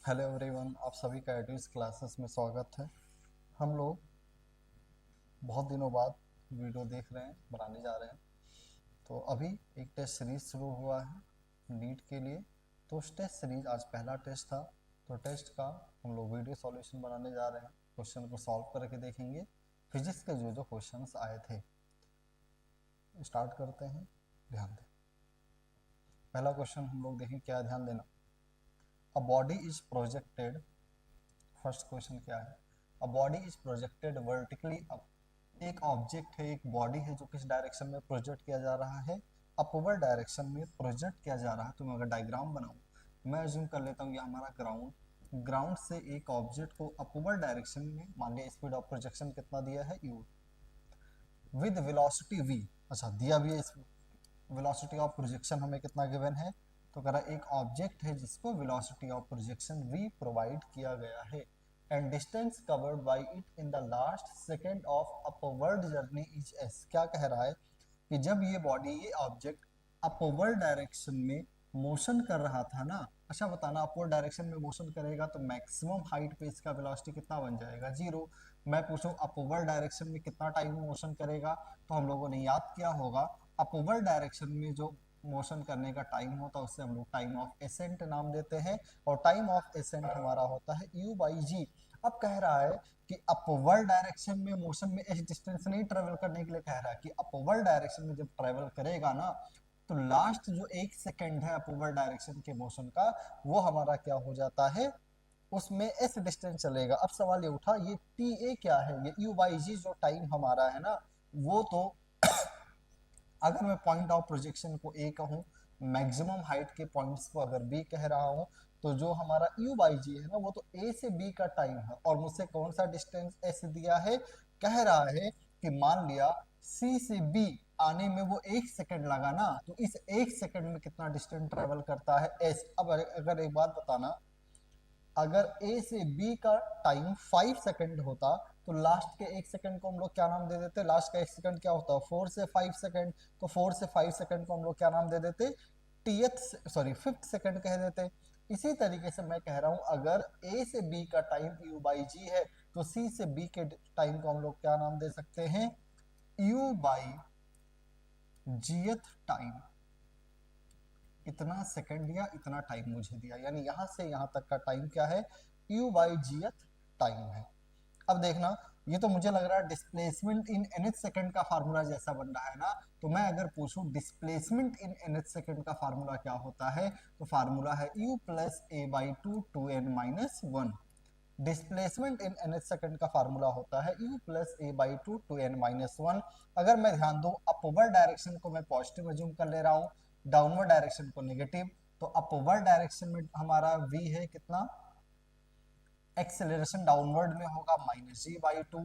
Hello everyone, आप सभी का एडवांस क्लासेस में स्वागत है। हम लोग बहुत दिनों बाद वीडियो देख रहे हैं, बनाने जा रहे हैं। तो अभी एक टेस्ट सीरीज शुरू हुआ है नीट के लिए। तो उस टेस्ट सीरीज आज पहला टेस्ट था। तो टेस्ट का हम लोग वीडियो सॉल्यूशन बनाने जा रहे हैं, क्वेश्चन को सॉल्व करके देखेंगे। फिजिक्स के जो जो क्वेश्चंस आए थे, स्टार्ट करते हैं। ध्यान दें, पहला क्वेश्चन हम लोग देखें। क्या ध्यान देना, अ body is projected. First question क्या है, अ body is projected vertically up. एक ऑब्जेक्ट है, एक बॉडी है जो किस डायरेक्शन में प्रोजेक्ट किया जा रहा है, अपवर्ड डायरेक्शन में प्रोजेक्ट किया जा रहा है। तो मैं अगर डायग्राम बनाऊं, मैं अज्यूम कर लेता हूँ ये हमारा ग्राउंड से एक ऑब्जेक्ट को अपवर्ड डायरेक्शन में, मान लिया स्पीड ऑफ प्रोजेक्शन कितना दिया है u, विद वेलोसिटी v। अच्छा, दिया भी है वेलोसिटी ऑफ प्रोजेक्शन हमें कितना गिवन है। तो कह रहा एक ऑब्जेक्ट है जिसको velocity of projection v provide किया गया है and distance covered by it in the last second of upward journey is s। क्या कह रहा है कि जब ये बॉडी, ये ऑब्जेक्ट अपवर्ड डायरेक्शन में मोशन कर रहा था ना। अच्छा बताना, अपवर्ड डायरेक्शन में मोशन करेगा तो मैक्सिमम हाइट पे इसका वेलोसिटी कितना बन जाएगा, 0। मैं पूछूं अपवर्ड डायरेक्शन में कितना टाइम मोशन करेगा, तो हम लोगों ने याद किया होगा अपवर्ड डायरेक्शन में जो मोशन करने का टाइम होता है उससे हम लोग टाइम ऑफ एसेंट नाम देते हैं, और टाइम ऑफ एसेंट हमारा होता है u बाई जी। अब कह रहा है कि अपवर्ड डायरेक्शन में मोशन में एच डिस्टेंस नहीं ट्रेवल करने के लिए कह रहा है कि अपवर्ड डायरेक्शन में जब ट्रेवल करेगा ना, तो लास्ट जो 1 सेकेंड है अपवर्ड डायरेक्शन के मोशन का, वो हमारा क्या हो जाता है, उसमें एस डिस्टेंस चलेगा। अब सवाल ये उठा, ये टी ए क्या है, ये यू बाई जी जो टाइम हमारा है ना, वो तो अगर मैं पॉइंट ऑफ प्रोजेक्शन को ए कहूँ, मैक्सिमम हाइट के पॉइंट्स को अगर बी कह रहा हूँ, तो जो हमारा यू बाई जी है ना, वो तो ए से बी का टाइम है। और मुझसे कौन सा डिस्टेंस एस दिया है, कह रहा है कि मान लिया सी से बी आने में वो 1 सेकंड लगा ना, तो इस 1 सेकंड में कितना डिस्टेंस ट्रेवल करता है एस। अब अगर एक बात बताना, अगर ए से बी का टाइम 5 सेकंड होता, तो लास्ट के 1 सेकंड को हम लोग क्या नाम दे देते, लास्ट का 1 सेकंड क्या होता है 4 से 5 सेकंड, तो 4 से 5 सेकंड को हम लोग क्या नाम दे देते, फिफ्थ सेकंड कह देते। इसी तरीके से मैं कह रहा हूं, अगर ए से बी का टाइम यू बाई जी है, तो सी से बी के टाइम को हम लोग क्या नाम दे सकते हैं, यू बाई जीएथ टाइम। इतना सेकंड दिया, इतना टाइम मुझे दिया, यानी यहां से यहां तक का टाइम क्या है, यू बाई जीएथ टाइम है। अब देखना, ये तो मुझे लग रहा है डिस्प्लेसमेंट इन nth सेकंड का फार्मूला जैसा बन रहा है ना। तो मैं अगर पूछूं डिस्प्लेसमेंट इन nth सेकंड का फार्मूला क्या होता है, तो फार्मूला है u plus a by two two n minus one. Displacement in nth second का फार्मूला होता है u plus a by two two n minus one. अगर मैं ध्यान दूं, अपवर्ड डायरेक्शन को मैं पॉजिटिव अज्यूम कर ले रहा हूं, डाउनवर्ड डायरेक्शन को नेगेटिव। तो अपवर्ड डायरेक्शन में हमारा v है कितना, एक्सेलरेशन डाउनवर्ड में होगा minus g by two,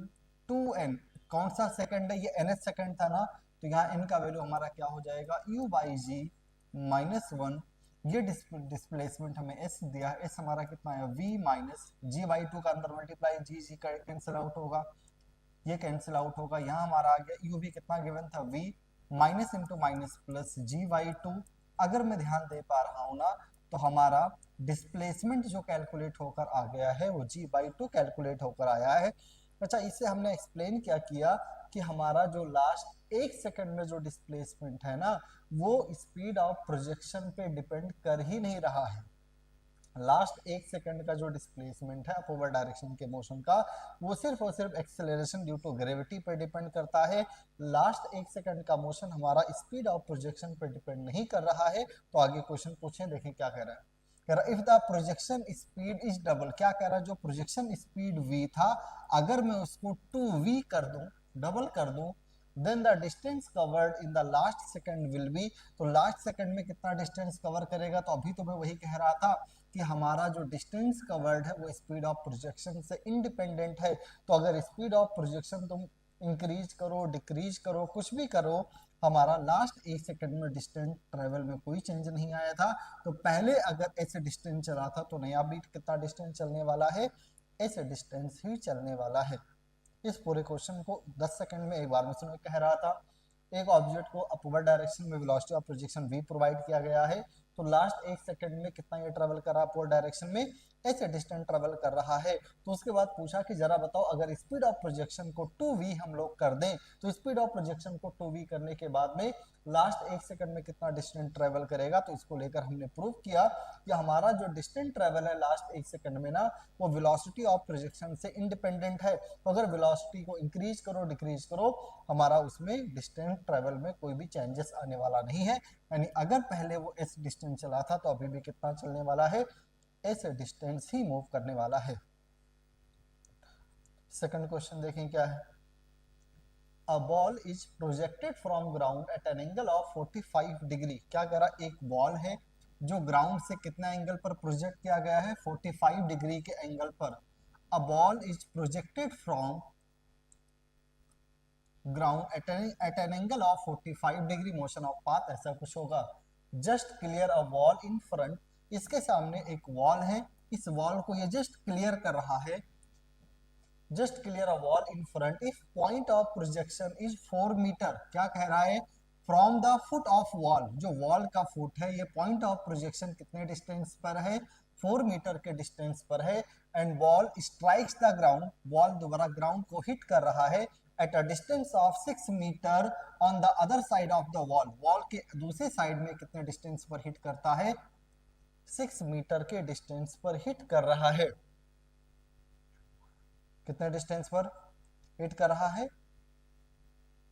two n. कौन सा सेकंड है, ये nth सेकंड था ना, तो यहाँ n का वैल्यू हमारा क्या हो जाएगा, u by g minus one. ये डिस्प्लेसमेंट हमें s दिया है, s हमारा कितना है v minus g by two का अंदर मल्टीप्लाई जी जी का कैंसिल आउट होगा, ये कैंसिल आउट होगा। यहाँ हमारा आ गया u भी कितना गिवन था v minus into minus plus g by two. अगर मैं ध्यान दे पा रहा हूँ ना, तो हमारा डिस्प्लेसमेंट जो कैलकुलेट होकर आ गया है वो जी बाई टू कैलकुलेट होकर आया है। अच्छा, इससे हमने एक्सप्लेन क्या किया कि हमारा जो लास्ट 1 सेकंड में जो डिस्प्लेसमेंट है ना, वो स्पीड ऑफ प्रोजेक्शन पे डिपेंड कर ही नहीं रहा है। लास्ट 1 सेकंड का जो डिस्प्लेसमेंट है अपवर्ड डायरेक्शन के मोशन का, वो सिर्फ और सिर्फ एक्सेलरेशन ड्यू टू ग्रेविटी पर डिपेंड करता है। लास्ट 1 सेकंड का मोशन हमारा स्पीड ऑफ प्रोजेक्शन पर डिपेंड नहीं कर रहा है। तो आगे क्वेश्चन पूछें, देखें क्या कह रहा है। कह रहा if the projection speed is double. क्या कह रहा है, जो प्रोजेक्शन स्पीड v था, अगर मैं उसको 2v कर दूं, डबल कर दूं, then the distance covered in the last second will be. तो लास्ट सेकंड में कितना डिस्टेंस कवर करेगा, तो अभी तो मैं वही कह रहा था कि हमारा जो डिस्टेंस कवर्ड है वो स्पीड ऑफ प्रोजेक्शन से इंडिपेंडेंट है। तो अगर स्पीड ऑफ प्रोजेक्शन तुम इंक्रीज करो, डिक्रीज करो, कुछ भी करो, हमारा लास्ट 1 सेकंड में डिस्टेंस ट्रेवल में कोई चेंज नहीं आया था। तो पहले अगर ऐसे डिस्टेंस चला था, तो नया भी कितना डिस्टेंस चलने वाला है, ऐसे डिस्टेंस ही चलने वाला है। इस पूरे क्वेश्चन को 10 सेकंड में एक बार में सुनो। कह रहा था एक ऑब्जेक्ट को अपवर्ड डायरेक्शन में velocity of projection v provide किया गया है, तो लास्ट 1 सेकंड में कितना ये ट्रेवल करा अपवर्ड डायरेक्शन में, ऐसे डिस्टेंस ट्रेवल कर रहा है। तो उसके बाद पूछा कि जरा बताओ अगर स्पीड ऑफ प्रोजेक्शन को 2v हम लोग कर दें तो स्पीड ऑफ प्रोजेक्शन को 2v करने के बाद में लास्ट 1 सेकंड में कितना डिस्टेंस ट्रेवल करेगा। तो इसको लेकर हमने प्रूव किया कि हमारा जो डिस्टेंस ट्रेवल है लास्ट 1 सेकंड में ना, वो वेलोसिटी ऑफ प्रोजेक्शन से इंडिपेंडेंट है। तो अगर वेलोसिटी को इंक्रीज करो डिक्रीज करो, हमारा उसमें डिस्टेंस ट्रेवल में कोई भी चेंजेस आने वाला नहीं है। यानी अगर पहले वो एस डिस्टेंस चला था तो अभी भी कितना चलने वाला है, एस डिस्टेंस ही मूव करने वाला है। सेकंड क्वेश्चन देखें क्या है। A ball is projected from ground at an angle of 45 degree. क्या कह रहा, एक बॉल है जो ग्राउंड से कितना एंगल पर प्रोजेक्ट किया गया है, 45 डिग्री के एंगल पर। A ball is projected from ground at an angle of 45 degree motion of path, ऐसा कुछ होगा। Just clear a wall in front, इसके सामने एक वॉल है, इस वॉल को ये जस्ट क्लियर कर रहा है। Just clear a wall in front if point of projection is 4 metre. क्या कह रहा है, from the foot of wall, जो वॉल का फुट है, ये पॉइंट ऑफ प्रोजेक्शन कितने डिस्टेंस पर है, 4 मीटर के डिस्टेंस पर है। And ball strikes the ground, ball दोबारा ग्राउंड को हिट कर रहा है at a distance of 6 metre on the other side of the wall. Wall के दूसरे साइड में कितने डिस्टेंस पर हिट करता है, 6 मीटर के डिस्टेंस पर हिट कर रहा है। कितने डिस्टेंस पर हिट कर रहा है,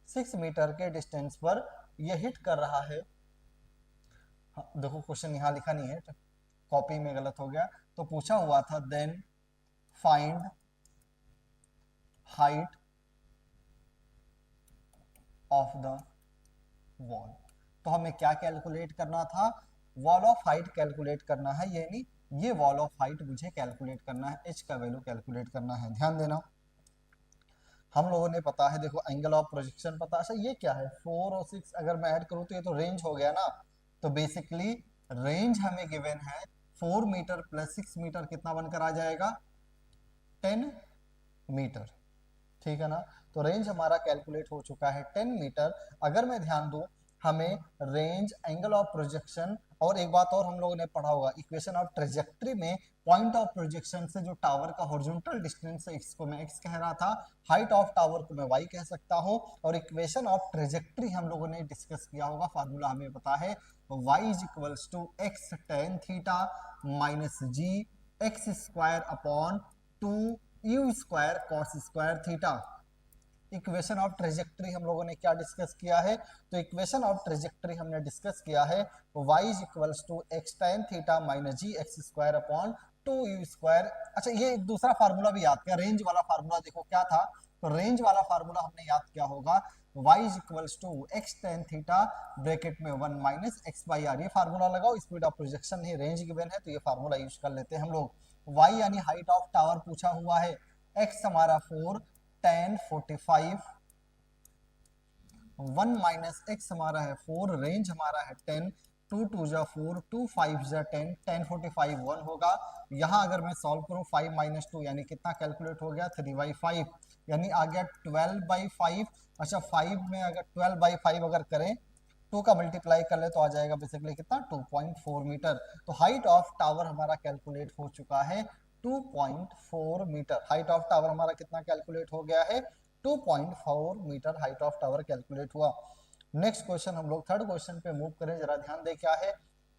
6 मीटर के डिस्टेंस पर यह हिट कर रहा है। हाँ, देखो क्वेश्चन यहाँ लिखा नहीं है, कॉपी में गलत हो गया। तो पूछा हुआ था then find height of the wall. तो हमें क्या कैलकुलेट करना था, वॉल ऑफ हाइट कैलकुलेट करना है, यानी ये वॉल ऑफ हाइट मुझे कैलकुलेट करना है, एच का वैल्यू कैलकुलेट करना है। ध्यान देना, हम लोगों ने पता है, देखो एंगल ऑफ प्रोजेक्शन पता है। अच्छा ये क्या है, 4 और 6 अगर मैं ऐड करूं तो ये तो रेंज हो गया ना। तो बेसिकली रेंज हमें गिवन है 4 मीटर प्लस 6 मीटर कितना बनकर आ जाएगा, 10 मीटर। ठीक है ना, तो रेंज हमारा कैलकुलेट हो चुका है 10 मीटर। अगर मैं ध्यान दूं, हमें रेंज, एंगल ऑफ प्रोजेक्शन, और एक बात और हम लोगों ने पढ़ा होगा, इक्वेशन ऑफ ट्रेजेक्ट्री में पॉइंट ऑफ प्रोजेक्शन से जो टावर का हॉरिजॉन्टल डिस्टेंस है, इसको मैं x कह रहा था, हाइट ऑफ टावर को मैं y कह सकता हूं। और इक्वेशन ऑफ ट्रेजेक्ट्री हम लोगों ने डिस्कस किया होगा, फार्मूला हमें पता है, y is equals to x tan theta minus g x square upon 2 u square cos square theta. Equation of trajectory हम लोगों ने क्या डिस्कस किया है, तो इक्वेशन ऑफ ट्रेजेक्ट्री हमने डिस्कस किया है y is equals to x tan theta minus g x square upon 2u square. अच्छा ये एक दूसरा फार्मूला भी याद किया, रेंज वाला फार्मूला देखो क्या था, तो रेंज वाला फार्मूला हमने याद किया होगा, y is equals to x tan theta bracket में 1 माइनस x बाई आर। ये फार्मूला लगाओ, स्पीड ऑफ प्रोजेक्शन है, रेंज गिवन है, तो ये फार्मूला यूज कर लेते हैं हम लोग। y यानी हाइट ऑफ टावर पूछा हुआ है, x हमारा 4 tan 45, 1 माइनस एक्स हमारा है 4, रेंज हमारा है 10, 2 2 जा 4, 2 5 जा 10, tan 45 1 होगा। यहाँ अगर मैं सॉल्व करूँ 5 माइनस 2 यानी कितना कैलकुलेट हो गया, 3/5, यानी आ गया 12/5। अच्छा 5 में अगर 12/5 अगर करें, 2 का मल्टीप्लाई कर ले तो आ जाएगा बेसिकली कितना, 2.4 मीटर। तो हाइट ऑफ टावर हमारा कैलकुलेट हो चुका है 2.4 मीटर। हाइट ऑफ टावर हमारा कितना कैलकुलेट हो गया है, 2.4 metre height of tower calculate हुआ। नेक्स्ट क्वेश्चन हम लोग थर्ड क्वेश्चन पे मूव करें, जरा ध्यान दे क्या है।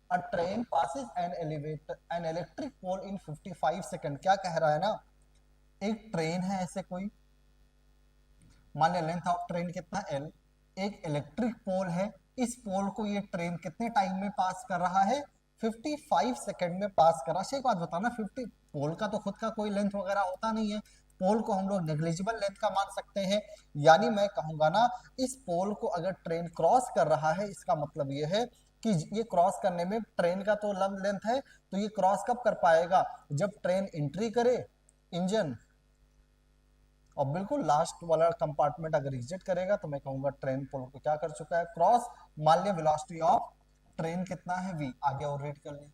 A train passes an electric pole in 55 second. क्या कह रहा है ना, एक ट्रेन है ऐसे कोई, मान लिया लेंथ ऑफ ट्रेन कितना l, एक इलेक्ट्रिक पोल है, इस पोल को ये ट्रेन कितने टाइम में पास कर रहा है, 55 सेकंड में पास कर रहा है। एक बात बताना, 50 पोल का तो खुद का कोई लेंथ वगैरह होता नहीं है, पोल को हम लोग नेग्लिजिबल लेंथ का मान सकते हैं। यानी मैं कहूंगा ना, इस पोल को अगर ट्रेन क्रॉस कर रहा है, इसका मतलब ये है कि ये क्रॉस करने में ट्रेन का तो लंब लेंथ है, तो ये क्रॉस कब कर पाएगा, जब ट्रेन एंट्री करे इंजन, और बिल्कुल लास्ट वाला कंपार्टमेंट अगर एग्जिट करेगा, तो मैं कहूंगा ट्रेन पोल को क्या कर चुका है, क्रॉस। मान लिया वेलोसिटी ऑफ ट्रेन कितना है v, आगे और रीड कर लें।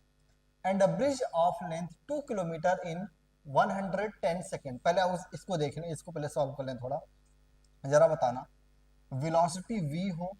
And a bridge of length 2 kilometre in 110 second. पहले इसको देख लें, इसको पहले सॉल्व कर लें थोड़ा, जरा बताना, वेलोसिटी v हो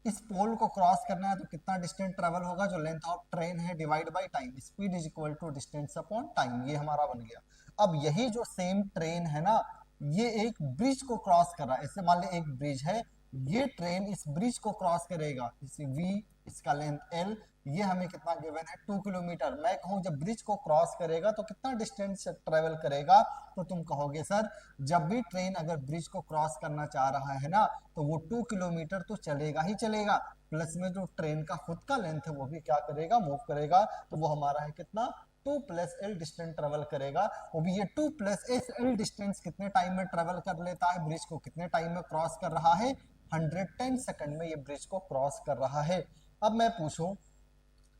इस पोल को क्रॉस करना है तो कितना डिस्टेंस ट्रेवल होगा, जो लेंथ ऑफ ट्रेन है divide by time, speed is equal to distance upon time, ये हमारा बन गया। अब यही जो सेम ट्रेन है ना, ये एक ब्रिज को क्रॉस कर रहा है, ऐसे मान ले एक ब्रिज है, ये ट्रेन इस ब्रिज को क्रॉस करेगा, इसी v, इसका लेंथ l, ये हमें कितना गिवन है 2 किलोमीटर। मैं कहूँ जब ब्रिज को क्रॉस करेगा तो कितना डिस्टेंस ट्रेवल करेगा, तो तुम कहोगे सर जब भी ट्रेन अगर ब्रिज को क्रॉस करना चाह रहा है ना तो वो 2 किलोमीटर तो चलेगा ही चलेगा, प्लस में जो ट्रेन का खुद का लेंथ है वो भी क्या करेगा, मूव करेगा, तो वो हमारा है कितना 2 प्लस एल डिस्टेंस ट्रेवल करेगा। वो भी ये 2 प्लस एल डिस्टेंस कितने टाइम में ट्रेवल कर लेता है, ब्रिज को कितने टाइम में क्रॉस कर रहा है, 110 सेकंड में ये ब्रिज को क्रॉस कर रहा है। अब मैं पूछूं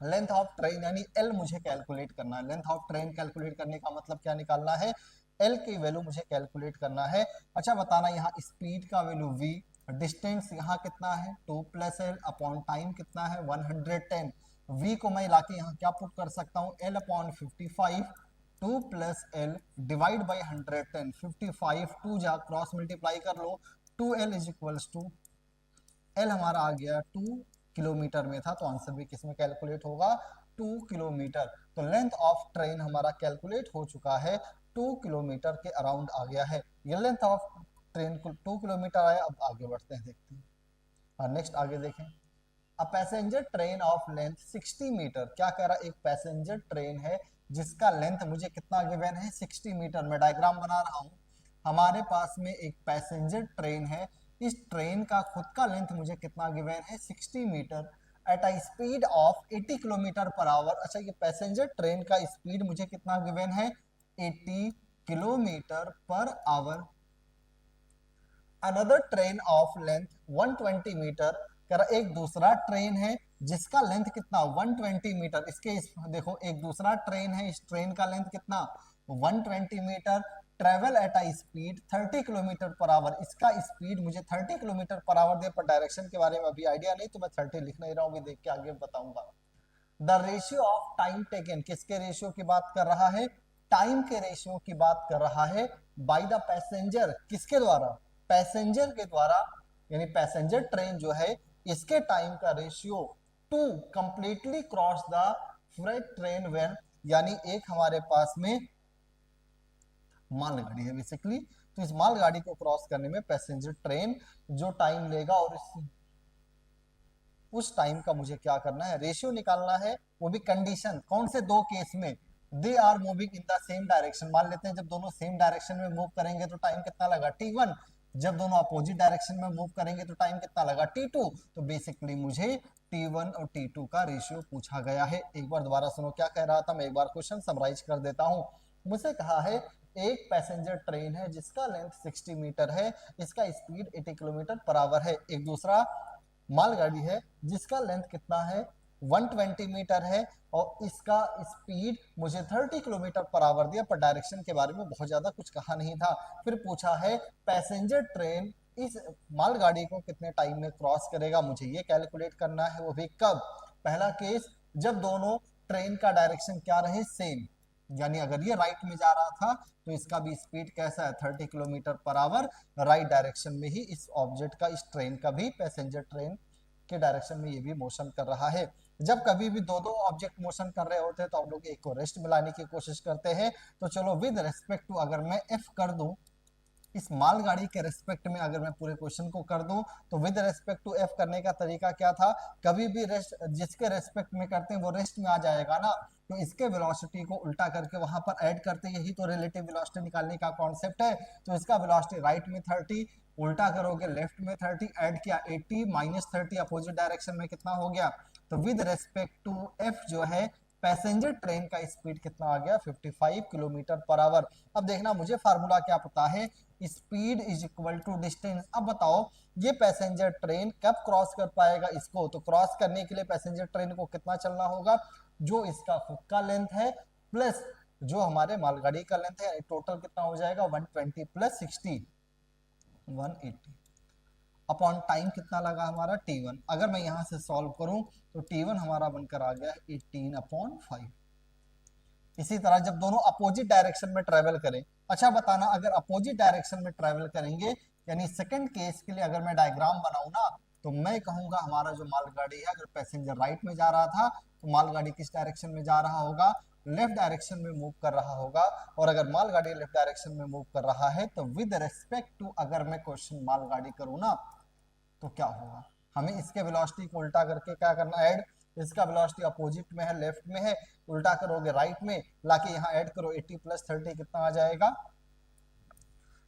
लेंथ ऑफ ट्रेन यानी एल मुझे कैलकुलेट करना है, लेंथ ऑफ ट्रेन कैलकुलेट करने का मतलब क्या निकालना है, एल की वैल्यू मुझे कैलकुलेट करना है। अच्छा बताना यहाँ स्पीड का वैल्यू v, डिस्टेंस यहाँ कितना है 2 प्लस एल अपॉन टाइम कितना है 110, v को मैं लाके यहाँ क्या पुट कर सकता हूँ l upon 55, 2 plus L divide by 110, 55 2 जा क्रॉस मल्टीप्लाई कर लो, 2l is equals to L हमारा आ गया 2 किलोमीटर में था, तो आंसर भी किस में कैलकुलेट होगा 2 किलोमीटर। तो लेंथ ऑफ ट्रेन हमारा कैलकुलेट हो चुका है 2 किलोमीटर के अराउंड आ गया है, ये लेंथ ऑफ ट्रेन को 2 किलोमीटर आया। अब आगे बढ़ते हैं, देखते हैं और नेक्स्ट आगे देखें। A passenger train of length 60 metre, क्या कह रहा है, एक पैसेंजर ट्रेन है जिसका लेंथ मुझे कितना गिवन है 60 मीटर। मैं डायग्राम बना रहा हूं, हमारे पास में एक पैसेंजर ट्रेन है, इस ट्रेन का खुद का लेंथ मुझे कितना गिवन है 60 metre at a speed of 80 kilometre per hour. अच्छा ये पैसेंजर ट्रेन का स्पीड मुझे कितना गिवन है 80 kilometre per hour. Another train of length 120 metre, कह रहा एक दूसरा ट्रेन है जिसका लेंथ कितना 120 मीटर, देखो एक दूसरा ट्रेन है, इस ट्रेन का लेंथ कितना 120 metre, travel at a speed 30 kilometre per hour, इसका स्पीड मुझे 30 किलोमीटर पर आवर दे, पर डायरेक्शन के बारे में अभी आइडिया नहीं तो मैं 30 लिख नहीं रहा हूँ, देख के आगे बताऊंगा। The ratio of time taken, किसके रेशियो की बात कर रहा है, टाइम के रेशियो की बात कर रहा है, बाय द पैसेंजर, किसके द्वारा, पैसेंजर के द्वारा, यानी पैसेंजर ट्रेन जो है इसके टाइम का ratio two completely cross the freight train when, यानी एक हमारे पास में मालगाड़ी है बेसिकली, तो इस मालगाड़ी को क्रॉस करने में पैसेंजर ट्रेन जो टाइम लेगा और उस टाइम का मुझे क्या करना है रेशियो निकालना है, वो भी कंडीशन कौन से दो केस में, they are moving in the same direction, मान लेते हैं जब दोनों सेम डायरेक्शन में मूव करेंगे तो टाइम कितना लगा t1, जब दोनों अपोजिट डायरेक्शन में मूव करेंगे तो टाइम कितना लगा t2। तो बेसिकली मुझे t1 और t2 का रेशियो पूछा गया है। एक बार दोबारा सुनो क्या कह रहा था, मैं एक बार क्वेश्चन समराइज कर देता हूं। मुझसे कहा है एक पैसेंजर ट्रेन है जिसका लेंथ 60 मीटर है, इसका स्पीड 80 किलोमीटर पर आवर है, एक दूसरा मालगाड़ी है जिसका लेंथ कितना है 120 मीटर है और इसका स्पीड मुझे 30 किलोमीटर पर आवर दिया, पर डायरेक्शन के बारे में बहुत ज्यादा कुछ कहा नहीं था। फिर पूछा है पैसेंजर ट्रेन इस मालगाड़ी को कितने टाइम में क्रॉस करेगा, मुझे ये कैलकुलेट करना है, वो भी कब, पहला केस जब दोनों ट्रेन का डायरेक्शन क्या रहे सेम, यानी अगर ये राइट में जा रहा था तो इसका भी स्पीड कैसा है 30 kilometre per our, right direction में ही इस ऑब्जेक्ट का, इस ट्रेन का भी, पैसेंजर ट्रेन के डायरेक्शन में ये भी मोशन कर रहा है। जब कभी भी दो दो ऑब्जेक्ट मोशन कर रहे होते हैं तो हम लोग एक को रेस्ट में लाने की कोशिश करते हैं। तो चलो विद रेस्पेक्ट टू अगर मैं एफ कर दूं, इस मालगाड़ी के रेस्पेक्ट में अगर मैं पूरे क्वेश्चन को कर दूं तो विद रेस्पेक्ट टू एफ करने का तरीका क्या था, कभी भी रेस्ट जिसके रेस्पेक्ट में करते हैं वो रेस्ट में आ जाएगा ना, तो इसके वेलोसिटी को उल्टा करके वहां पर ऐड करते हैं, यही तो रिलेटिव वेलोसिटी निकालने का कॉन्सेप्ट है। तो इसका वेलोसिटी राइट में 30, उल्टा करोगे लेफ्ट में 30, ऐड किया 80 माइनस 30 अपोजिट डायरेक्शन में कितना हो गया। तो विद रेस्पेक्ट टू एफ जो है पैसेंजर ट्रेन का स्पीड कितना आ गया 55 किलोमीटर पर आवर। अब देखना मुझे फार्मूला क्या पता है, speed is equal to distance. अब बताओ ये पैसेंजर ट्रेन कब क्रॉस कर पाएगा इसको, तो क्रॉस करने के लिए पैसेंजर ट्रेन को कितना चलना होगा, जो इसका खुद का लेंथ है प्लस जो हमारे मालगाड़ी का लेंथ है, टोटल कितना हो जाएगा 120 प्लस 60 180 अपॉन टाइम कितना लगा हमारा t1। अगर मैं यहां से सॉल्व करूं तो t1 हमारा बनकर आ गया 18/5। इसी तरह जब दोनों अपोजिट डायरेक्शन में ट्रेवल करें, अच्छा बताना अगर अपोजिट डायरेक्शन में ट्रेवल करेंगे, यानी सेकंड केस के लिए अगर मैं डायग्राम बनाऊं ना तो मैं कहूंगा हमारा जो मालगाड़ी है, अगर पैसेंजर राइट में जा रहा था तो मालगाड़ी किस डायरेक्शन में जा रहा होगा, लेफ्ट डायरेक्शन में मूव कर रहा होगा। और अगर मालगाड़ी लेफ्ट डायरेक्शन में मूव कर रहा है तो विद रेस्पेक्ट टू अगर मैं क्वेश्चन मालगाड़ी करूँ ना तो क्या होगा, हमें इसके वेलोसिटी को उल्टा करके क्या करना, ऐड। इसका वेलोसिटी अपोजिट में है, लेफ्ट में है, उल्टा करोगे राइट में, लाके यहाँ ऐड करो 80 + 30 कितना आ जाएगा,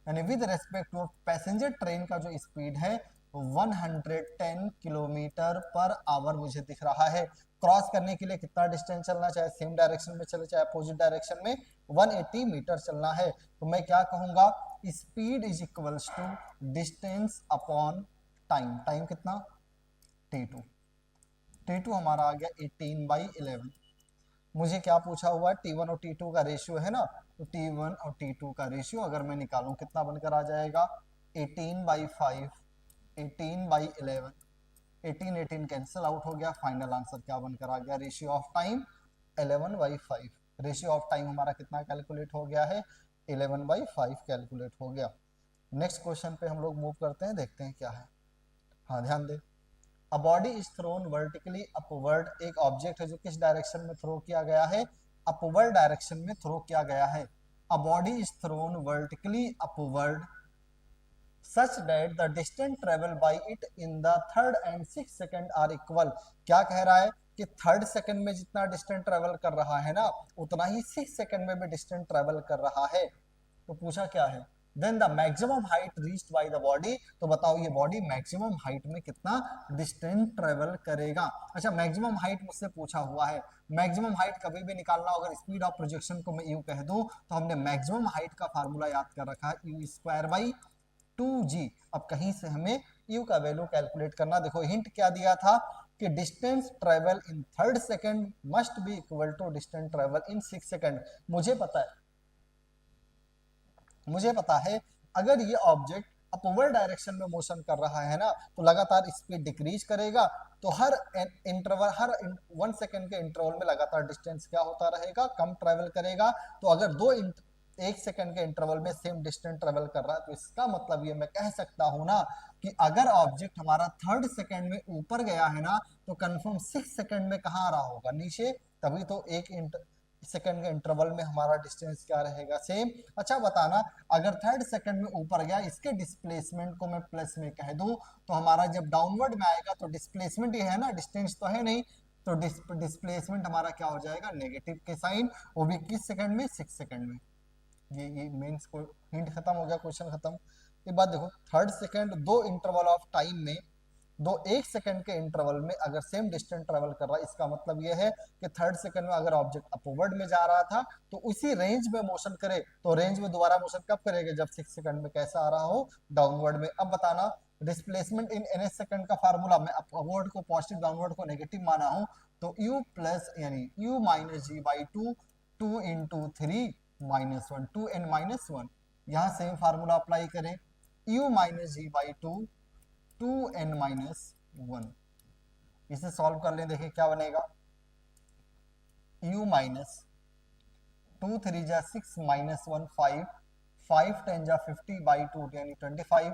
यानी with respect to passenger train का जो स्पीड है 110 किलोमीटर पर आवर मुझे दिख रहा है। क्रॉस करने के लिए कितना डिस्टेंस चलना, चाहे सेम डायरेक्शन में चले चाहे अपोजिट डायरेक्शन में, 180 मीटर चलना है। तो मैं क्या कहूंगा, speed is equals to distance upon time. Time कितना, t2। t2 हमारा आ गया 18/11। मुझे क्या पूछा हुआ है, t1 और t2 का रेशियो है ना, तो t1 और t2 का रेशियो अगर मैं निकालूं कितना बनकर आ जाएगा, 18/5, 18/11, 18 कैंसिल आउट हो गया, फाइनल आंसर क्या बनकर आ गया, ratio of time 11/5। Ratio of time हमारा कितना कैलकुलेट हो गया है, 11/5 कैलकुलेट हो गया। नेक्स्ट क्वेश्चन पे हम लोग मूव करते हैं, देखते हैं क्या है। हाँ ध्यान दे, a body is thrown vertically upward, एक ऑब्जेक्ट है जो किस डायरेक्शन में थ्रो किया गया है, अपवर्ड डायरेक्शन में थ्रो किया गया है। अ body is thrown vertically upward such that the distance travel by it in the third and sixth second are equal। क्या कह रहा है कि थर्ड सेकंड में जितना डिस्टेंस ट्रेवल कर रहा है ना उतना ही सिक्स सेकंड में भी डिस्टेंस ट्रेवल कर रहा है। तो पूछा क्या है, then the maximum height reached by the body, तो बताओ ये बॉडी मैक्सिमम हाइट में कितना डिस्टेंस ट्रेवल करेगा। अच्छा मैक्सिमम हाइट मुझसे पूछा हुआ है, मैक्सिमम हाइट कभी भी निकालना, अगर स्पीड ऑफ प्रोजेक्शन को मैं यू कह दूं तो हमने मैक्सिमम हाइट का फार्मूला याद कर रखा है, u²/2g। अब कहीं से हमें u का वैल्यू कैलकुलेट करना, देखो हिंट क्या दिया था कि distance travel in third second must be equal to distance travel in six second. मुझे पता है अगर ये ऑब्जेक्ट अपवर्ड डायरेक्शन में मोशन कर रहा है ना तो लगातार स्पीड डिक्रीज करेगा, तो हर इंटरवल, हर 1 सेकंड के इंटरवल में लगातार डिस्टेंस क्या होता रहेगा, कम ट्रेवल करेगा। तो अगर एक सेकंड के इंटरवल में सेम डिस्टेंस ट्रेवल कर रहा है तो इसका मतलब ये मैं कह सकता हूं ना कि अगर ऑब्जेक्ट हमारा थर्ड सेकंड में ऊपर गया है ना तो कंफर्म सिक्स सेकंड में कहाँ आ रहा होगा, नीचे। तभी तो एक सेकंड के इंटरवल में हमारा डिस्टेंस क्या रहेगा, सेम। अच्छा बताना, अगर थर्ड सेकंड में ऊपर गया, इसके डिस्प्लेसमेंट को मैं प्लस में कह दूं तो हमारा जब डाउनवर्ड में आएगा तो डिस्प्लेसमेंट ये है ना, डिस्टेंस तो है नहीं, तो डिस्प्लेसमेंट हमारा क्या हो जाएगा, नेगेटिव के साइन, वो भी किस सेकंड में, सिक्स सेकंड में। ये मेंस को हिंट खत्म हो गया, क्वेश्चन खत्म। एक बात देखो, थर्ड सेकंड दो इंटरवल ऑफ टाइम में, दो एक सेकंड के इंटरवल में अगर सेम डिस्टेंस ट्रेवल कर रहा है, इसका मतलब यह है कि थर्ड सेकंड में अगर ऑब्जेक्ट अपवर्ड में जा रहा था तो उसी रेंज में मोशन करे, तो रेंज में दोबारा मोशन कब करेगा, जब सिक्स सेकंड में कैसा आ रहा हो, डाउनवर्ड में। अब बताना, डिस्प्लेसमेंट इन एन सेकंड का फार्मूला, मैं अपवर्ड को पॉजिटिव डाउनवर्ड को नेगेटिव माना हूं, तो u प्लस यानी u minus g by two, 2 into 3 -1, 2n-1, यहाँ सेम फार्मूला अप्लाई करें, u minus g by two, 2n-1। इसे सॉल्व कर लें, देखें क्या बनेगा, u माइनस 2 3 जा 6 -1 5, 5 10 जा 50/2 यानी 25,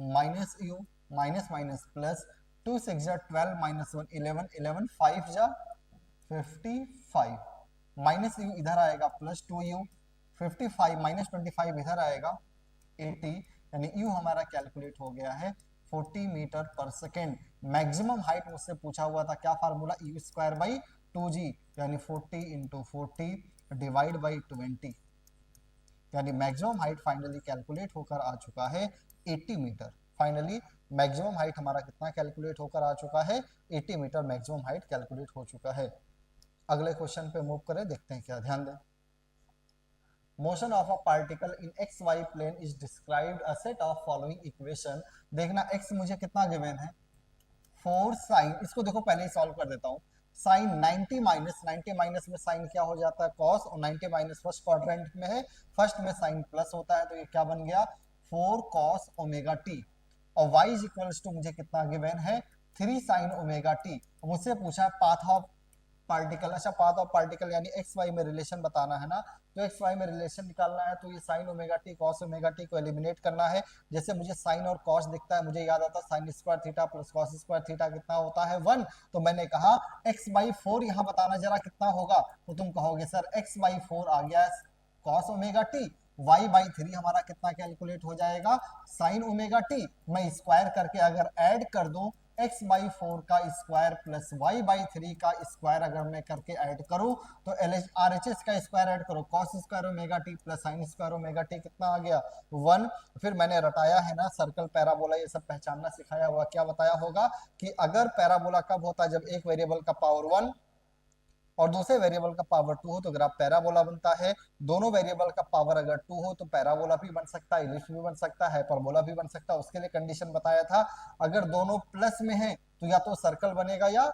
minus u, minus minus plus, 2 6 जा 12 -1 11, 11 5 जा 55, माइनस u इधर आएगा प्लस 2u, 55 -25 इधर आएगा 80, यानी u हमारा कैलकुलेट हो गया है 40 मीटर पर सेकेंड। मैक्सिमम हाइट मुझसे पूछा हुआ था, क्या फार्मूला, u²/2g, यानी 40 इंटू 40 डिवाइड बाई 20, यानी मैक्सिमम हाइट फाइनली कैलकुलेट होकर आ चुका है 80 मीटर। फाइनली मैक्सिमम हाइट हमारा कितना कैलकुलेट होकर आ चुका है, 80 मीटर मैक्सिमम हाइट कैलकुलेट हो चुका है। अगले क्वेश्चन पे मूव करें, देखते हैं क्या, ध्यान दें। Motion of a particle in x y plane is described a set of following equation. देखना एक्स मुझे कितना गिवन है, 4 साइन, इसको देखो पहले ही सॉल्व कर देता हूँ। साइन 90 माइनस में साइन क्या हो जाता है, कॉस, और 90 माइनस फर्स्ट क्वाड्रेंट में है, फर्स्ट में साइन प्लस होता है, तो ये क्या बन गया, 4 कॉस ओमेगा टी। और y इज इक्वल्स टू मुझे कितना गिवन है, 3 साइन ओमेगा टी। मुझसे पूछा पाथ ऑफ पार्टिकल। अच्छा, पाथ ऑफ पार्टिकल यानी एक्स वाई में रिलेशन बताना है ना, तो एक्स वाई में रिलेशन निकालना है तो ये sine omega T cos omega T को एलिमिनेट करना है। जैसे मुझे साइन और कॉस दिखता है, मुझे याद आता है sign square theta plus cos square theta कितना होता है 1। तो मैंने कहा एक्स बाई 4 यहाँ बताना जरा कितना होगा, तो तुम कहोगे सर एक्स बाई 4 आ गया cos omega T, y by 3 हमारा कितना कैलकुलेट हो जाएगा साइन ओमेगा टी। मैं स्क्वायर करके अगर ऐड कर दूं x बाई 4 का स्क्वायर प्लस y बाई 3 का स्क्वायर अगर मैं करके ऐड करूं तो आर एच एस का स्क्वायर ऐड करो, cos square omega T plus sine square omega T कितना आ गया 1। फिर मैंने रटाया है ना सर्कल पैराबोला ये सब पहचानना सिखाया हुआ, क्या बताया होगा कि अगर पैराबोला कब होता है जब एक वेरिएबल का पावर 1 और दूसरे वेरिएबल का पावर 2 हो तो ग्राफ पैराबोला बनता है। दोनों वेरिएबल का पावर अगर 2 हो तो पैराबोला भी बन सकता है, इलिप्स भी बन सकता है, हाइपरबोला भी बन सकता है। उसके लिए कंडीशन बताया था अगर दोनों प्लस में है तो या तो सर्कल बनेगा या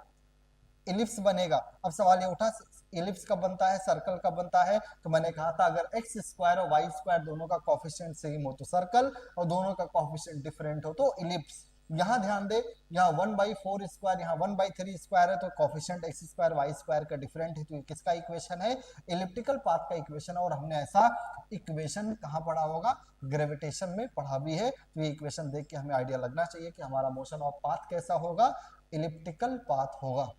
इलिप्स बनेगा। अब सवाल ये उठा इलिप्स कब बनता है सर्कल कब बनता है, तो मैंने कहा था अगर एक्स स्क्वायर और वाई स्क्वायर दोनों का कोफिशिएंट सेम हो तो सर्कल और दोनों का कोफिशिएंट डिफरेंट हो तो इलिप्स। यहाँ ध्यान दे यहाँ 1/4 स्क्वायर यहाँ 1/3 स्क्वायर है तो coefficient x square y square का डिफरेंट है, तो किसका इक्वेशन है इलिप्टिकल पाथ का इक्वेशन। और हमने ऐसा इक्वेशन कहाँ पढ़ा होगा ग्रेविटेशन में पढ़ा भी है, तो ये इक्वेशन देख के हमें आइडिया लगना चाहिए कि हमारा मोशन ऑफ पाथ कैसा होगा इलिप्टिकल पाथ होगा।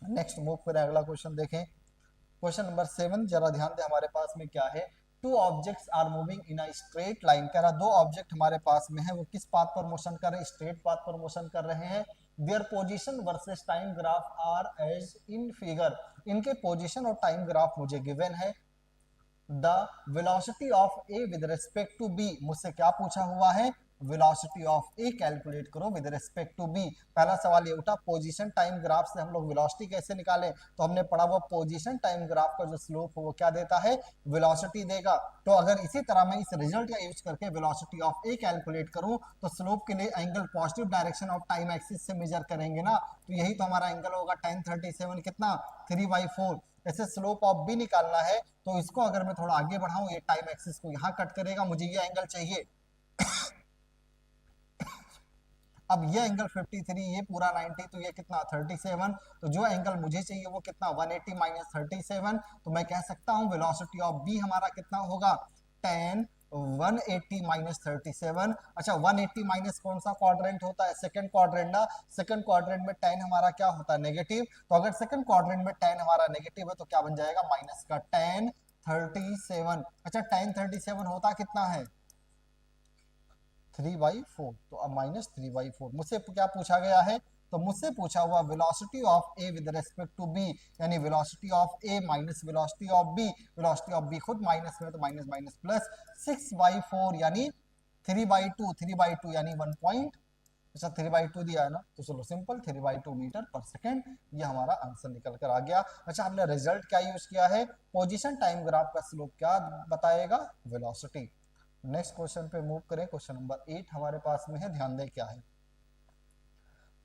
नेक्स्ट मूव करें, अगला क्वेश्चन देखें। क्वेश्चन नंबर 7 जरा ध्यान दे हमारे पास में क्या है। Two objects are moving in a straight line, कह रहा दो ऑब्जेक्ट हमारे पास में है वो किस पाथ पर मोशन कर रहे हैं स्ट्रेट पाथ पर मोशन कर रहे हैं। Their position versus time graph are as in figure, इनके पोजीशन और टाइम ग्राफ मुझे गिवन है। The velocity of A with respect to B, मुझसे क्या पूछा हुआ है वेलोसिटी ऑफ ए कैलकुलेट करो विद रिस्पेक्ट टू बी। पहला सवाल ये उठा पोजीशन टाइम ग्राफ से हम लोग वेलोसिटी कैसे निकालें, तो हमने पढ़ा वो पोजीशन टाइम ग्राफ का जो स्लोप है वो क्या देता है वेलोसिटी देगा। तो अगर इसी तरह मैं इस रिजल्ट का यूज करके वेलोसिटी ऑफ ए कैलकुलेट करूं तो स्लोप के लिए angle positive direction of time axis से मेजर करेंगे ना, तो यही तो हमारा एंगल होगा tan 37 कितना 3/4। ऐसे स्लोप ऑफ बी निकालना है तो इसको अगर मैं थोड़ा आगे बढ़ाऊं ये टाइम एक्सिस को यहाँ कट करेगा, मुझे ये एंगल चाहिए अब ये एंगल 53 ये पूरा 90 तो ये कितना 37, तो जो एंगल मुझे चाहिए वो कितना 180 माइनस 37, तो मैं कह सकता हूँ वेलोसिटी ऑफ बी हमारा कितना होगा tan 180 माइनस 37। अच्छा 180 माइनस कौन सा क्वाड्रेंट होता है सेकंड क्वाड्रेंट ना, सेकंड क्वाड्रेंट में tan हमारा क्या होता है नेगेटिव, तो अगर सेकंड क्वाड्रेंट में tan हमारा नेगेटिव है तो क्या बन जाएगा माइनस का tan 37। अच्छा tan 37 होता कितना है 3/4, तो अब माइनस 3/4। मुझसे क्या पूछा गया है, तो मुझसे पूछा हुआ velocity of A with respect to B, यानी velocity of A minus velocity of B, velocity of B खुद माइनस में तो माइनस माइनस प्लस 6/4 यानी 3/2, 3/2 यानी 1 पॉइंट, अच्छा 3/2 दिया है ना तो चलो सिंपल 3/2 मीटर पर सेकेंड, ये हमारा आंसर निकल कर आ गया। अच्छा हमने रिजल्ट क्या यूज किया है पोजीशन टाइम ग्राफ का स्लोप क्या बताएगा वेलोसिटी। नेक्स्ट क्वेश्चन पे मूव करें, क्वेश्चन नंबर 8 हमारे पास में है, ध्यान दें क्या है।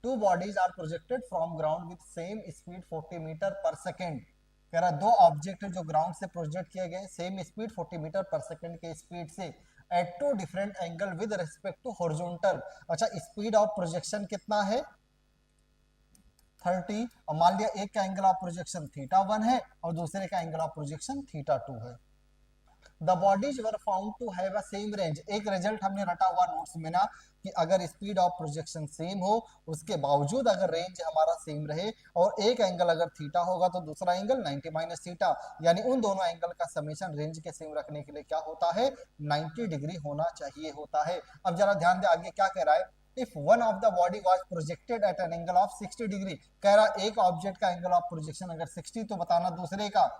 Two bodies are projected from ground with same speed 40 metre पर सेकेंड, कह रहा दो ऑब्जेक्ट जो ग्राउंड से प्रोजेक्ट किए गए सेम स्पीड 40 मीटर पर सेकेंड के स्पीड से at two different angle with respect to horizontal. अच्छा स्पीड ऑफ प्रोजेक्शन कितना है 30, और मान लिया एक का एंगल ऑफ प्रोजेक्शन θ1 है और दूसरे का एंगल ऑफ प्रोजेक्शन θ2 है। The bodies were found to have a same range, एक रिजल्ट हमने रटा हुआ नोट्स में ना कि अगर स्पीड ऑफ प्रोजेक्शन सेम हो उसके बावजूद अगर रेंज हमारा सेम रहे और एक एंगल अगर थीटा होगा तो दूसरा एंगल 90 माइनस थीटा, यानी उन दोनों एंगल का समेशन रेंज के सेम रखने के लिए क्या होता है 90 डिग्री होना चाहिए होता है। अब जरा ध्यान दे आगे क्या कह रहा है, if one of the body was projected at an angle of 60 degree, कह रहा एक ऑब्जेक्ट का एंगल ऑफ प्रोजेक्शन अगर 60 तो बताना दूसरे का,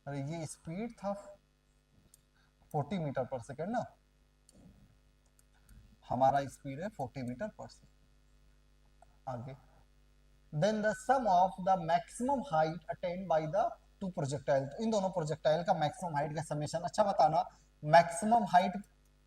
अरे ये स्पीड था 40 मीटर पर सेकेंड ना, हमारा स्पीड है 40 मीटर पर सेकेंड। आगे then the sum of the maximum height attained by the two projectile, इन दोनों प्रोजेक्टाइल का मैक्सिमम हाइट का समेशन। अच्छा बताना मैक्सिमम हाइट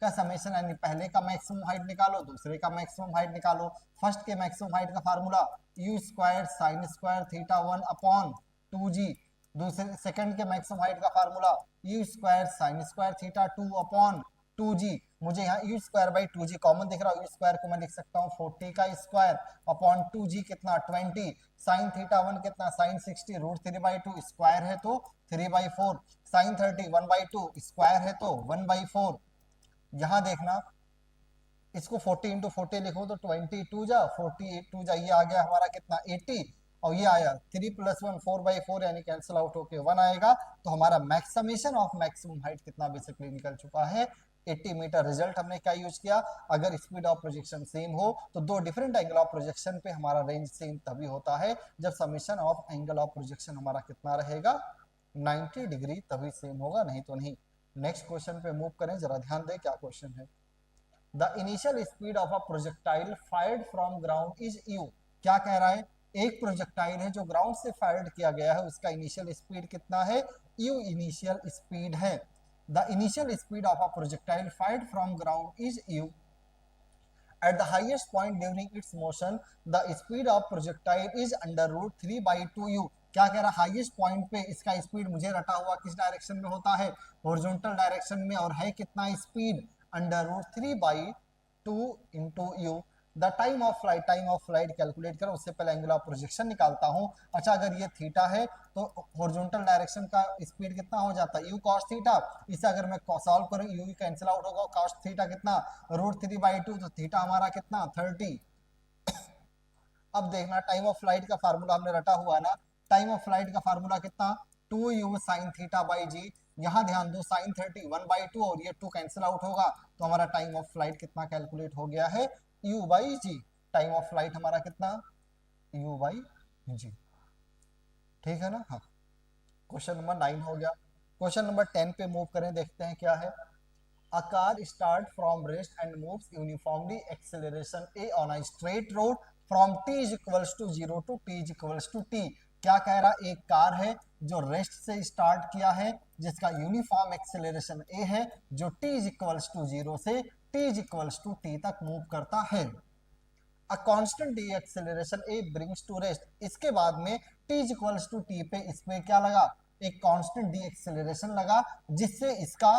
का समेशन यानी पहले का मैक्सिमम हाइट निकालो दूसरे का मैक्सिमम हाइट निकालो। फर्स्ट के मैक्सिमम हाइट का formula u square sine square θ1 upon 2g, दूसरे सेकंड के मैक्सिमम हाइट का formula u square sine square θ2 upon 2g, मुझे यहाँ u square by 2g common दिख रहा है, u स्क्वायर को मैं लिख सकता हूँ 40 का स्क्वायर अपॉन 2g कितना 20, साइन थीटा 1 कितना साइन 60 रूट 3/2 स्क्वायर है तो 3/4, साइन 30 1/2 स्क्वायर है तो 1/4। यहाँ देखना इसको 40 इंटू 40 लिखो तो 22 जा 48 2 जा, ये आ गया हमारा कितना 80, और ये आया 3 + 1 4/4 यानी कैंसिल आउट होके 1 आएगा। तो हमारा मैक्सिमेशन ऑफ मैक्सिमम हाइट कितना बेसिकली निकल चुका है 80 मीटर। रिजल्ट हमने क्या यूज किया, अगर स्पीड ऑफ प्रोजेक्शन सेम हो तो दो डिफरेंट एंगल ऑफ प्रोजेक्शन पे हमारा रेंज सेम तभी होता है जब summation of angle of projection हमारा कितना रहेगा 90 डिग्री, तभी सेम होगा, नहीं तो नहीं। नेक्स्ट क्वेश्चन पे मूव करें, जरा ध्यान दें क्या क्वेश्चन है। The initial speed of a projectile fired from ground is u। क्या कह रहा है, एक प्रोजेक्टाइल है जो ग्राउंड से फायर्ड किया गया है, उसका इनिशियल स्पीड कितना है u इनिशियल स्पीड है। The initial speed of a projectile fired from ground is u at the highest point during its motion the speed of projectile is under root 3/2u। क्या कह रहा है, highest point पे इसका speed मुझे रटा हुआ किस डायरेक्शन में होता है, हॉरिजॉन्टल डायरेक्शन में, और है कितना speed under root 3/2 into u. The time of flight calculate करो, उससे पहले एंगल ऑफ प्रोजेक्शन निकालता हूं। अच्छा, अगर ये थीटा है तो हॉरिजॉन्टल डायरेक्शन का स्पीड कितना हो जाता है, यू कॉस थीटा। इसे अगर मैं सॉल्व करूं, यू कैंसिल आउट होगा, कॉस थीटा कितना रूट 3/2, तो थीटा हमारा कितना 30। अब देखना टाइम ऑफ फ्लाइट का फार्मूला हमने रटा हुआ ना, टाइम ऑफ फ्लाइट का फार्मूला कितना 2u sin थीटा बाई जी। यहाँ ध्यान दो साइन 30 1/2 और ये 2 कैंसिल आउट होगा, तो हमारा टाइम ऑफ फ्लाइट कितना कैलकुलेट हो गया है u by g. Time of flight हमारा कितना u बाई जी, ठीक है ना। हाँ, क्वेश्चन नंबर 9 हो गया। क्वेश्चन नंबर 10 पे मूव करें, देखते हैं क्या है। A car start from rest and moves uniformly acceleration a on a straight road from t is equals to 0 to t is equals to t। क्या कह रहा, एक कार है जो रेस्ट से स्टार्ट किया है जिसका यूनिफॉर्म एक्सेलरेशन a है, जो t is equals to 0 से t is equals to t तक मूव करता है। A constant d acceleration a brings to rest। इसके बाद में t is equals to t पे इस पे क्या लगा, एक कांस्टेंट डी एक्सेलरेशन लगा, जिससे इसका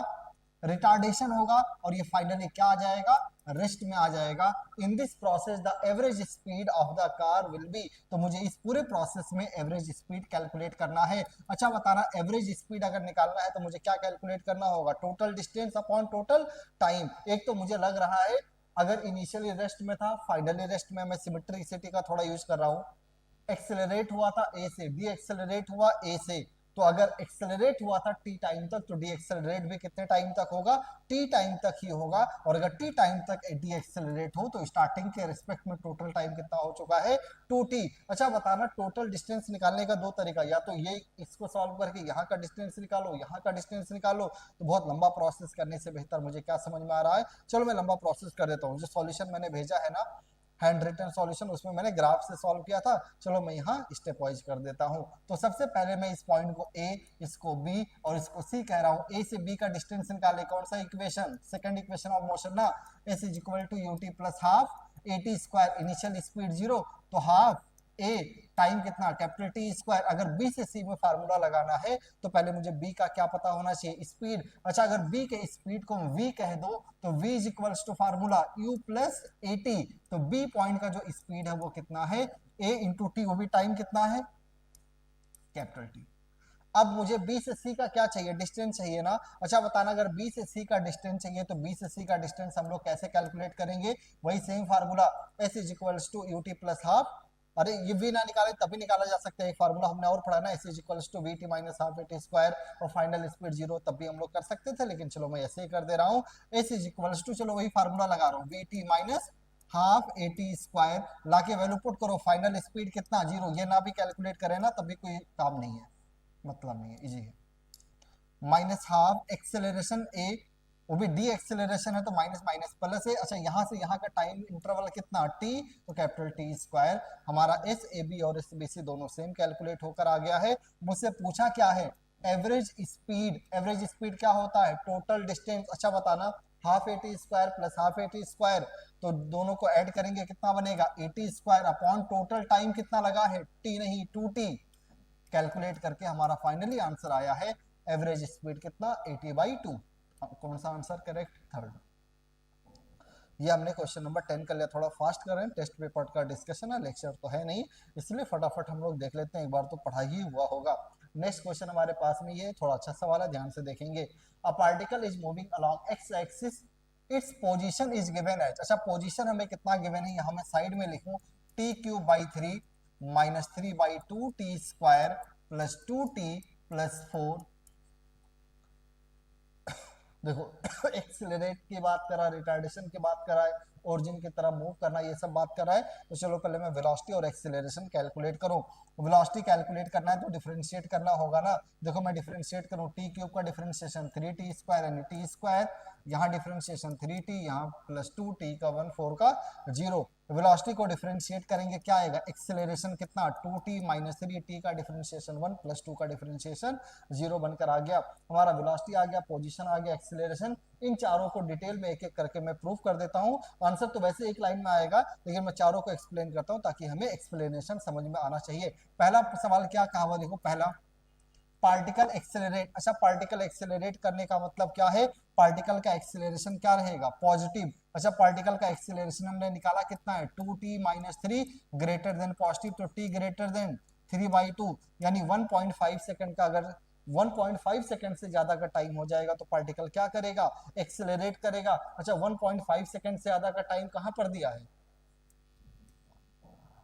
रिटार्डेशन होगा और ये फाइनली क्या आ जाएगा, रेस्ट में आ जाएगा। In this process the average speed of the car will be. तो मुझे इस पूरे प्रोसेस में एवरेज स्पीड कैलकुलेट करना है। अच्छा बताना, एवरेज स्पीड अगर निकालना है तो मुझे क्या कैलकुलेट करना होगा, total distance upon total time. एक तो मुझे लग रहा है अगर इनिशियली रेस्ट में था, फाइनली रेस्ट में, मैं सिमेट्रिसिटी का थोड़ा यूज कर रहा हूँ, एक्सेलरेट हुआ था ए से, डी एक्सेलरेट हुआ ए से, तो अगर एक्सेलरेट हुआ था टी टाइम तक तो डी एक्सेलरेट भी कितने टाइम तक होगा, टी टाइम तक ही होगा। और अगर टी टाइम तक डी एक्सेलरेट हो तो स्टार्टिंग के रिस्पेक्ट में टोटल टाइम कितना हो चुका है 2t। अच्छा बताना, टोटल डिस्टेंस निकालने का दो तरीका, या तो ये इसको सॉल्व करके यहाँ का डिस्टेंस निकालो, यहाँ का डिस्टेंस निकालो, तो बहुत लंबा प्रोसेस करने से बेहतर मुझे क्या समझ में आ रहा है, चलो मैं लंबा प्रोसेस कर देता हूँ। जो सॉल्यूशन मैंने भेजा है ना, हैंड रिटन सॉल्यूशन, उसमें मैंने ग्राफ से सॉल्व किया था, चलो मैं यहाँ स्टेप वाइज कर देता हूँ। तो सबसे पहले मैं इस पॉइंट को A, इसको B और इसको C कह रहा हूँ। A से B का डिस्टेंस निकाले, कौन सा equation, second equation of motion ना, S is equal to ut plus half at square, initial speed 0 तो हाफ a, टाइम कितना कैपिटल टी स्क्वायर। अगर b से c में फार्मूला लगाना है तो पहले मुझे b का क्या पता होना चाहिए, स्पीड। अच्छा, अगर b के स्पीड को v कह दो तो v is equals to formula u plus at। तो b पॉइंट का जो स्पीड है वो कितना है a इंटू टी, वो भी टाइम कितना है कैपिटल टी। अब मुझे b से c का क्या चाहिए, डिस्टेंस चाहिए ना। अच्छा बताना, अगर b से c का डिस्टेंस चाहिए तो b से c का डिस्टेंस हम लोग कैसे कैलकुलेट करेंगे, वही same formula s is equals to ut plus half. अरे ये v ना निकाले तभी निकाला जा सकता है, एक फार्मूला हमने और पढ़ा ना, s is equals to vt minus half at square, और फाइनल स्पीड 0, तब भी हम लोग कर सकते थे, लेकिन चलो मैं ऐसे ही कर दे रहा हूँ। s इज इक्वल्स टू, चलो वही फार्मूला लगा रहा हूँ, vt minus half at square, लाके वैल्यू पुट करो, फाइनल स्पीड कितना 0। ये ना भी कैलकुलेट करें ना तभी कोई काम नहीं है, मतलब नहीं है, इजी है। माइनस हाफ एक्सेलरेशन a, वो भी डी एक्सेलरेशन है तो माइनस माइनस प्लस है। अच्छा, यहाँ से यहाँ का टाइम इंटरवल कितना t, तो कैपिटल टी स्क्वायर। हमारा एस ए बी और एस बी सी दोनों सेम कैलकुलेट होकर आ गया है। मुझसे पूछा क्या है, एवरेज स्पीड। एवरेज स्पीड क्या होता है, टोटल डिस्टेंस। अच्छा बताना, half eighty square plus half eighty square, तो दोनों को ऐड करेंगे कितना बनेगा, eighty square upon total time कितना लगा है, टी नहीं 2t। कैलकुलेट करके हमारा फाइनली आंसर आया है एवरेज स्पीड कितना 80/2। कौन सा आंसर करेक्ट? थर्ड। ये हमने क्वेश्चन नंबर 10 कर लिया। थोड़ा फास्ट कर रहे हैं, टेस्ट पेपर का डिस्कशन है, लेक्चर तो है नहीं, इसलिए फटाफट हम लोग देख लेते हैं, एक बार तो पढ़ा ही हुआ होगा। नेक्स्ट क्वेश्चन हमारे पास में ये थोड़ा अच्छा सवाल है, ध्यान से देखेंगे। A particle is moving along X axis, its position is given as. अच्छा, पोजीशन हमें कितना गिवन है, यहाँ मैं साइड में लिखूं T cube by 3 minus 3 by 2 T square plus 2t plus 4। देखो एक्सीलरेट की बात करा, रिटार्डेशन की बात करा है, ओरिजिन की तरफ मूव करना, ये सब बात करा है। तो चलो पहले मैं वेलोसिटी और एक्सीलरेशन कैलकुलेट करूं। वेलोसिटी कैलकुलेट करना है तो डिफरेंशिएट करना होगा ना। देखो मैं डिफरेंशिएट करूं, टी क्यूब का डिफरेंशिएशन 3t स्क्वायर यानी टी स्क्वायर, यहाँ डिफरेंशिएशन 3t, यहाँ प्लस 2t का 1 4 का 0। वेलोसिटी को डिफरेंशिएट करेंगे क्या आएगा, एक्सेलरेशन कितना 2t माइनस 3t का डिफरेंशिएशन 1 प्लस 2 का डिफरेंशिएशन 0 बनकर आ गया। हमारा वेलोसिटी आ गया, पोजीशन आ गया, एक्सेलरेशन। इन चारों को डिटेल में एक एक करके मैं प्रूफ कर देता हूँ। आंसर तो वैसे एक लाइन में आएगा, लेकिन मैं चारों को एक्सप्लेन करता हूँ ताकि हमें एक्सप्लेनेशन समझ में आना चाहिए। पहला सवाल क्या कहा हुआ, देखो पहला पार्टिकल एक्सेलरेट। अच्छा, पार्टिकल एक्सेलरेट करने का मतलब क्या है, पार्टिकल का एक्सेलरेशन क्या रहेगा, पॉजिटिव। अच्छा, पार्टिकल का एक्सेलरेशन हमने निकाला कितना है 2t minus 3 greater than positive, तो t ग्रेटर देन 3/2 यानी 1.5 सेकंड का, अगर 1.5 सेकंड से ज्यादा का टाइम हो जाएगा तो पार्टिकल क्या करेगा, एक्सेलरेट करेगा। अच्छा, 1.5 सेकंड से ज्यादा का टाइम कहां पर दिया है,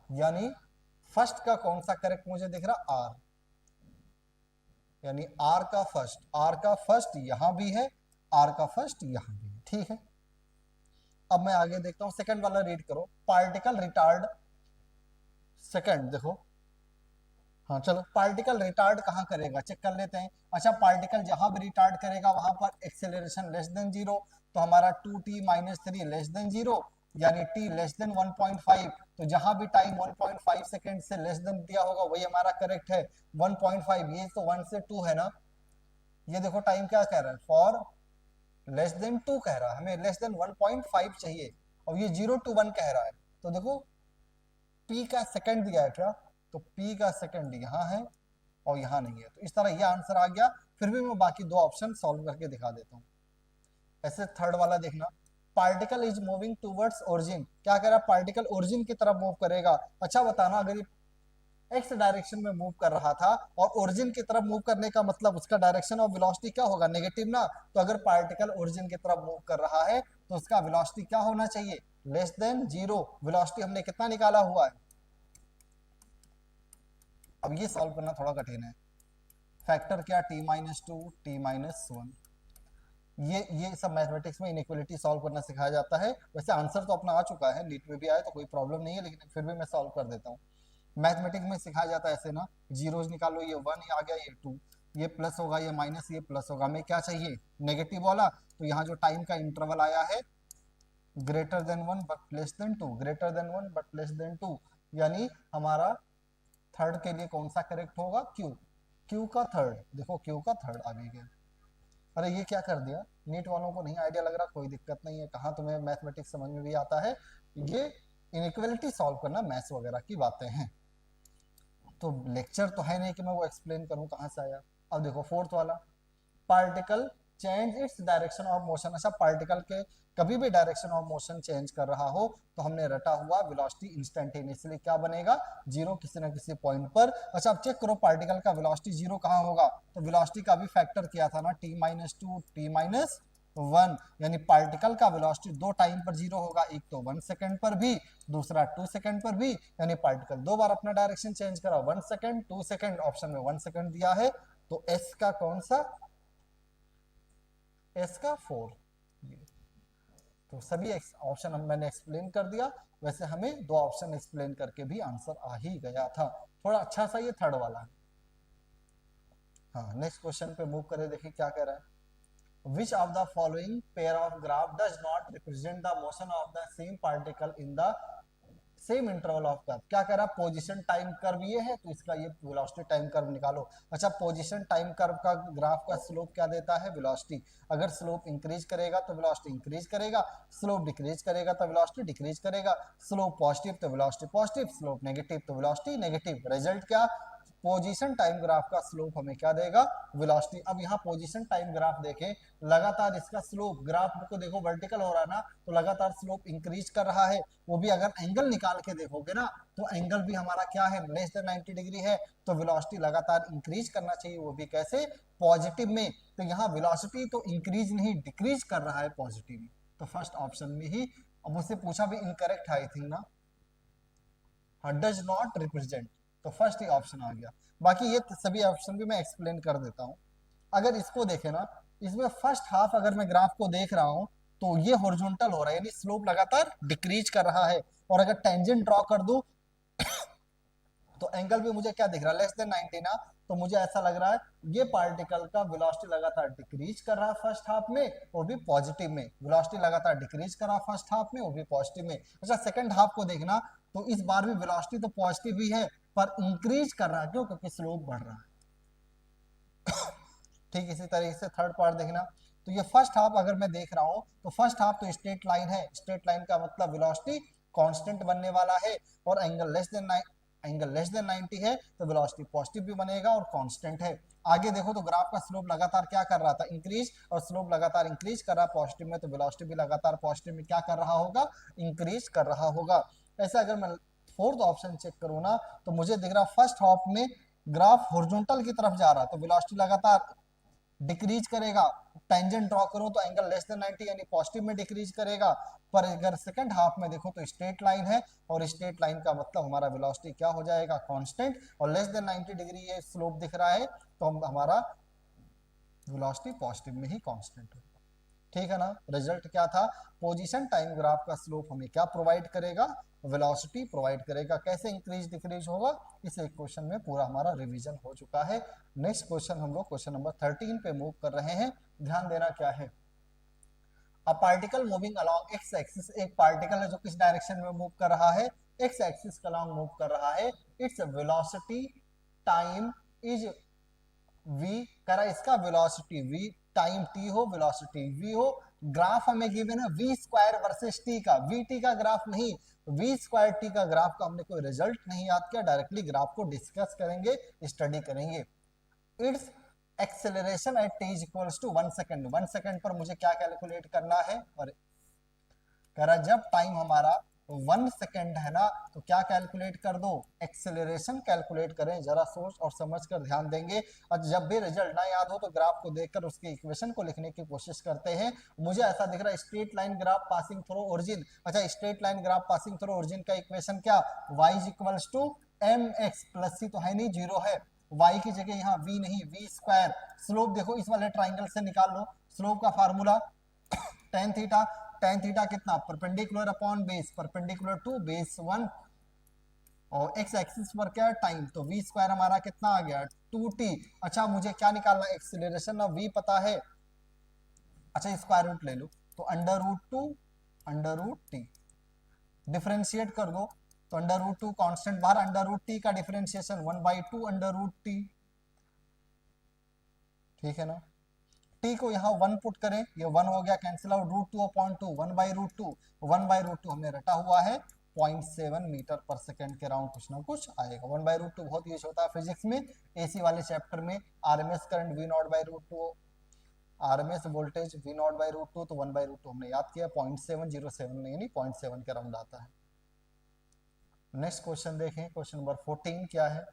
यानी फर्स्ट का कौन सा करेक्ट मुझे दिख रहा, आर, यानी आर का फर्स्ट यहां भी है, आर का फर्स्ट यहां भी है, ठीक है। अब मैं आगे देखता हूं, सेकंड वाला रीड करो, पार्टिकल रिटार्ड। सेकंड देखो, हाँ चलो, पार्टिकल रिटार्ड कहां करेगा चेक कर लेते हैं। अच्छा, पार्टिकल जहां भी रिटार्ड करेगा वहां पर एक्सेलरेशन लेस देन 0, तो हमारा 2t माइनस 3 लेस देन 0 यानी t लेस देन 1.5। तो जहां भी टाइम 1.5 सेकंड से लेस देन दिया होगा वही हमारा करेक्ट है 1.5। ये तो 1 से 2 है ना, ये देखो टाइम क्या कह रहा है, फॉर लेस देन 2 कह रहा है, हमें लेस देन 1.5 चाहिए, और ये 0 to 1 कह रहा है। तो देखो p का सेकंड दिया है क्या, तो p का सेकंड यहाँ है और यहाँ नहीं है, तो इस तरह ये आंसर आ गया। फिर भी मैं बाकी दो ऑप्शन सॉल्व करके दिखा देता हूँ। ऐसे थर्ड वाला देखना, particle is moving towards origin, क्या कह रहा है, पार्टिकल ओरिजिन की तरफ मूव करेगा। अच्छा बताना, अगर ये एक्स डायरेक्शन में मूव कर रहा था और ओरिजिन की तरफ मूव करने का मतलब उसका डायरेक्शन ऑफ वेलोसिटी क्या होगा, नेगेटिव ना। तो अगर पार्टिकल ओरिजिन की तरफ मूव कर रहा है तो उसका वेलोसिटी क्या होना चाहिए, लेस देन 0। वेलोसिटी हमने कितना निकाला हुआ है, अब ये सॉल्व करना थोड़ा कठिन है। फैक्टर क्या, t माइनस 2 t माइनस 1। ये सब मैथमेटिक्स में इनइक्वालिटी सॉल्व करना सिखाया जाता है। वैसे आंसर तो अपना आ चुका है, नीट में भी आया तो कोई प्रॉब्लम नहीं है, लेकिन फिर भी मैं सॉल्व कर देता हूँ। मैथमेटिक्स में सिखाया जाता है ऐसे ना, जीरोज निकालो, ये 1 आ गया, ये 2, ये प्लस होगा, ये माइनस, ये प्लस होगा, हमें क्या चाहिए, नेगेटिव वाला। तो यहाँ जो टाइम का इंटरवल आया है greater than 1 but less than 2, greater than 1 but less than 2, यानी हमारा थर्ड के लिए कौन सा करेक्ट होगा, क्यू का थर्ड। देखो क्यू का थर्ड आ भी गया। अरे ये क्या कर दिया, नीट वालों को नहीं आइडिया लग रहा, कोई दिक्कत नहीं है, कहाँ तुम्हें मैथमेटिक्स समझ में भी आता है, ये इनइक्वालिटी सॉल्व करना मैथ्स वगैरह की बातें हैं, तो लेक्चर तो है नहीं कि मैं वो एक्सप्लेन करूं कहाँ से आया। अब देखो फोर्थ वाला, particle change its direction of motion. अच्छा, पार्टिकल के कभी भी डायरेक्शन ऑफ मोशन चेंज कर रहा हो तो हमने रटा हुआ वेलोसिटी इंस्टेंटेनियसली क्या बनेगा, 0 किसी ना किसी पॉइंट पर। अच्छा, अब चेक करो पार्टिकल का वेलोसिटी 0 कहाँ होगा, तो वेलोसिटी का भी फैक्टर किया था ना, t माइनस 2 t माइनस 1, यानी पार्टिकल का वेलोसिटी दो टाइम पर 0 होगा, एक तो 1 सेकंड पर भी, दूसरा 2 सेकंड पर भी, यानी पार्टिकल दो बार अपना डायरेक्शन चेंज करा, 1 सेकंड 2 सेकंड, ऑप्शन में 1 सेकंड दिया है, तो एस का कौन सा, एस का 4। तो सभी ऑप्शन मैंने एक्सप्लेन कर दिया, वैसे हमें दो ऑप्शन एक्सप्लेन करके भी आंसर आ ही गया था। थोड़ा अच्छा सा ये थर्ड वाला है। हाँ, नेक्स्ट क्वेश्चन पे मूव करें, देखिए क्या कह रहा है, which of the following pair of graph does not represent the motion of the same particle in the same interval of curve। क्या कह रहा है, पोजीशन टाइम कर्व ये है, तो इसका ये वेलोसिटी टाइम कर्व निकालो। अच्छा, पोजीशन टाइम कर्व का ग्राफ का स्लोप क्या देता है, वेलोसिटी। अगर स्लोप इंक्रीज करेगा तो वेलोसिटी इंक्रीज करेगा, स्लोप डिक्रीज करेगा तो वेलोसिटी डिक्रीज करेगा, स्लोप पॉजिटिव तो वेलोसिटी पॉजिटिव, स्लोप नेगेटिव तो वेलोसिटी नेगेटिव। रिजल्ट क्या, पोजीशन टाइम ग्राफ का स्लोप हमें क्या देगा, वेलोसिटी। अब यहाँ पोजीशन टाइम ग्राफ देखें, लगातार इसका स्लोप, ग्राफ को देखो वर्टिकल हो रहा है ना, तो लगातार स्लोप इंक्रीज कर रहा है। वो भी अगर एंगल निकाल के देखोगे ना, तो एंगल भी हमारा क्या है, लेस देन 90 डिग्री है, तो वेलोसिटी लगातार इंक्रीज करना चाहिए, वो भी कैसे, पॉजिटिव में। तो यहाँ वेलोसिटी तो इंक्रीज नहीं डिक्रीज कर रहा है पॉजिटिव में, तो फर्स्ट ऑप्शन में ही। अब मुझसे पूछा भी इनकरेक्ट है आई थिंक ना, डज नॉट रिप्रेजेंट, तो फर्स्ट ही ऑप्शन आ गया। बाकी ये सभी ऑप्शन भी मैं एक्सप्लेन कर देता हूँ। अगर इसको देखे ना, इसमें फर्स्ट हाफ अगर मैं ग्राफ को देख रहा हूँ, तो ये हॉरिजॉन्टल हो रहा है, यानी स्लोप लगातार डिक्रीज कर रहा है। और अगर टेंजेंट ड्रॉ कर दूं तो एंगल भी मुझे क्या दिख रहा है, लेस देन 90 ना, तो मुझे ऐसा लग रहा है ये पार्टिकल का वेलोसिटी लगातार डिक्रीज कर रहा है फर्स्ट हाफ में, वो भी पॉजिटिव में। वेलोसिटी लगातार डिक्रीज कर रहा है फर्स्ट हाफ में, वो भी पॉजिटिव में। अच्छा सेकंड हाफ को देखना, तो इस बार भी वेलोसिटी तो पॉजिटिव ही है, पर इंक्रीज कर रहा है, क्यों, क्योंकि स्लोप बढ़ रहा है। ठीक इसी तरीके से थर्ड पार्ट देखना, तो ये फर्स्ट हाफ अगर मैं देख रहा हूं, तो फर्स्ट हाफ तो स्ट्रेट लाइन है, स्ट्रेट लाइन का मतलब वेलोसिटी कांस्टेंट बनने वाला है, और एंगल लेस देन 90 है, तो वेलोसिटी पॉजिटिव भी बनेगा और कांस्टेंट है। आगे देखो तो ग्राफ का स्लोप लगातार क्या कर रहा था, इंक्रीज, और स्लोप लगातार इंक्रीज कर रहा है पॉजिटिव में, तो वेलोसिटी भी लगातार पॉजिटिव में क्या कर रहा होगा, इंक्रीज कर रहा होगा। ऐसे अगर मैं फोर्थ ऑप्शन चेक करूँ ना, तो मुझे दिख रहा फर्स्ट हाफ में ग्राफ हॉरिजॉन्टल की तरफ जा रहा है, तो वेलोसिटी लगातार डिक्रीज करेगा। टेंजेंट ड्रॉ करूं तो एंगल लेस देन 90 यानी पॉजिटिव में डिक्रीज करेगा। पर अगर सेकंड हाफ में देखो तो स्ट्रेट लाइन है, और स्ट्रेट लाइन का मतलब हमारा वेलोसिटी क्या हो जाएगा, कांस्टेंट, और लेस देन 90 डिग्री ये स्लोप दिख रहा है, तो हमारा वेलोसिटी पॉजिटिव में ही कांस्टेंट होगा। ठीक है ना, रिजल्ट क्या था, पोजीशन टाइम ग्राफ का स्लोप हमें क्या प्रोवाइड करेगा, वेलोसिटी प्रोवाइड करेगा। कैसे इंक्रीज डिक्रीज होगा, इस एक क्वेश्चन में पूरा हमारा रिवीजन हो चुका है। नेक्स्ट क्वेश्चन हम लोग क्वेश्चन नंबर 13 पे मूव कर रहे हैं। ध्यान देना क्या है, a particle moving along X axis, एक पार्टिकल है जो किस डायरेक्शन में मूव कर रहा है, एक्स एक्सिस के अलोंग मूव कर रहा है। Its velocity time is v, कह रहा है इसका वेलोसिटी v, टाइम t हो, वेलोसिटी v हो। ग्राफ हमें गिवन है v स्क्वायर वर्सेस t का, vt का ग्राफ नहीं, v स्क्वायर t का ग्राफ का हमने कोई रिजल्ट नहीं याद किया, डायरेक्टली ग्राफ को डिस्कस करेंगे, स्टडी करेंगे। Its acceleration at t is equals to 1 second, 1 second पर मुझे क्या कैलकुलेट करना है, और कह रहा जब टाइम हमारा 1 सेकेंड है ना, तो क्या कैलकुलेट कर दो, एक्सेलरेशन कैलकुलेट करें। जरा सोच और समझ कर ध्यान देंगे, और जब भी रिजल्ट ना याद हो तो ग्राफ को देखकर उसके इक्वेशन को लिखने की कोशिश करते हैं। मुझे ऐसा दिख रहा है straight line graph passing through origin. अच्छा straight line graph passing through origin का इक्वेशन क्या, y is equals to mx plus c, तो है नहीं, जीरो है, y की जगह यहाँ v नहीं, v स्क्वायर। स्लोप देखो इस वाले ट्राइंगल से निकाल लो, स्लोप का formula tan theta, tan theta कितना, perpendicular upon base, perpendicular to base 1, और एक्स एक्सिस पर क्या है, टाइम, तो v स्क्वायर हमारा कितना आ गया, 2t। अच्छा मुझे क्या निकालना है, एक्सीलरेशन, ना v पता है, अच्छा स्क्वायर रूट ले लो, तो under root 2 under root T, differentiate कर दो, तो अंडर रूट 2 कॉन्स्टेंट बाहर, अंडर रूट टी का डिफरेंशिएशन 1/2 अंडर रूट टी। ठीक है ना, t को यहाँ 1 पुट करें, ये 1 हो गया, कैंसिल आउट, रूट 2 अपॉन 2, 1/√2, 1/√2 हमने रटा हुआ है 0.7 मीटर पर सेकंड के राउंड कुछ ना कुछ आएगा। 1/√2 बहुत यूज होता है फिजिक्स में, एसी वाले चैप्टर में, RMS current v0/√2, RMS voltage v0/√2, तो 1/√2 हमने याद किया, 0.707 नहीं, यानी 0.7 के राउंड आता है। नेक्स्ट क्वेश्चन देखें, क्वेश्चन नंबर 14 क्या है,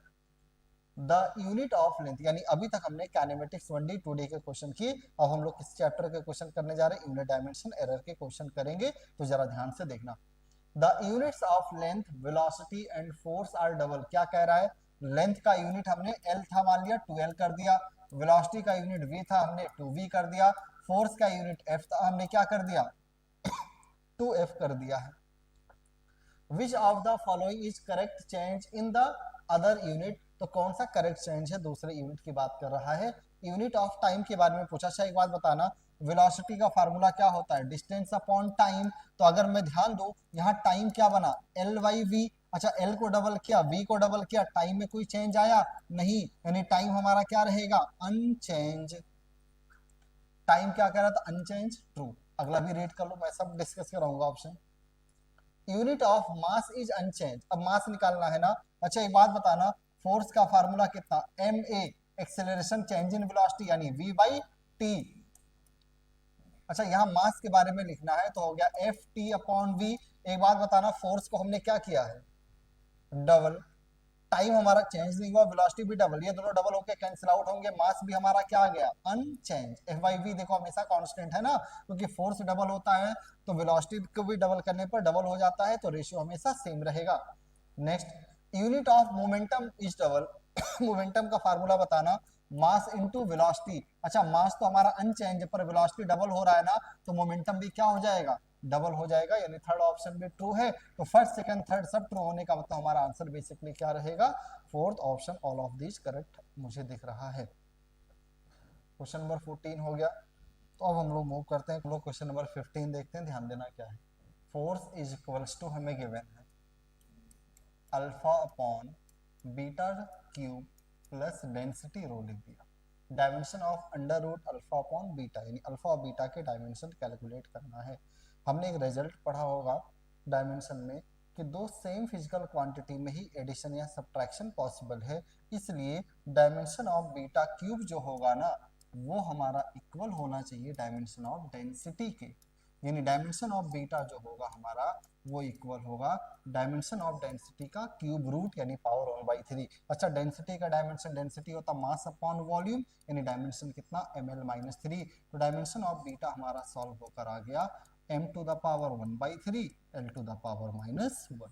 द यूनिट ऑफ लेंथ, यानी अभी तक हमने काइनेमेटिक्स 1D 2D के क्वेश्चन किए, अब हम लोग किस चैप्टर के क्वेश्चन करने जा रहे हैं, यूनिट डायमेंशन एरर के क्वेश्चन करेंगे, तो जरा ध्यान से देखना। The units of length, velocity and force are double, क्या कह रहा है, लेंथ का यूनिट हमने l था मान लिया, 2l कर दिया, वेलोसिटी का यूनिट v था, हमने 2v कर दिया, फोर्स का यूनिट f था, हमने क्या कर दिया 2f कर दिया है। विच of the following is correct change in the other unit, तो कौन सा करेक्ट चेंज है, दूसरे यूनिट की बात कर रहा है। यूनिट ऑफ टाइम के बारे में पूछा। अच्छा एक बात बताना, वेलोसिटी का फार्मूला क्या होता है, डिस्टेंस अपॉन टाइम, तो अगर मैं ध्यान दूं यहाँ टाइम क्या बना, l/v, अच्छा l को डबल किया, v को डबल किया, टाइम में कोई चेंज आया नहीं, यानी टाइम हमारा क्या रहेगा, अनचेंज। टाइम क्या कह रहा था, अनचेंज, ट्रू। अगला भी रीड कर लो, मैं सब डिस्कस कराऊंगा option. Unit of mass is unchange, अब मास निकालना है ना। अच्छा एक बात बताना, फोर्स का फार्मूला कितना, M A acceleration change in velocity यानी v बाई टी। अच्छा यहाँ मास के बारे में लिखना है तो हो गया एफ टी अपॉन वी। एक बात बताना, फोर्स को हमने क्या किया है, डबल, टाइम हमारा चेंज नहीं हुआ, वेलोसिटी भी डबल, ये दोनों डबल होके कैंसिल आउट होंगे, मास भी हमारा क्या आ गया, अनचेंज। एफ बाई वी देखो हमेशा कांस्टेंट है ना, क्योंकि फोर्स डबल होता है तो वेलोसिटी को भी डबल करने पर डबल हो जाता है, तो रेशियो हमेशा सेम रहेगा। Next unit of momentum is double. Momentum का फार्मूला बताना, मास इनटू वेलोसिटी। अच्छा मास तो हमारा अनचेंज पर वेलोसिटी डबल हो रहा है ना, तो मोमेंटम भी क्या हो जाएगा, डबल हो जाएगा, यानी थर्ड ऑप्शन भी ट्रू है। तो फर्स्ट सेकंड थर्ड सब ट्रू होने का मतलब हमारा आंसर बेसिकली क्या रहेगा, fourth option, all of this correct मुझे दिख रहा है। क्वेश्चन नंबर 14 हो गया। तो अब हम लोग मूव करते हैं, लोग क्वेश्चन नंबर 15 देखते हैं, ध्यान देना क्या है। फोर्स इज इक्वल्स टू हमें गिवन है alpha upon beta cube plus density rho लिख दिया। Dimension of under root alpha upon beta, यानी अल्फा और बीटा के डायमेंशन कैलकुलेट करना है। हमने एक रिजल्ट पढ़ा होगा डायमेंशन में कि दो सेम फिजिकल क्वांटिटी में ही एडिशन या सब्ट्रैक्शन पॉसिबल है, इसलिए डायमेंशन ऑफ बीटा क्यूब जो होगा ना वो हमारा इक्वल होना चाहिए डायमेंशन ऑफ डेंसिटी के, यानी डायमेंशन ऑफ बीटा जो होगा हमारा वो इक्वल होगा डायमेंशन ऑफ डेंसिटी का क्यूब रूट यानी पावर 1/3। अच्छा डेंसिटी का डायमेंशन, डेंसिटी होता मास अपॉन वॉल्यूम, यानी डायमेंशन कितना ml-3। तो डायमेंशन ऑफ बीटा हमारा सॉल्व होकर आ गया m to the power 1/3 l to the power -1।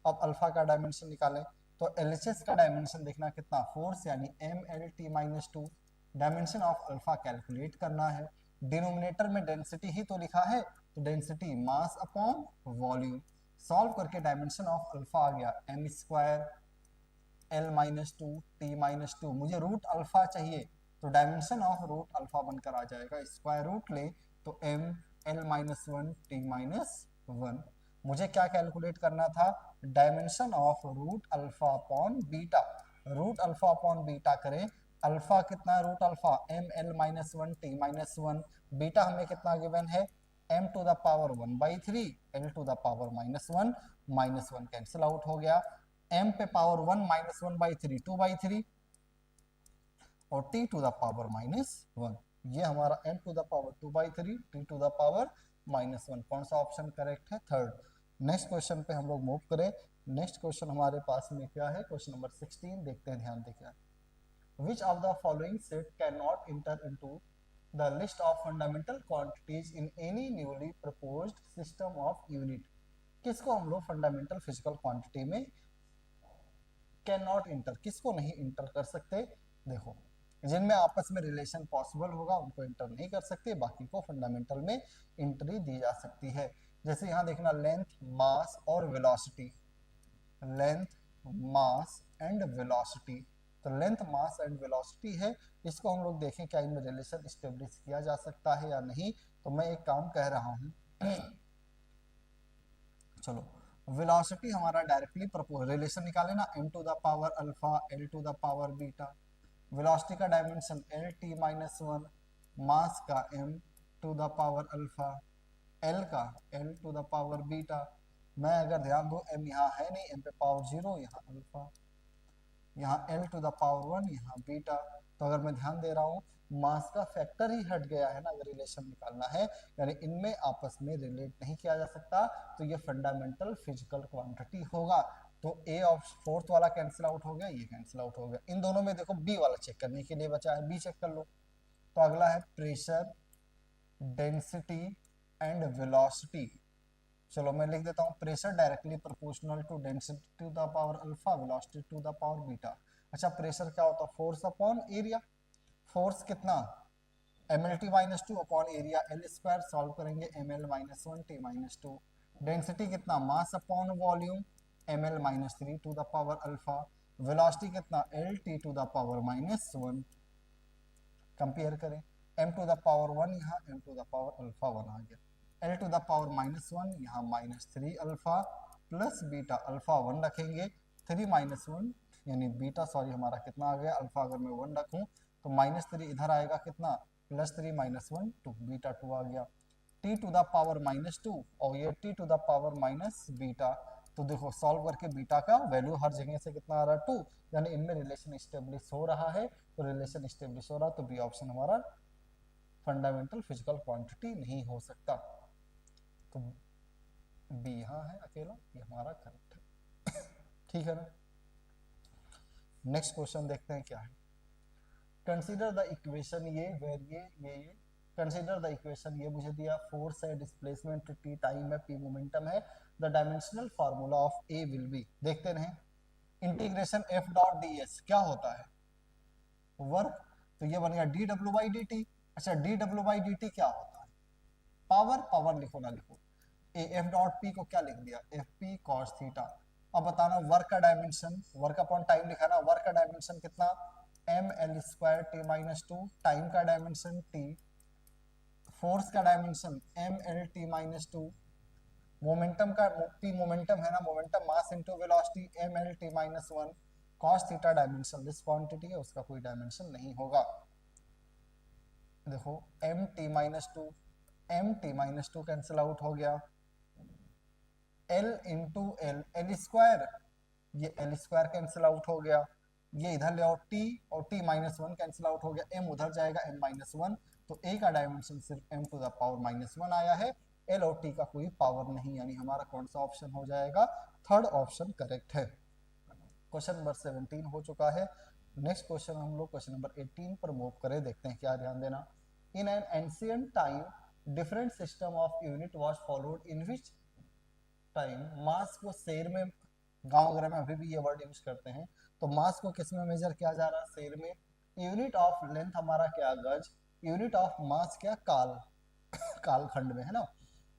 अब अल्फा का डायमेंशन निकालें तो LHS का डायमेंशन देखना कितना, फोर्स यानी mlt-2। Dimension of alpha calculate करना है, डिनोमिनेटर में डेंसिटी ही तो लिखा है, तो density mass upon volume. Solve करके डायमेंशन ऑफ अल्फा आ गया m² l-2 t-2। मुझे रूट अल्फा चाहिए तो डायमेंशन ऑफ रूट अल्फा बनकर आ जाएगा, स्क्वायर रूट ले तो m l-1 t-1। मुझे क्या कैलकुलेट करना था, dimension of root alpha upon beta. Root alpha upon beta करें, अल्फा कितना है root alpha ml-1 t-1, beta हमें कितना गिवन है m to the power 1/3 l to the power -1, -1 cancel out हो गया, m पे पावर 1 -1/3 2/3 और t टू द पावर -1, ये हमारा m to the power 2/3 t to the power -1। कौन सा ऑप्शन करेक्ट है, थर्ड। नेक्स्ट क्वेश्चन पे हम लोग मूव करें। नेक्स्ट क्वेश्चन हमारे पास में क्या है, क्वेश्चन नंबर 16 देखते हैं, ध्यान देखिए। Which of the following set cannot enter into the list of fundamental quantities in any newly proposed system of unit? किसको हम लोग फंडामेंटल फिजिकल क्वांटिटी में कैन नॉट इंटर, किसको नहीं इंटर कर सकते, देखो जिनमें आपस में रिलेशन पॉसिबल होगा उनको इंटर नहीं कर सकते, बाकी को फंडामेंटल में एंट्री दी जा सकती है। जैसे यहाँ देखना लेंथ मास और velocity, length mass and velocity, तो लेंथ मास एंड वेलोसिटी है, इसको हम लोग देखें क्या इनमें रिलेशन स्टेब्लिश किया जा सकता है या नहीं। तो मैं एक काम कह रहा हूं चलो वेलोसिटी हमारा डायरेक्टली रिलेशन निकाले ना, m to the power alpha l to the power beta. Velocity का डायमेंशन lt-1, मास का m to the power alpha, l का l to the power beta. मैं अगर ध्यान दूं m यहाँ है नहीं, m पे पावर 0, यहाँ अल्फा, यहाँ l टू द पावर 1, यहाँ बीटा। तो अगर मैं ध्यान दे रहा हूँ मास का फैक्टर ही हट गया है ना, अगर रिलेशन निकालना है, यानी इनमें आपस में रिलेट नहीं किया जा सकता, तो ये फंडामेंटल फिजिकल क्वांटिटी होगा। तो ए ऑफ फोर्थ वाला कैंसिल आउट हो गया, ये कैंसिल आउट हो गया। इन दोनों में देखो बी वाला चेक करने के लिए बचा है, बी चेक कर लो। तो अगला है प्रेशर, डेंसिटी एंड वेलोसिटी। चलो मैं लिख देता हूँ, pressure directly proportional to density to the power alpha, velocity to the power beta. अच्छा प्रेशर क्या होता है, फोर्स अपॉन एरिया। फोर्स कितना mlt-2 upon area l², solve करेंगे ml-1 t-2। डेंसिटी कितना mass upon volume ml-3 to the power alpha. Velocity कितना lt to the power -1। Compare करें m to the power 1, यहाँ m to the power alpha 1 आ गया, l to the power -1, यहाँ -3 alpha plus beta, alpha 1 रखेंगे 3 -1 यानी beta, sorry हमारा कितना आ गया, अल्फा अगर मैं 1 रखूं तो -3 इधर आएगा कितना, +3 -1 2, बीटा 2 आ गया। t टू द पावर -2 और ये t to the power minus beta, तो देखो सॉल्व करके बीटा का वैल्यू हर जगह से कितना आ रहा है 2, यानी इनमें रिलेशन स्टेब्लिश हो रहा है। तो रिलेशन स्टेब्लिश हो रहा तो बी ऑप्शन हमारा फंडामेंटल फिजिकल क्वांटिटी नहीं हो सकता। तो बी यहाँ है अकेला, ये हमारा करेक्ट है। ठीक है ना। नेक्स्ट क्वेश्चन देखते हैं क्या है। कंसीडर द इक्वेशन ये वेर ये कंसीडर द इक्वेशन ये मुझे दिया, फोर्स है, डिस्प्लेसमेंट टी टाइम है, पी मोमेंटम है, the dimensional formula of a will be. देखते रहें, integration f dot d s क्या होता है, वर्क, तो ये बन गया डी डब्ल्यू बाई डी टी। अच्छा डी डब्ल्यू बाई डी टी क्या होता है, पावर, पावर लिखो ना लिखो, ए एफ डॉट पी को क्या लिख दिया, एफ पी कॉस थीटा। अब बताना वर्क का डायमेंशन, वर्क अपॉन टाइम लिखा ना, वर्क का डायमेंशन कितना, M L square T minus 2, time का डायमेंशन टी, फोर्स का dimension M L T minus 2, momentum का पी मोमेंटम है ना, momentum mass into velocity M L T minus 1, cos theta dimension this quantity है, उसका कोई dimension नहीं होगा। देखो M T minus 2, M T minus 2 cancel out हो गया, L into L, L square, ये एल स्क्वायर कैंसिल आउट हो गया, ये इधर ले आओ टी, और टी माइनस 1 कैंसिल आउट हो गया, एम उधर जाएगा एम माइनस 1, तो ए का डायमेंशन सिर्फ M to the power minus 1 आया है, एल और टी का कोई पावर नहीं, यानी हमारा कौन सा ऑप्शन हो जाएगा, थर्ड ऑप्शन करेक्ट है। क्वेश्चन नंबर 17 हो चुका है। नेक्स्ट क्वेश्चन हम लोग क्वेश्चन नंबर 18 पर मूव करें, देखते हैं क्या, ध्यान देना। In an ancient time different system of unit was followed in which time, mass को शेर में, गांव वगैरह में अभी भी ये वर्ड यूज करते हैं, तो मास को किस में मेजर किया जा रहा है, शेर में, यूनिट ऑफ लेंथ हमारा क्या, गज, यूनिट ऑफ मास क्या, काल, कालखंड में है ना,